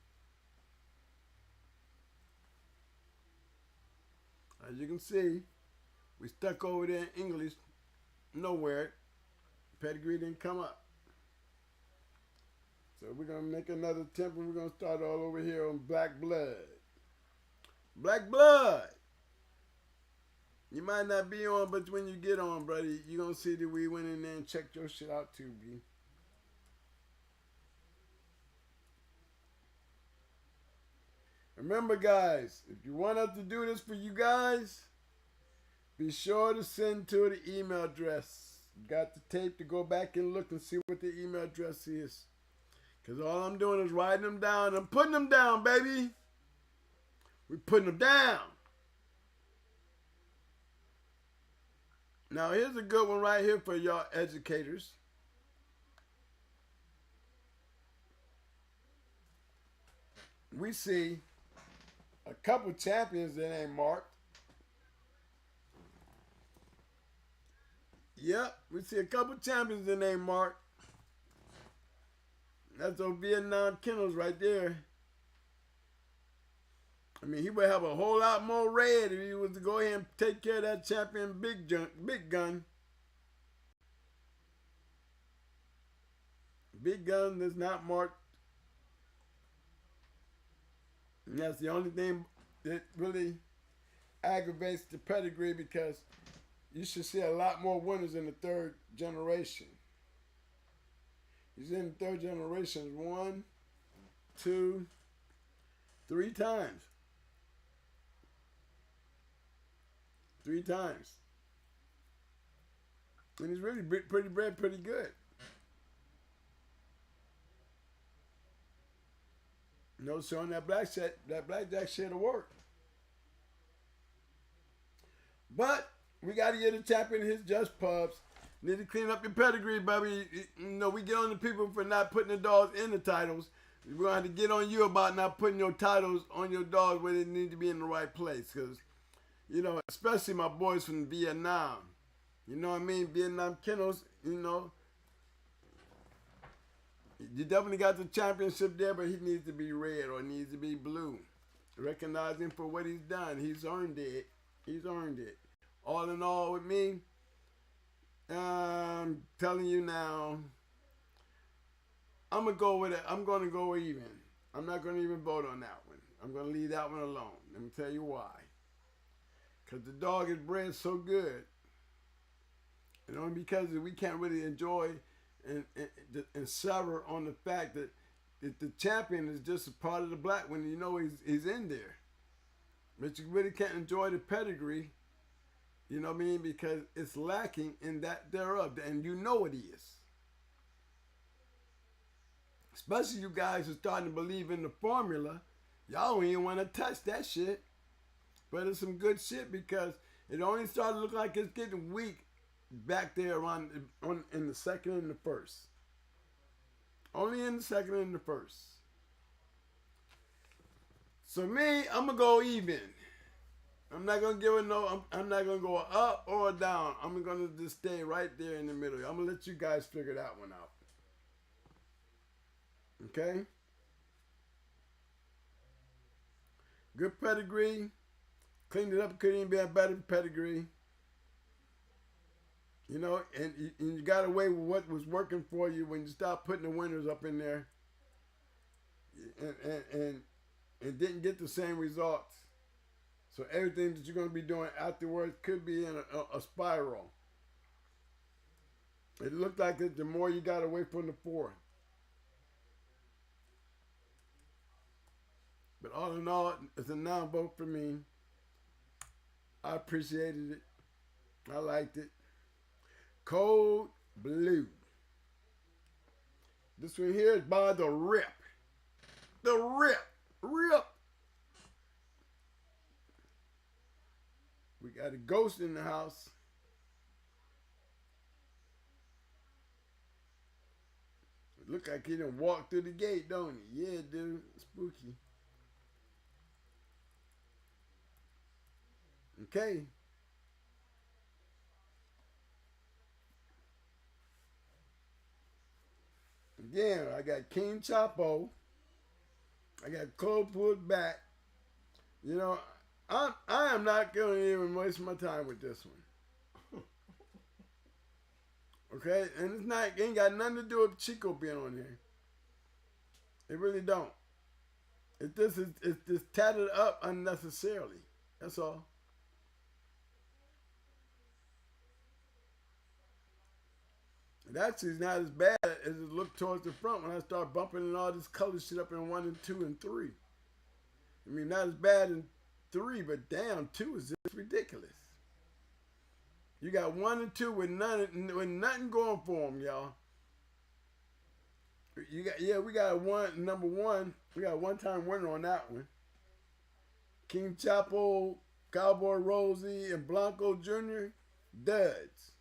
As you can see, we stuck over there in English. Nowhere. Pedigree didn't come up. So we're going to make another attempt and we're going to start all over here on Black Blood. Black Blood! You might not be on, but when you get on, buddy, you're going to see that we went in there and checked your shit out too, B. Remember, guys, if you want us to do this for you guys, be sure to send to the email address. You got the tape to go back and look and see what the email address is. Because all I'm doing is writing them down. I'm putting them down, baby. We're putting them down. Now, here's a good one right here for y'all educators. We see a couple champions that ain't marked. Yep, we see a couple champions that ain't marked. That's those Vietnam Kennels right there. I mean, he would have a whole lot more red if he was to go ahead and take care of that champion big gun. Big gun that's not marked. And that's the only thing that really aggravates the pedigree, because you should see a lot more winners in the third generation. He's in the third generation 1, 2, 3 times. 3 times. And he's really pretty good. No showing that blackjack shit will work. But we got to get a champion in his just pubs. Need to clean up your pedigree, baby. You know, we get on the people for not putting the dogs in the titles. We're going to have to get on you about not putting your titles on your dogs where they need to be in the right place. Because, you know, especially my boys from Vietnam. You know what I mean? Vietnam Kennels, you know. You definitely got the championship there, but he needs to be red or needs to be blue. Recognize him for what he's done. He's earned it. He's earned it. All in all with me, I'm telling you now, I'm going to go with it. I'm going to go even. I'm not going to even vote on that one. I'm going to leave that one alone. Let me tell you why. Because the dog is bred so good. And only because we can't really enjoy and sever on the fact that the champion is just a part of the black one. You know he's in there. But you really can't enjoy the pedigree, you know what I mean, because it's lacking in that thereof. And you know it is. Especially you guys are starting to believe in the formula. Y'all don't even want to touch that shit. But it's some good shit, because it only started to look like it's getting weak back there around in the second and the first. Only in the second and the first. So me, I'm gonna go even. I'm not gonna give it no. I'm not gonna go up or down. I'm gonna just stay right there in the middle. I'm gonna let you guys figure that one out. Okay. Good pedigree. Cleaned it up, couldn't even be a better Pedigree. You know, and you got away with what was working for you when you stopped putting the winners up in there, and didn't get the same results. So everything that you're going to be doing afterwards could be in a spiral. It looked like it the more you got away from the 4. But all in all, it's a non-vote for me. I appreciated it. I liked it. Code Blue. This one here is by The Rip. The Rip. Rip. We got a ghost in the house. It look like he done walked through the gate, don't he? Yeah, dude. Spooky. Okay. Again, I got King Chapo. I got Cole pulled back. You know, I am not going to even waste my time with this one. Okay? And it ain't got nothing to do with Chico being on here. It really don't. It's just tatted up unnecessarily. That's all. It actually is not as bad as it looked towards the front when I start bumping and all this color shit up in 1 and 2 and 3. I mean, not as bad in 3, but damn, 2 is just ridiculous. You got 1 and 2 with nothing going for them, y'all. We got number 1. We got a one-time winner on that one. King Chapo, Cowboy Rosie, and Blanco Jr. duds.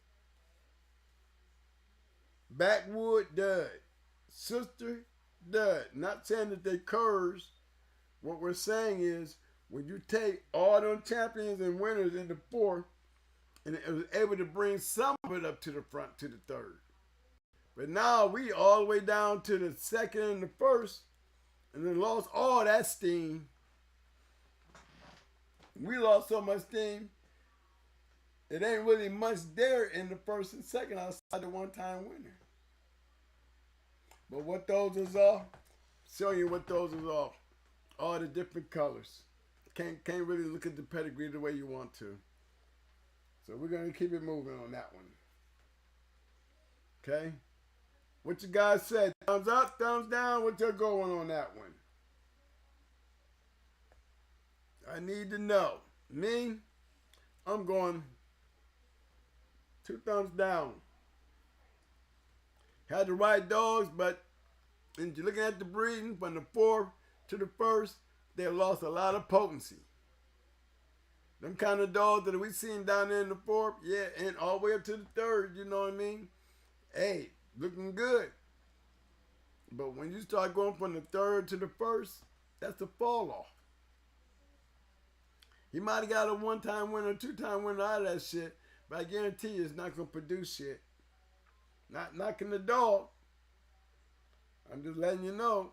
Backwood dud. Sister dud. Not saying that they curs. What we're saying is when you take all them champions and winners in the 4th, and it was able to bring some of it up to the front to the 3rd. But now we all the way down to the 2nd and the 1st, and then lost all that steam. We lost so much steam. It ain't really much there in the 1st and 2nd outside the one-time winner. But what those is all, show you what those is all. All the different colors. Can't really look at the pedigree the way you want to. So we're going to keep it moving on that one. Okay? What you guys said? Thumbs up, thumbs down? What y'all going on that one? I need to know. Me, I'm going 2 thumbs down. Had the right dogs, but and you're looking at the breeding from the 4th to the 1st, they lost a lot of potency. Them kind of dogs that we seen down there in the 4th, yeah, and all the way up to the 3rd, you know what I mean? Hey, looking good. But when you start going from the 3rd to the 1st, that's a fall off. He might have got a 1-time winner, 2-time winner out of that shit, but I guarantee you it's not going to produce shit. Not knocking the dog. I'm just letting you know.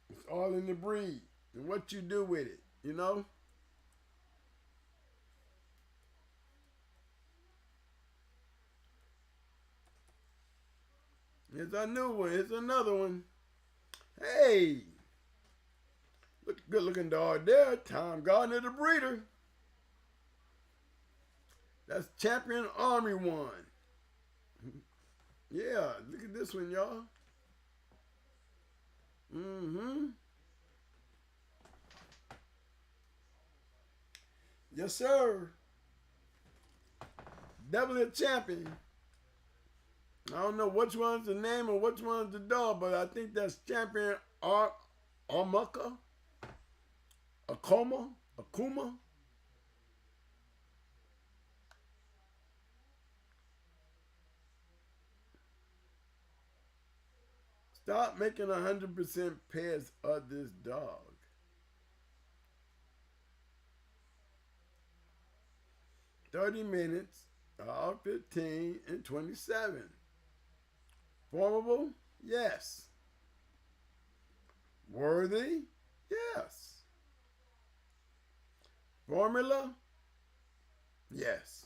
It's all in the breed and what you do with it, you know? Here's a new one. Here's another one. Hey! Good looking dog there. Tom Gardner, the breeder. That's Champion Army 1. Yeah, look at this one, y'all. Yes, sir. Definitely a champion. I don't know which one's the name or which one's the dog, but I think that's Champion Akuma. Stop making 100% pairs of this dog. $30, 15 and 27. Formable? Yes. Worthy? Yes. Formula? Yes.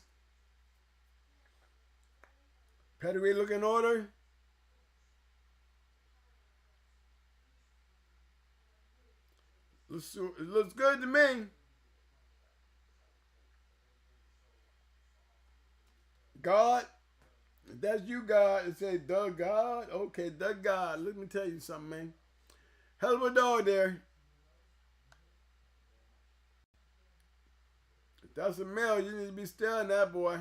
Pedigree look in order? It looks good to me. God, if that's you, God, it say, the God. Okay, the God. Let me tell you something, man. Hell of a dog there. If that's a male, you need to be staring that boy.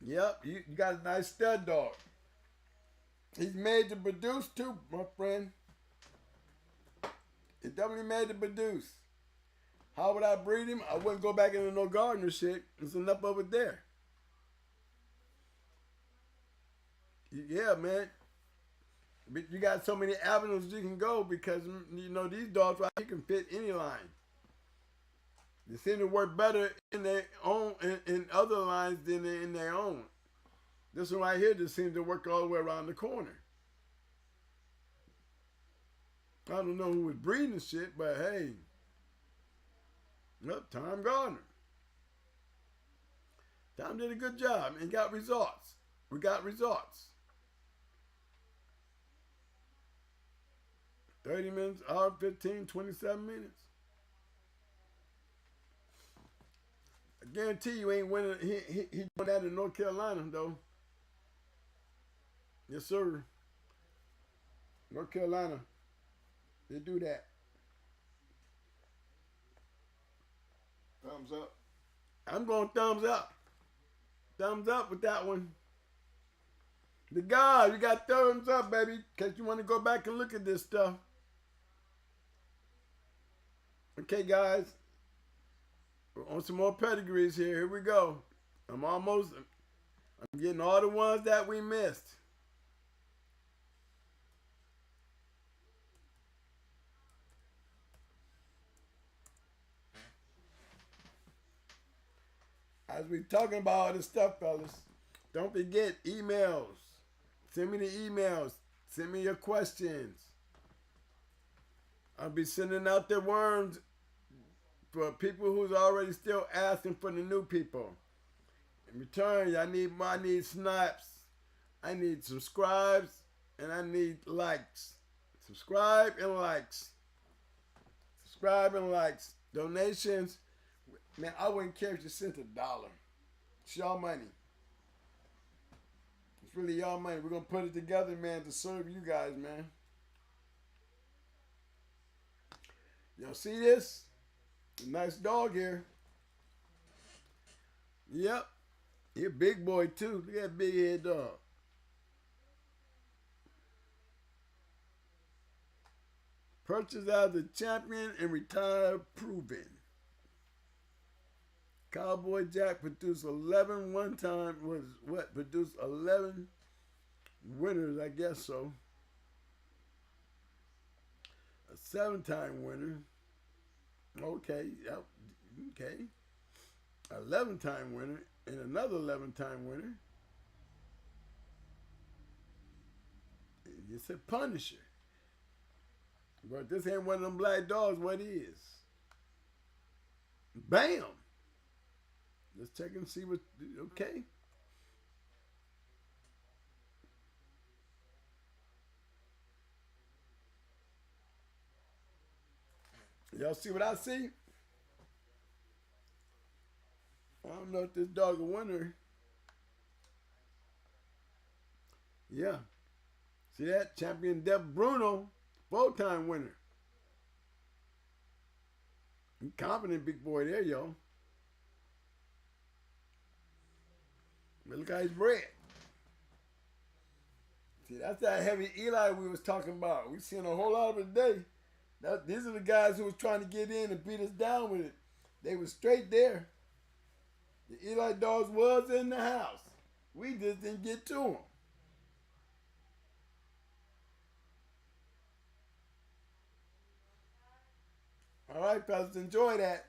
Yep, you got a nice stud dog. He's made to produce too, my friend. He's definitely made to produce. How would I breed him? I wouldn't go back into no gardener shit. There's enough of it there. Yeah, man. But you got so many avenues you can go because, you know, these dogs right here can fit any line. They seem to work better in their own, in other lines than in their own. This one right here just seems to work all the way around the corner. I don't know who was breeding the shit, but hey. Well, Tom Gardner. Tom did a good job and got results. We got results. 30 minutes, hour 15, 27 minutes. I guarantee you ain't winning. He doing that in North Carolina, though. Yes, sir. North Carolina. They do that. Thumbs up. I'm going thumbs up. Thumbs up with that one. The God, you got thumbs up, baby, because you want to go back and look at this stuff. Okay, guys. We're on some more pedigrees here. Here we go. I'm getting all the ones that we missed. As we talking about all this stuff, fellas, don't forget emails. Send me the emails. Send me your questions. I'll be sending out the worms for people who's already still asking for the new people. In return, I need snaps. I need subscribes and I need likes. Subscribe and likes. Subscribe and likes. Donations. Man, I wouldn't care if you sent $1. It's y'all money. It's really y'all money. We're going to put it together, man, to serve you guys, man. Y'all see this? A nice dog here. Yep. He a big boy, too. Look at that big head dog. Purchased out the champion and retired proven. Cowboy Jack produced 11 one time, produced 11 winners, I guess so. A 7-time winner. Okay, yep, okay. 11-time winner and another 11-time winner. It's a Punisher. But this ain't one of them black dogs, what is? Bam! Let's check and see what, okay. Y'all see what I see? I don't know if this dog a winner. Yeah. See that? Champion Def Bruno, 4-time winner. Confident big boy there, yo. But look how he's bred. See, that's that heavy Eli we was talking about. We seen a whole lot of it today. These are the guys who was trying to get in and beat us down with it. They was straight there. The Eli dogs was in the house. We just didn't get to them. All right, fellas, enjoy that.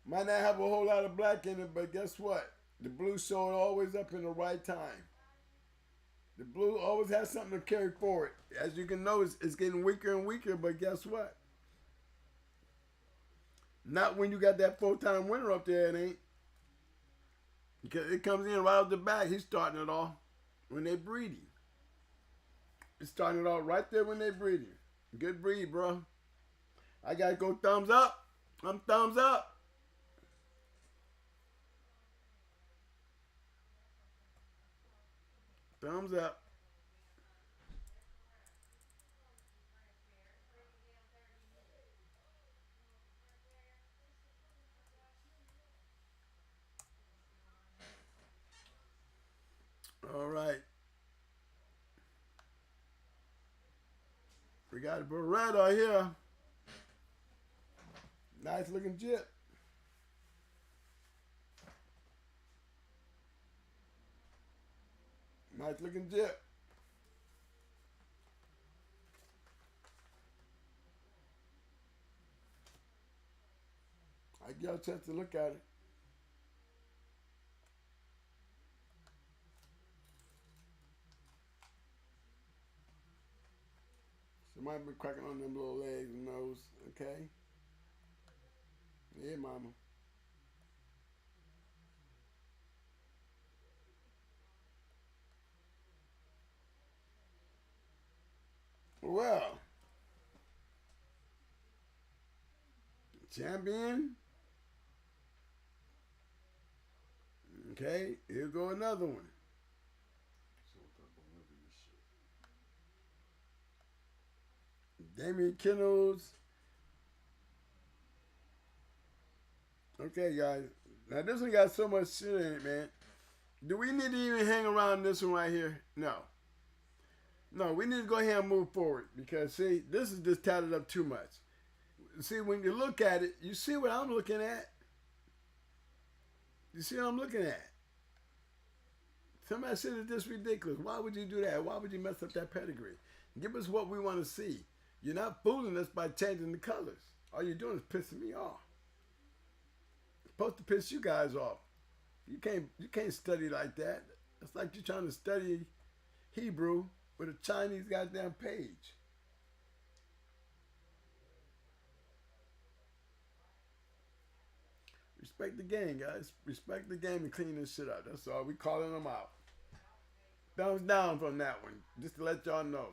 Might not have a whole lot of black in it, but guess what? The blue showed always up in the right time. The blue always has something to carry forward. As you can notice, it's getting weaker and weaker, but guess what? Not when you got that full-time winner up there, it ain't. Because it comes in right off the bat. He's starting it off when they breeding. He's starting it off right there when they breeding. Good breed, bro. I gotta go thumbs up. I'm thumbs up. Thumbs up. All right. We got a Beretta here. Nice looking jip. Nice looking jip. I get a chance to look at it. Somebody be cracking on them little legs and nose, okay? Yeah, mama. Well, champion. Okay, here go another one. Damien Kennels. Okay, guys. Now this one got so much shit in it, man. Do we need to even hang around this one right here? No. No, we need to go ahead and move forward because, see, this is just tatted up too much. See, when you look at it, you see what I'm looking at? You see what I'm looking at? Somebody said it's just ridiculous. Why would you do that? Why would you mess up that pedigree? Give us what we want to see. You're not fooling us by changing the colors. All you're doing is pissing me off. It's supposed to piss you guys off. You can't study like that. It's like you're trying to study Hebrew with a Chinese goddamn page. Respect the game, guys. Respect the game and clean this shit up. That's all. We calling them out. Thumbs down from that one, just to let y'all know.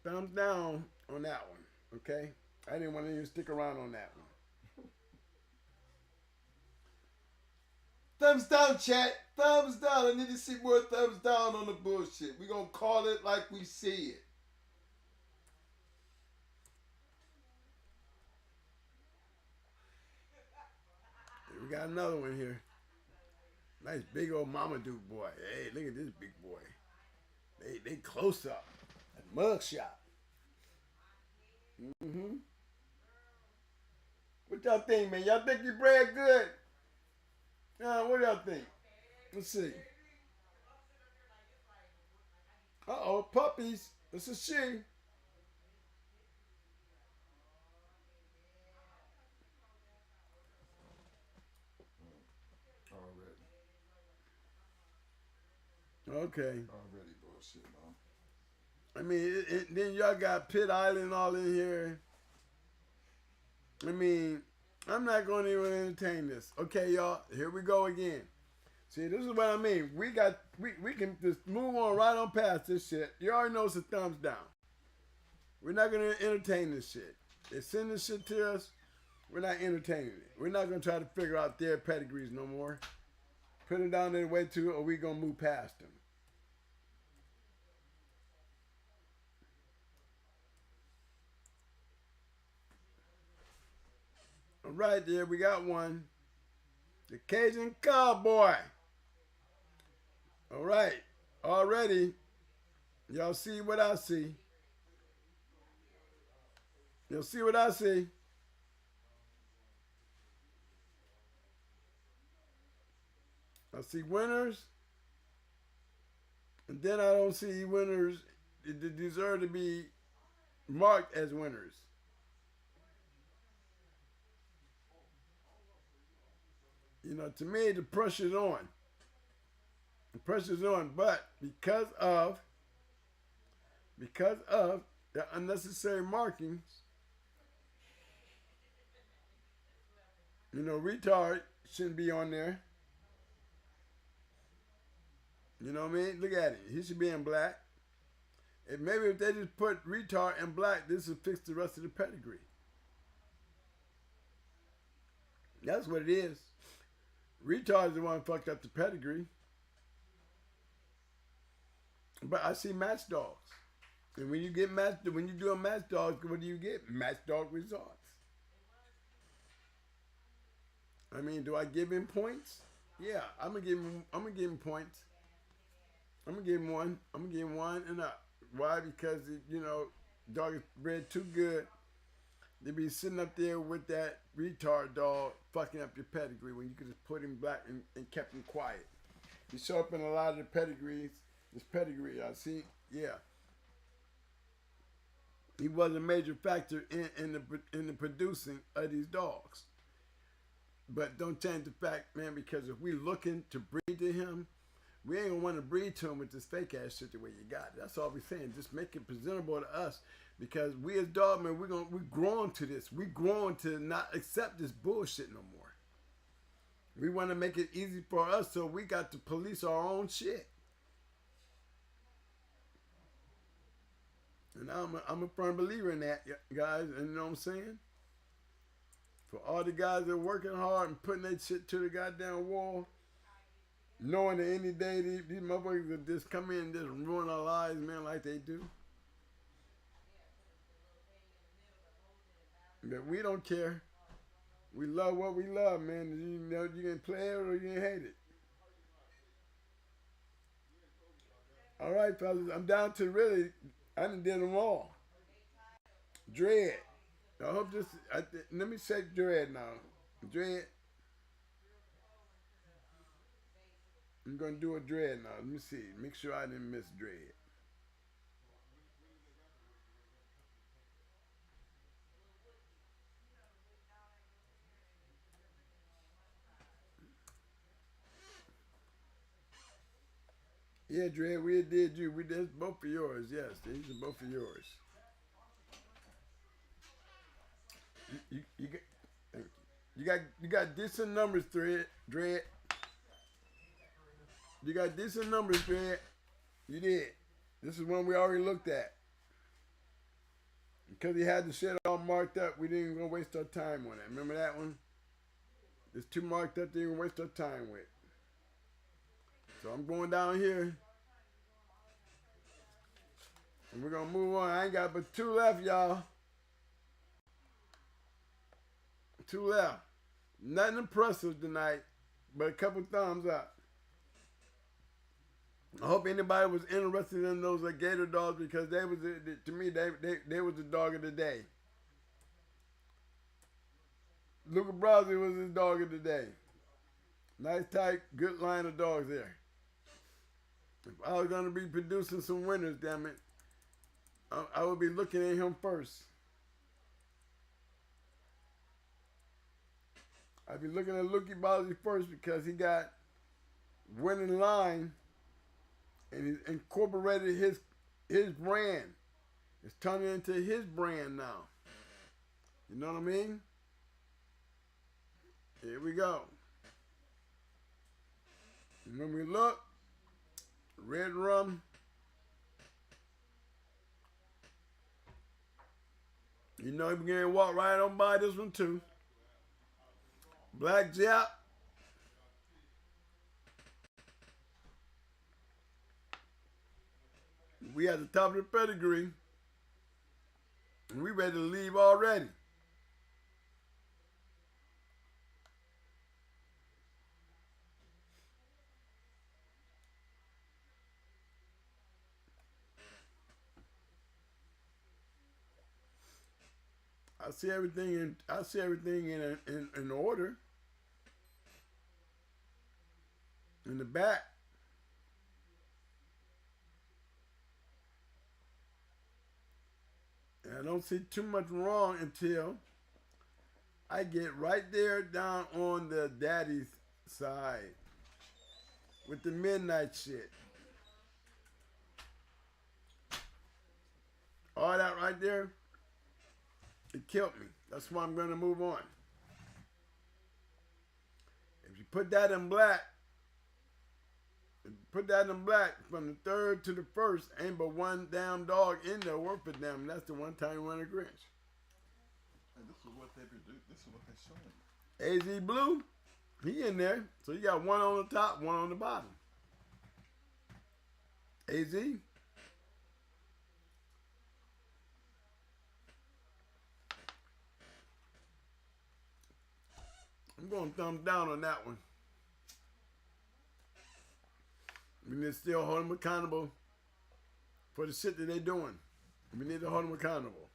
Thumbs down on that one, okay? I didn't want to even stick around on that one. Thumbs down, chat. Thumbs down. I need to see more thumbs down on the bullshit. We're going to call it like we see it. We got another one here. Nice big old mama dude boy. Hey, look at this big boy. They close up. A mug shot. Mm-hmm. What y'all think, man? Y'all think you bred good? What do y'all think? Let's see. Uh-oh, puppies. This is she. Okay. Already bullshit, man. I mean, then y'all got Pitt Island all in here. I mean, I'm not going to even entertain this. Okay, y'all, here we go again. See, this is what I mean. We can just move on right on past this shit. You already know it's a thumbs down. We're not going to entertain this shit. They send this shit to us. We're not entertaining it. We're not going to try to figure out their pedigrees no more. Put them down their way to, or we going to move past them. All right, there we got one. The Cajun Cowboy. All right, already, y'all see what I see. You'll see what I see. I see winners, and then I don't see winners that deserve to be marked as winners. You know, to me, the pressure's on. The pressure's on, but because of the unnecessary markings, retard shouldn't be on there. You know what I mean? Look at it. He should be in black. And maybe if they just put retard in black, this will fix the rest of the pedigree. That's what it is. Retard is the one who fucked up the pedigree. But I see match dogs. And when you do a match dog, what do you get? Match dog results. I mean, do I give him points? Yeah, I'm gonna give him points. I'm gonna give him one. I'm gonna give him one and up. Why? Because dog is bred too good. They be sitting up there with that retard dog fucking up your pedigree when you could just put him black and kept him quiet. He show up in a lot of the pedigrees. This pedigree, I see, yeah. He was a major factor in the producing of these dogs. But don't change the fact, man, because if we're looking to breed to him, we ain't gonna want to breed to him with this fake ass shit the way you got it. That's all we're saying. Just make it presentable to us, because we as dog men, we're growing to this. We're growing to not accept this bullshit no more. We want to make it easy for us, so we got to police our own shit. And I'm a firm believer in that, guys. And you know what I'm saying? For all the guys that are working hard and putting that shit to the goddamn wall, knowing that any day these motherfuckers will just come in and just ruin our lives, man, like they do. But we don't care. We love what we love, man. You can play it or you can hate it. All right, fellas. I'm down to really, I done did them all. Dread. I hope this, let me say dread now. Dread. I'm going to do a dread now. Let me see. Make sure I didn't miss dread. Yeah, dread, we did you. We did both of yours. Yes, these are both of yours. You got decent numbers, dread. You got decent numbers, dread. You did. This is one we already looked at. Because he had the shit all marked up, we didn't even gonna waste our time on it. Remember that one? It's too marked up, they didn't waste our time with. So I'm going down here. And we're gonna move on. I ain't got but 2 left, y'all. 2 left. Nothing impressive tonight, but a couple thumbs up. I hope anybody was interested in those gator dogs, because they was, to me, they was the dog of the day. Luca Brasi was his dog of the day. Nice, tight, good line of dogs there. If I was going to be producing some winners, damn it, I would be looking at him first. I'd be looking at Lucky Brasi first, because he got winning line, and he's incorporated his brand. It's turning into his brand now. You know what I mean? Here we go. And when we look, red rum. You know he's going to walk right on by this one too. Black Jap. We at the top of the pedigree. And we ready to leave already. I see everything in order. In the back. And I don't see too much wrong until I get right there down on the daddy's side. with the midnight shit. All that right there, it killed me. That's why I'm going to move on. If you put that in black, from the third to the first, ain't but one damn dog in there worth a damn. And that's the one time you won a Grinch. And this is what they do. This is what they're showing. AZ Blue, he in there. So you got one on the top, one on the bottom. AZ. I'm going to thumb down on that one. We need to still hold them accountable for the shit that they're doing. We need to hold them accountable.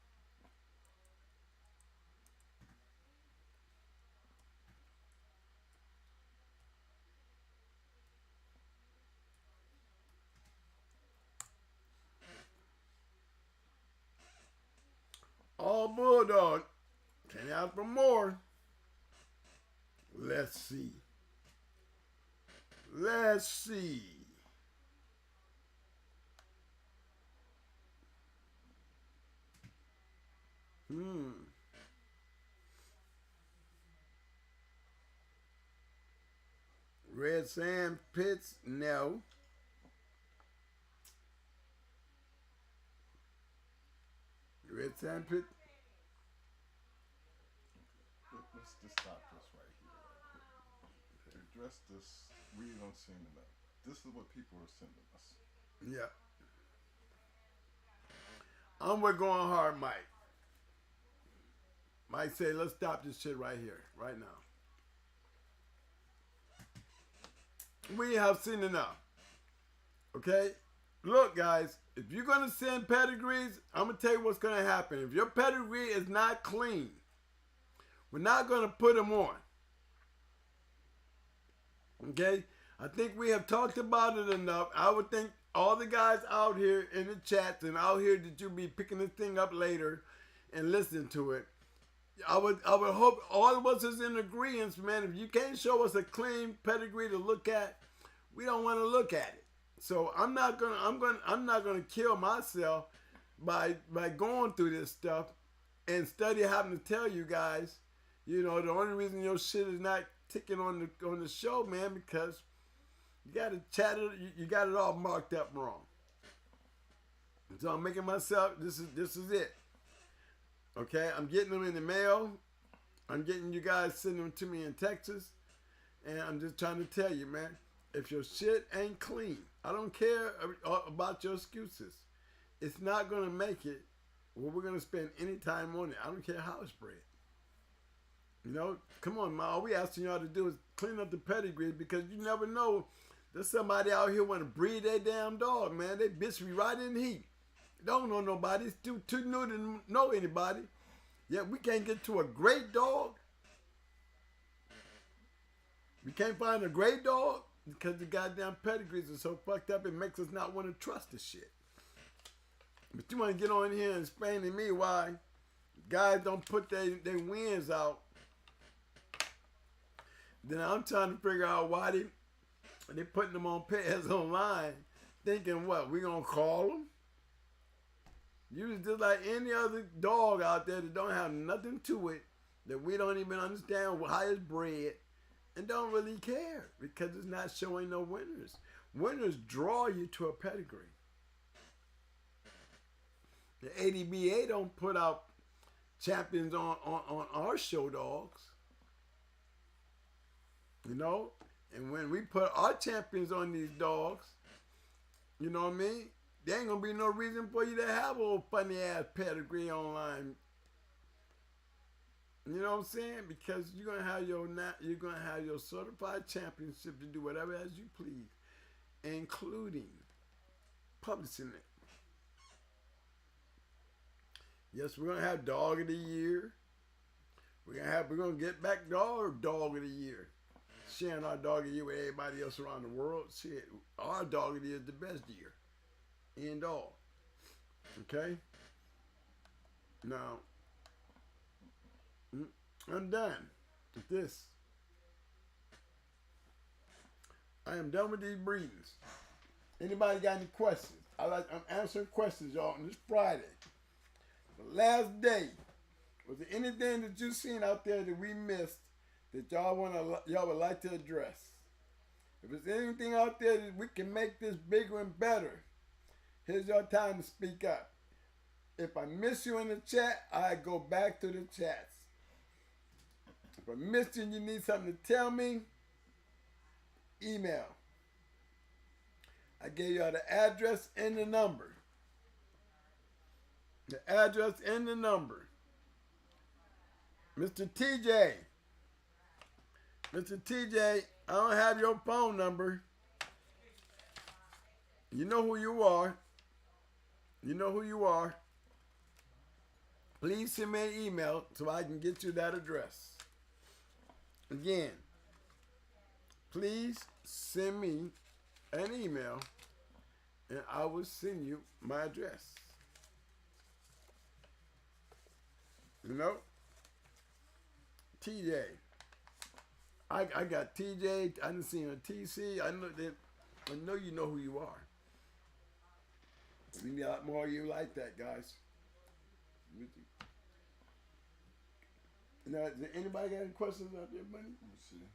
All Bulldog. Can't ask for more. Let's see. Let's see. Red Sand Pits, no. Red Sand Pit. Let's just stop this right here. To address this, we don't seem enough. This is what people are sending us. Yeah. I'm with Going Hard Mike. Mike say, let's stop this shit right here, right now. We have seen enough. Okay? Look, guys, if you're going to send pedigrees, I'm going to tell you what's going to happen. If your pedigree is not clean, we're not going to put them on. Okay? I think we have talked about it enough. I would think all the guys out here in the chats and out here that you'll be picking this thing up later and listening to it. I would hope all of us is in agreement, man. If you can't show us a clean pedigree to look at, we don't want to look at it. So I'm not gonna kill myself by going through this stuff and study having to tell you guys, you know, the only reason your shit is not ticking on the show, man, because you got to chat it, you got it all marked up wrong. So I'm making myself, this is it. Okay, I'm getting them in the mail. I'm getting you guys sending them to me in Texas. And I'm just trying to tell you, man, if your shit ain't clean, I don't care about your excuses. It's not going to make it where we're going to spend any time on it. I don't care how it's bred. You know, come on, ma. All we asking y'all to do is clean up the pedigree because you never know. There's somebody out here want to breed their damn dog, man. They bitch me right in the heat. Don't know nobody. It's too new to know anybody. Yet we can't get to a great dog. We can't find a great dog because the goddamn pedigrees are so fucked up it makes us not want to trust this shit. But you want to get on here and explain to me why guys don't put their wins out. Then I'm trying to figure out why they putting them on pairs online thinking what, we gonna call them? You just like any other dog out there that don't have nothing to it, that we don't even understand how it's bred, and don't really care because it's not showing no winners. Winners draw you to a pedigree. The ADBA don't put out champions on our show dogs. You know? And when we put our champions on these dogs, you know what I mean? There ain't gonna be no reason for you to have old funny ass pedigree online. You know what I'm saying? Because you're gonna have your certified championship to do whatever as you please, including publishing it. Yes, we're gonna have dog of the year. We're gonna get back dog of the year. Sharing our dog of the year with everybody else around the world. Shit, our dog of the year is the best year. End all. Okay? Now, I'm done with this. I am done with these breedings. Anybody got any questions? I'm answering questions, y'all, on this Friday. The last day. Was there anything that you seen out there that we missed that y'all would like to address? If there's anything out there that we can make this bigger and better, here's your time to speak up. If I miss you in the chat, I go back to the chats. If I missed you and you need something to tell me, email. I gave y'all the address and the number. The address and the number. Mr. TJ. Mr. TJ, I don't have your phone number. You know who you are. You know who you are. Please send me an email so I can get you that address. Again, please send me an email and I will send you my address. You know? TJ. I got TJ. I didn't see a TC. I know you know who you are. We need a lot more of you like that, guys. Now, does anybody got any questions out there, buddy? Let me see.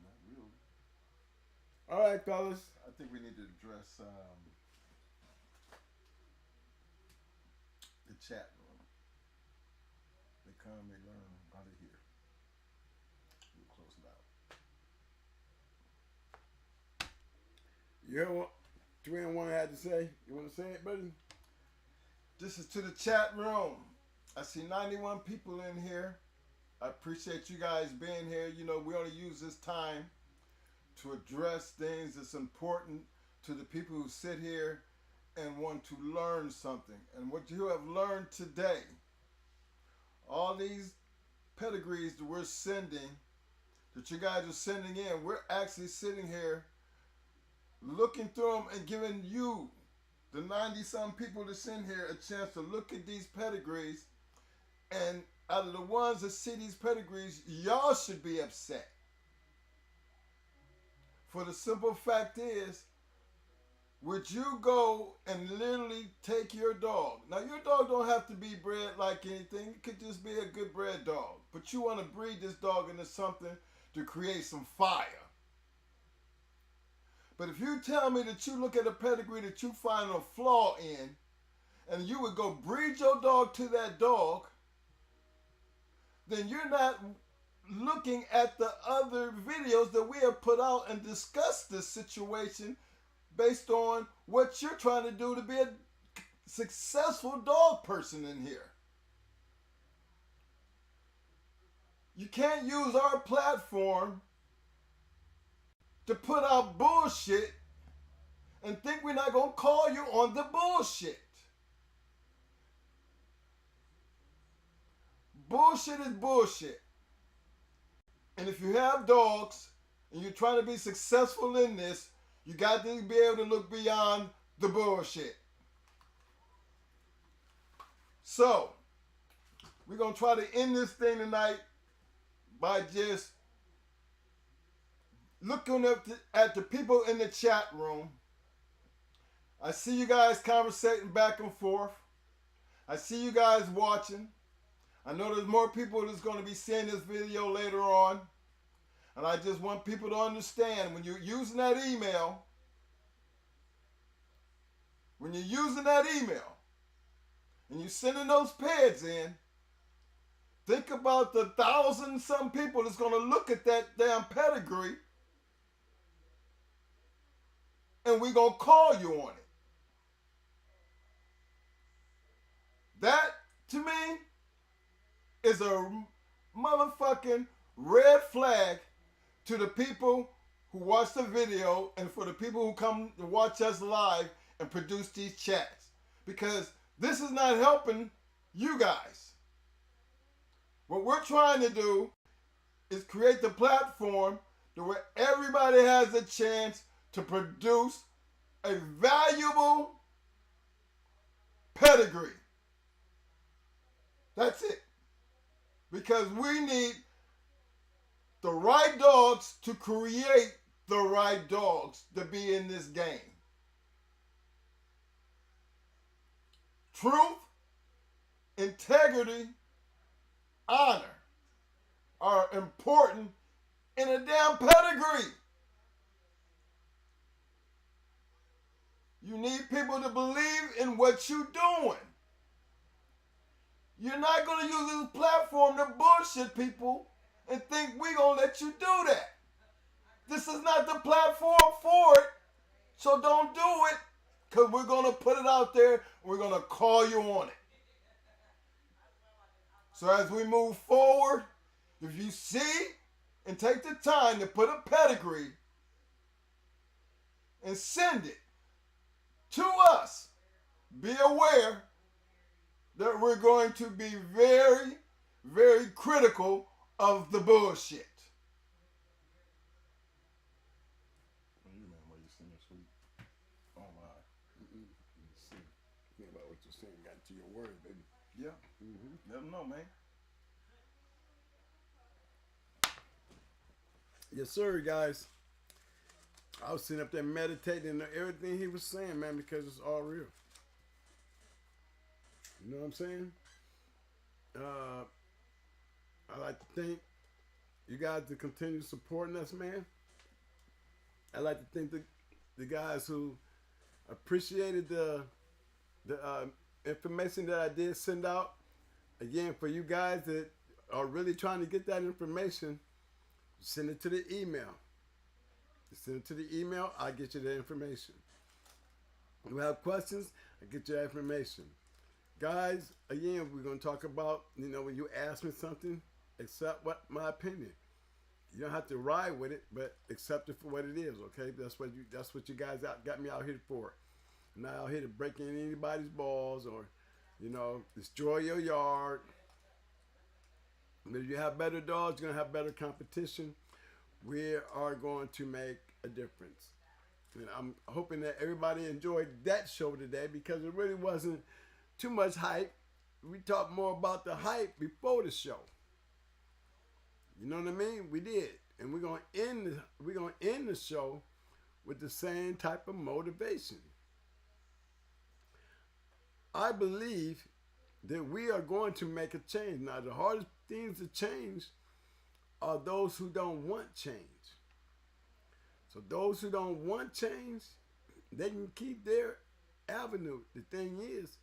Not really. All right, fellas. I think we need to address the chat room. They come, they learn, how they hear. We'll close it out. You heard what 3 and 1 had to say? You want to say it, buddy? This is to the chat room. I see 91 people in here. I appreciate you guys being here. You know, we only use this time to address things that's important to the people who sit here and want to learn something. And what you have learned today, all these pedigrees that we're sending, that you guys are sending in, we're actually sitting here looking through them and giving you, the 90-some people that's in here, a chance to look at these pedigrees. And out of the ones that see these pedigrees, y'all should be upset. For the simple fact is, would you go and literally take your dog? Now, your dog don't have to be bred like anything. It could just be a good bred dog. But you want to breed this dog into something to create some fire. But if you tell me that you look at a pedigree that you find a flaw in, and you would go breed your dog to that dog, then you're not looking at the other videos that we have put out and discussed this situation based on what you're trying to do to be a successful dog person in here. You can't use our platform to put out bullshit and think we're not going to call you on the bullshit. Bullshit is bullshit. And if you have dogs and you're trying to be successful in this, you got to be able to look beyond the bullshit. So, we're going to try to end this thing tonight by just looking at the people in the chat room. I see you guys conversating back and forth. I see you guys watching. I know there's more people that's going to be seeing this video later on. And I just want people to understand, when you're using that email, and you're sending those peds in, think about the 1,000-some people that's going to look at that damn pedigree, and we're going to call you on it. That, to me, is a motherfucking red flag to the people who watch the video and for the people who come to watch us live and produce these chats. Because this is not helping you guys. What we're trying to do is create the platform to where everybody has a chance to produce a valuable pedigree. That's it. Because we need the right dogs to create the right dogs to be in this game. Truth, integrity, honor are important in a damn pedigree. You need people to believe in what you're doing. You're not going to use this platform to bullshit people and think we're going to let you do that. This is not the platform for it, so don't do it, because we're going to put it out there. We're going to call you on it. So as we move forward, if you see and take the time to put a pedigree and send it to us, be aware that we're going to be very, very critical of the bullshit. You man, what you sing this week? Oh my. See, think about what you're saying. Got to your word, baby. Yeah. Let them know, man. Yes, sir, guys. I was sitting up there meditating on everything he was saying, man, because it's all real. You know what I'm saying? I like to thank you guys to continue supporting us, man. I like to thank the guys who appreciated the information that I did send out. Again, for you guys that are really trying to get that information, send it to the email. Send it to the email, I'll get you the information. If you have questions, I'll get you that information. Guys, again, we're going to talk about, when you ask me something, accept my opinion. You don't have to ride with it, but accept it for what it is, okay? That's what you guys got me out here for. I'm not out here to break in anybody's balls or, destroy your yard. But if you have better dogs, you're going to have better competition. We are going to make a difference. And I'm hoping that everybody enjoyed that show today because it really wasn't too much hype. We talked more about the hype before the show. You know what I mean? We did. And we're gonna end the show with the same type of motivation. I believe that we are going to make a change. Now, the hardest things to change are those who don't want change. So those who don't want change, they can keep their avenue. The thing is,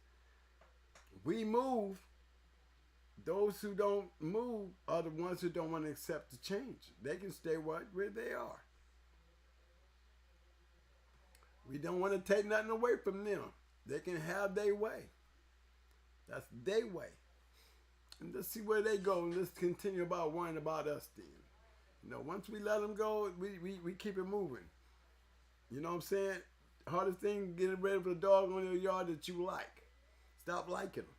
we move. Those who don't move are the ones who don't want to accept the change. They can stay where they are. We don't want to take nothing away from them. They can have their way. That's their way. And let's see where they go, and let's continue about worrying about us then. Once we let them go, we keep it moving. You know what I'm saying? Hardest thing, getting rid of a dog on your yard that you like. Stop liking them.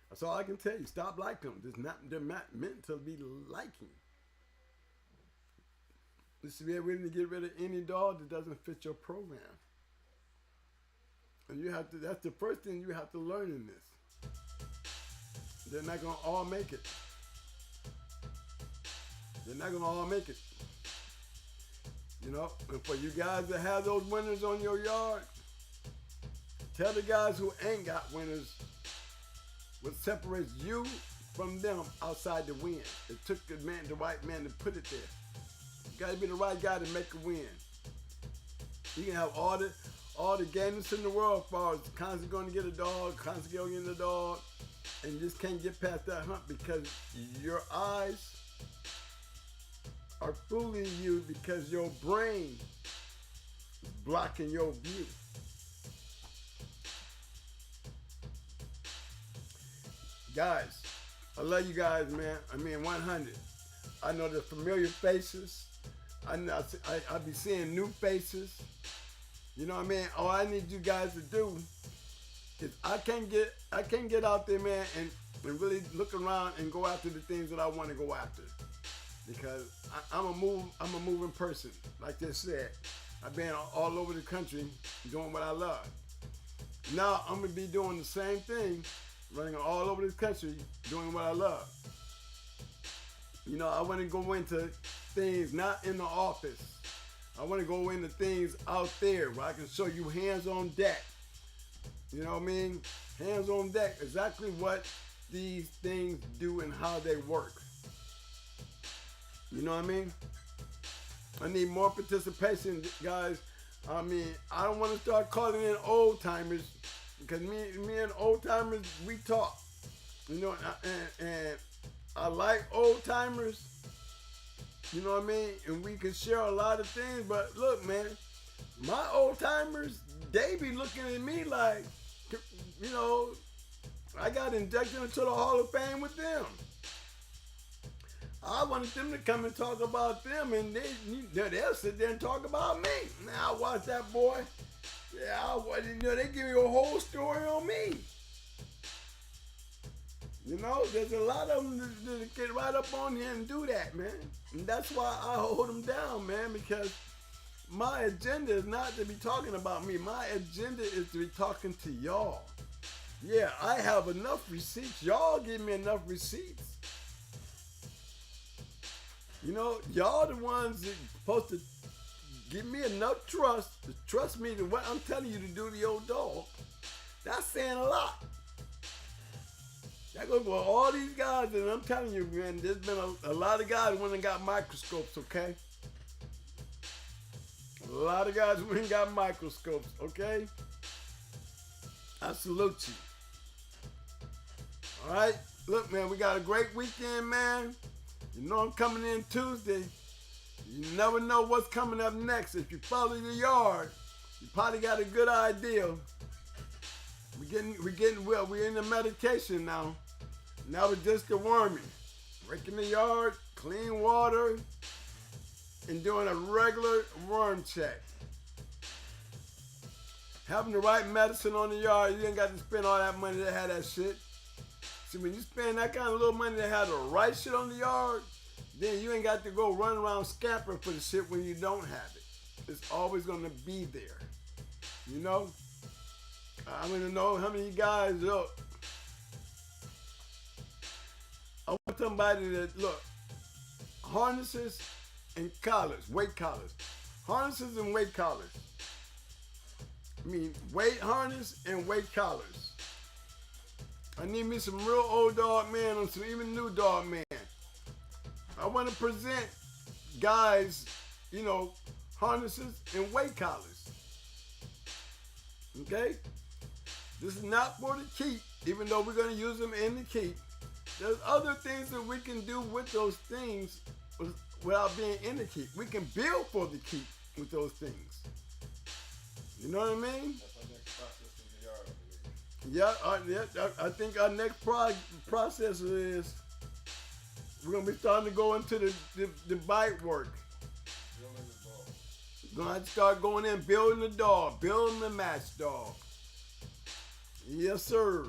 That's all I can tell you. Stop liking them. They're not meant to be liking. This is willing to get rid of any dog that doesn't fit your program. And that's the first thing you have to learn in this. They're not going to all make it. They're not going to all make it. And for you guys that have those winners on your yard, tell the guys who ain't got winners what separates you from them outside the win. It took the right man to put it there. You got to be the right guy to make a win. You can have all the games in the world as far as constantly going to get a dog, constantly going to get a dog, and you just can't get past that hump because your eyes are fooling you because your brain is blocking your view. Guys, I love you guys, man. 100. I know the familiar faces. I be seeing new faces. You know what I mean? All I need you guys to do is I can't get out there, man, and really look around and go after the things that I want to go after. Because I'm a moving person. Like they said, I've been all over the country doing what I love. Now I'm gonna be doing the same thing running all over this country doing what I love. You know, I want to go into things not in the office. I want to go into things out there where I can show you hands on deck. You know what I mean? Hands on deck, exactly what these things do and how they work. You know what I mean? I need more participation, guys. I mean, I don't want to start calling in old timers because me and old timers, we talk. You know, and I like old timers. You know what I mean? And we can share a lot of things. But look, man, my old timers, they be looking at me like, you know, I got inducted into the Hall of Fame with them. I wanted them to come and talk about them, and they'll sit there and talk about me. Now I watch that, boy. Yeah, you know, they give you a whole story on me. You know, there's a lot of them that get right up on here and do that, man. And that's why I hold them down, man, because my agenda is not to be talking about me. My agenda is to be talking to y'all. Yeah, I have enough receipts. Y'all give me enough receipts. You know, y'all the ones that supposed to give me enough trust to trust me to what I'm telling you to do to your dog. That's saying a lot. That goes for all these guys, and I'm telling you, man, there's been a lot of guys went and got microscopes, okay? A lot of guys went and got microscopes, okay? I salute you. All right? Look, man, we got a great weekend, man. You know I'm coming in Tuesday. You never know what's coming up next. If you follow the yard, you probably got a good idea. We're in the medication now. Now it's just the worming. Raking the yard, clean water, and doing a regular worm check. Having the right medicine on the yard, you ain't got to spend all that money to have that shit. See, when you spend that kind of little money to have the right shit on the yard, then you ain't got to go run around scampering for the shit when you don't have it. It's always going to be there. You know? I want to know how many guys, look. I want somebody that, look, harnesses and collars, weight collars. Harnesses and weight collars. I mean, weight harness and weight collars. I need me some real old dog man and some even new dog man. I want to present guys, you know, harnesses and weight collars. Okay? This is not for the keep, even though we're going to use them in the keep. There's other things that we can do with those things without being in the keep. We can build for the keep with those things. You know what I mean? I think our next process is we're gonna be starting to go into the bite work. We're gonna have to start going in, building the dog, building the match dog. Yes, sir.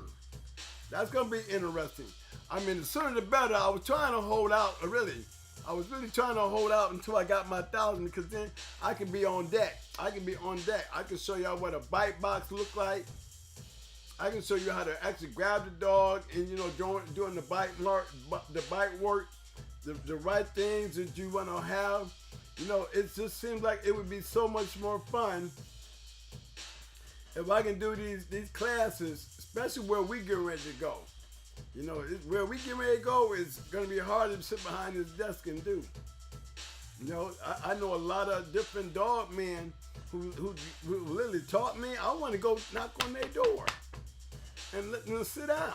That's gonna be interesting. I mean, the sooner the better. I was trying to hold out, I was really trying to hold out until I got my 1,000, because then I can be on deck. I can show y'all what a bite box look like. I can show you how to actually grab the dog and, you know, doing the bite work, the right things that you want to have. You know, it just seems like it would be so much more fun if I can do these classes, especially where we get ready to go. You know, where we get ready to go is going to be hard to sit behind this desk and do. You know, I know a lot of different dog men who literally taught me. I want to go knock on their door and let them sit down.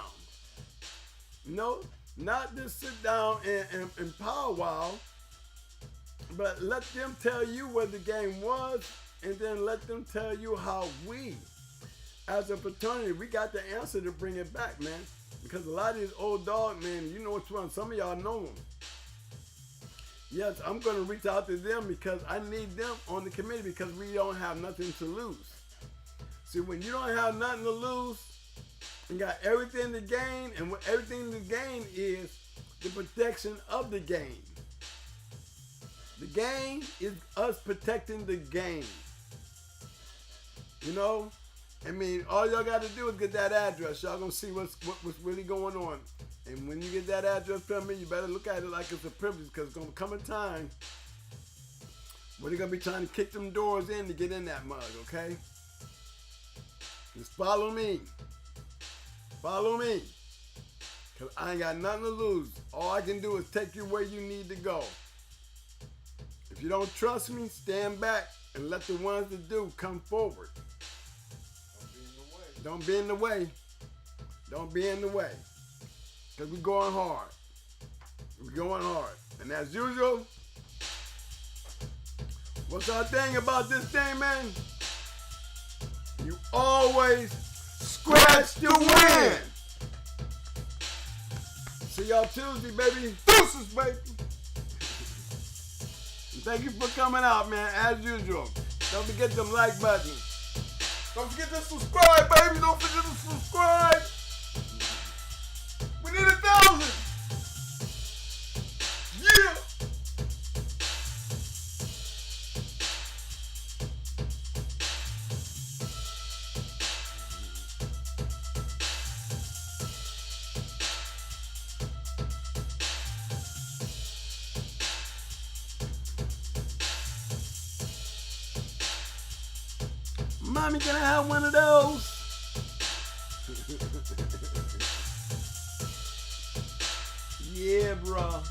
You know, not just sit down and powwow, but let them tell you what the game was, and then let them tell you how we, as a fraternity, we got the answer to bring it back, man. Because a lot of these old dog men, you know which one, some of y'all know them. Yes, I'm going to reach out to them because I need them on the committee because we don't have nothing to lose. See, when you don't have nothing to lose and got everything to gain, and what everything to gain is the protection of the game. The game is us protecting the game. You know, I mean, all y'all got to do is get that address. Y'all gonna see what's really going on. And when you get that address from me, you better look at it like it's a privilege, because it's gonna come a time where they're gonna be trying to kick them doors in to get in that mug. Okay? Just follow me. Follow me. Because I ain't got nothing to lose. All I can do is take you where you need to go. If you don't trust me, stand back and let the ones that do come forward. Don't be in the way. Don't be in the way. Because we're going hard. We're going hard. And as usual, what's our thing about this thing, man? You always scratch the win. See y'all Tuesday, baby. Deuces, baby. And thank you for coming out, man, as usual. Don't forget them like buttons. Don't forget to subscribe, baby. Don't forget to subscribe. We need 1,000. Yeah. Mommy, can I have one of those? Yeah, bro.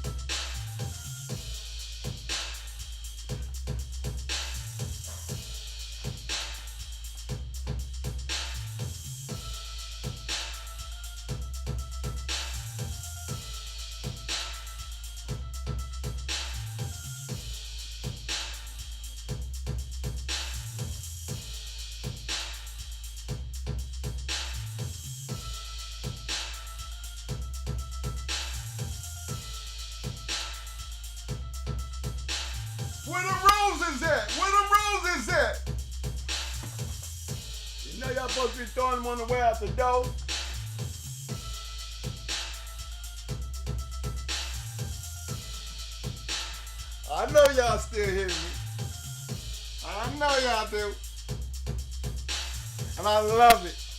Where the roses at? Where the roses at? You know y'all supposed to be throwing them on the way out the door. I know y'all still hear me. I know y'all do. And I love it.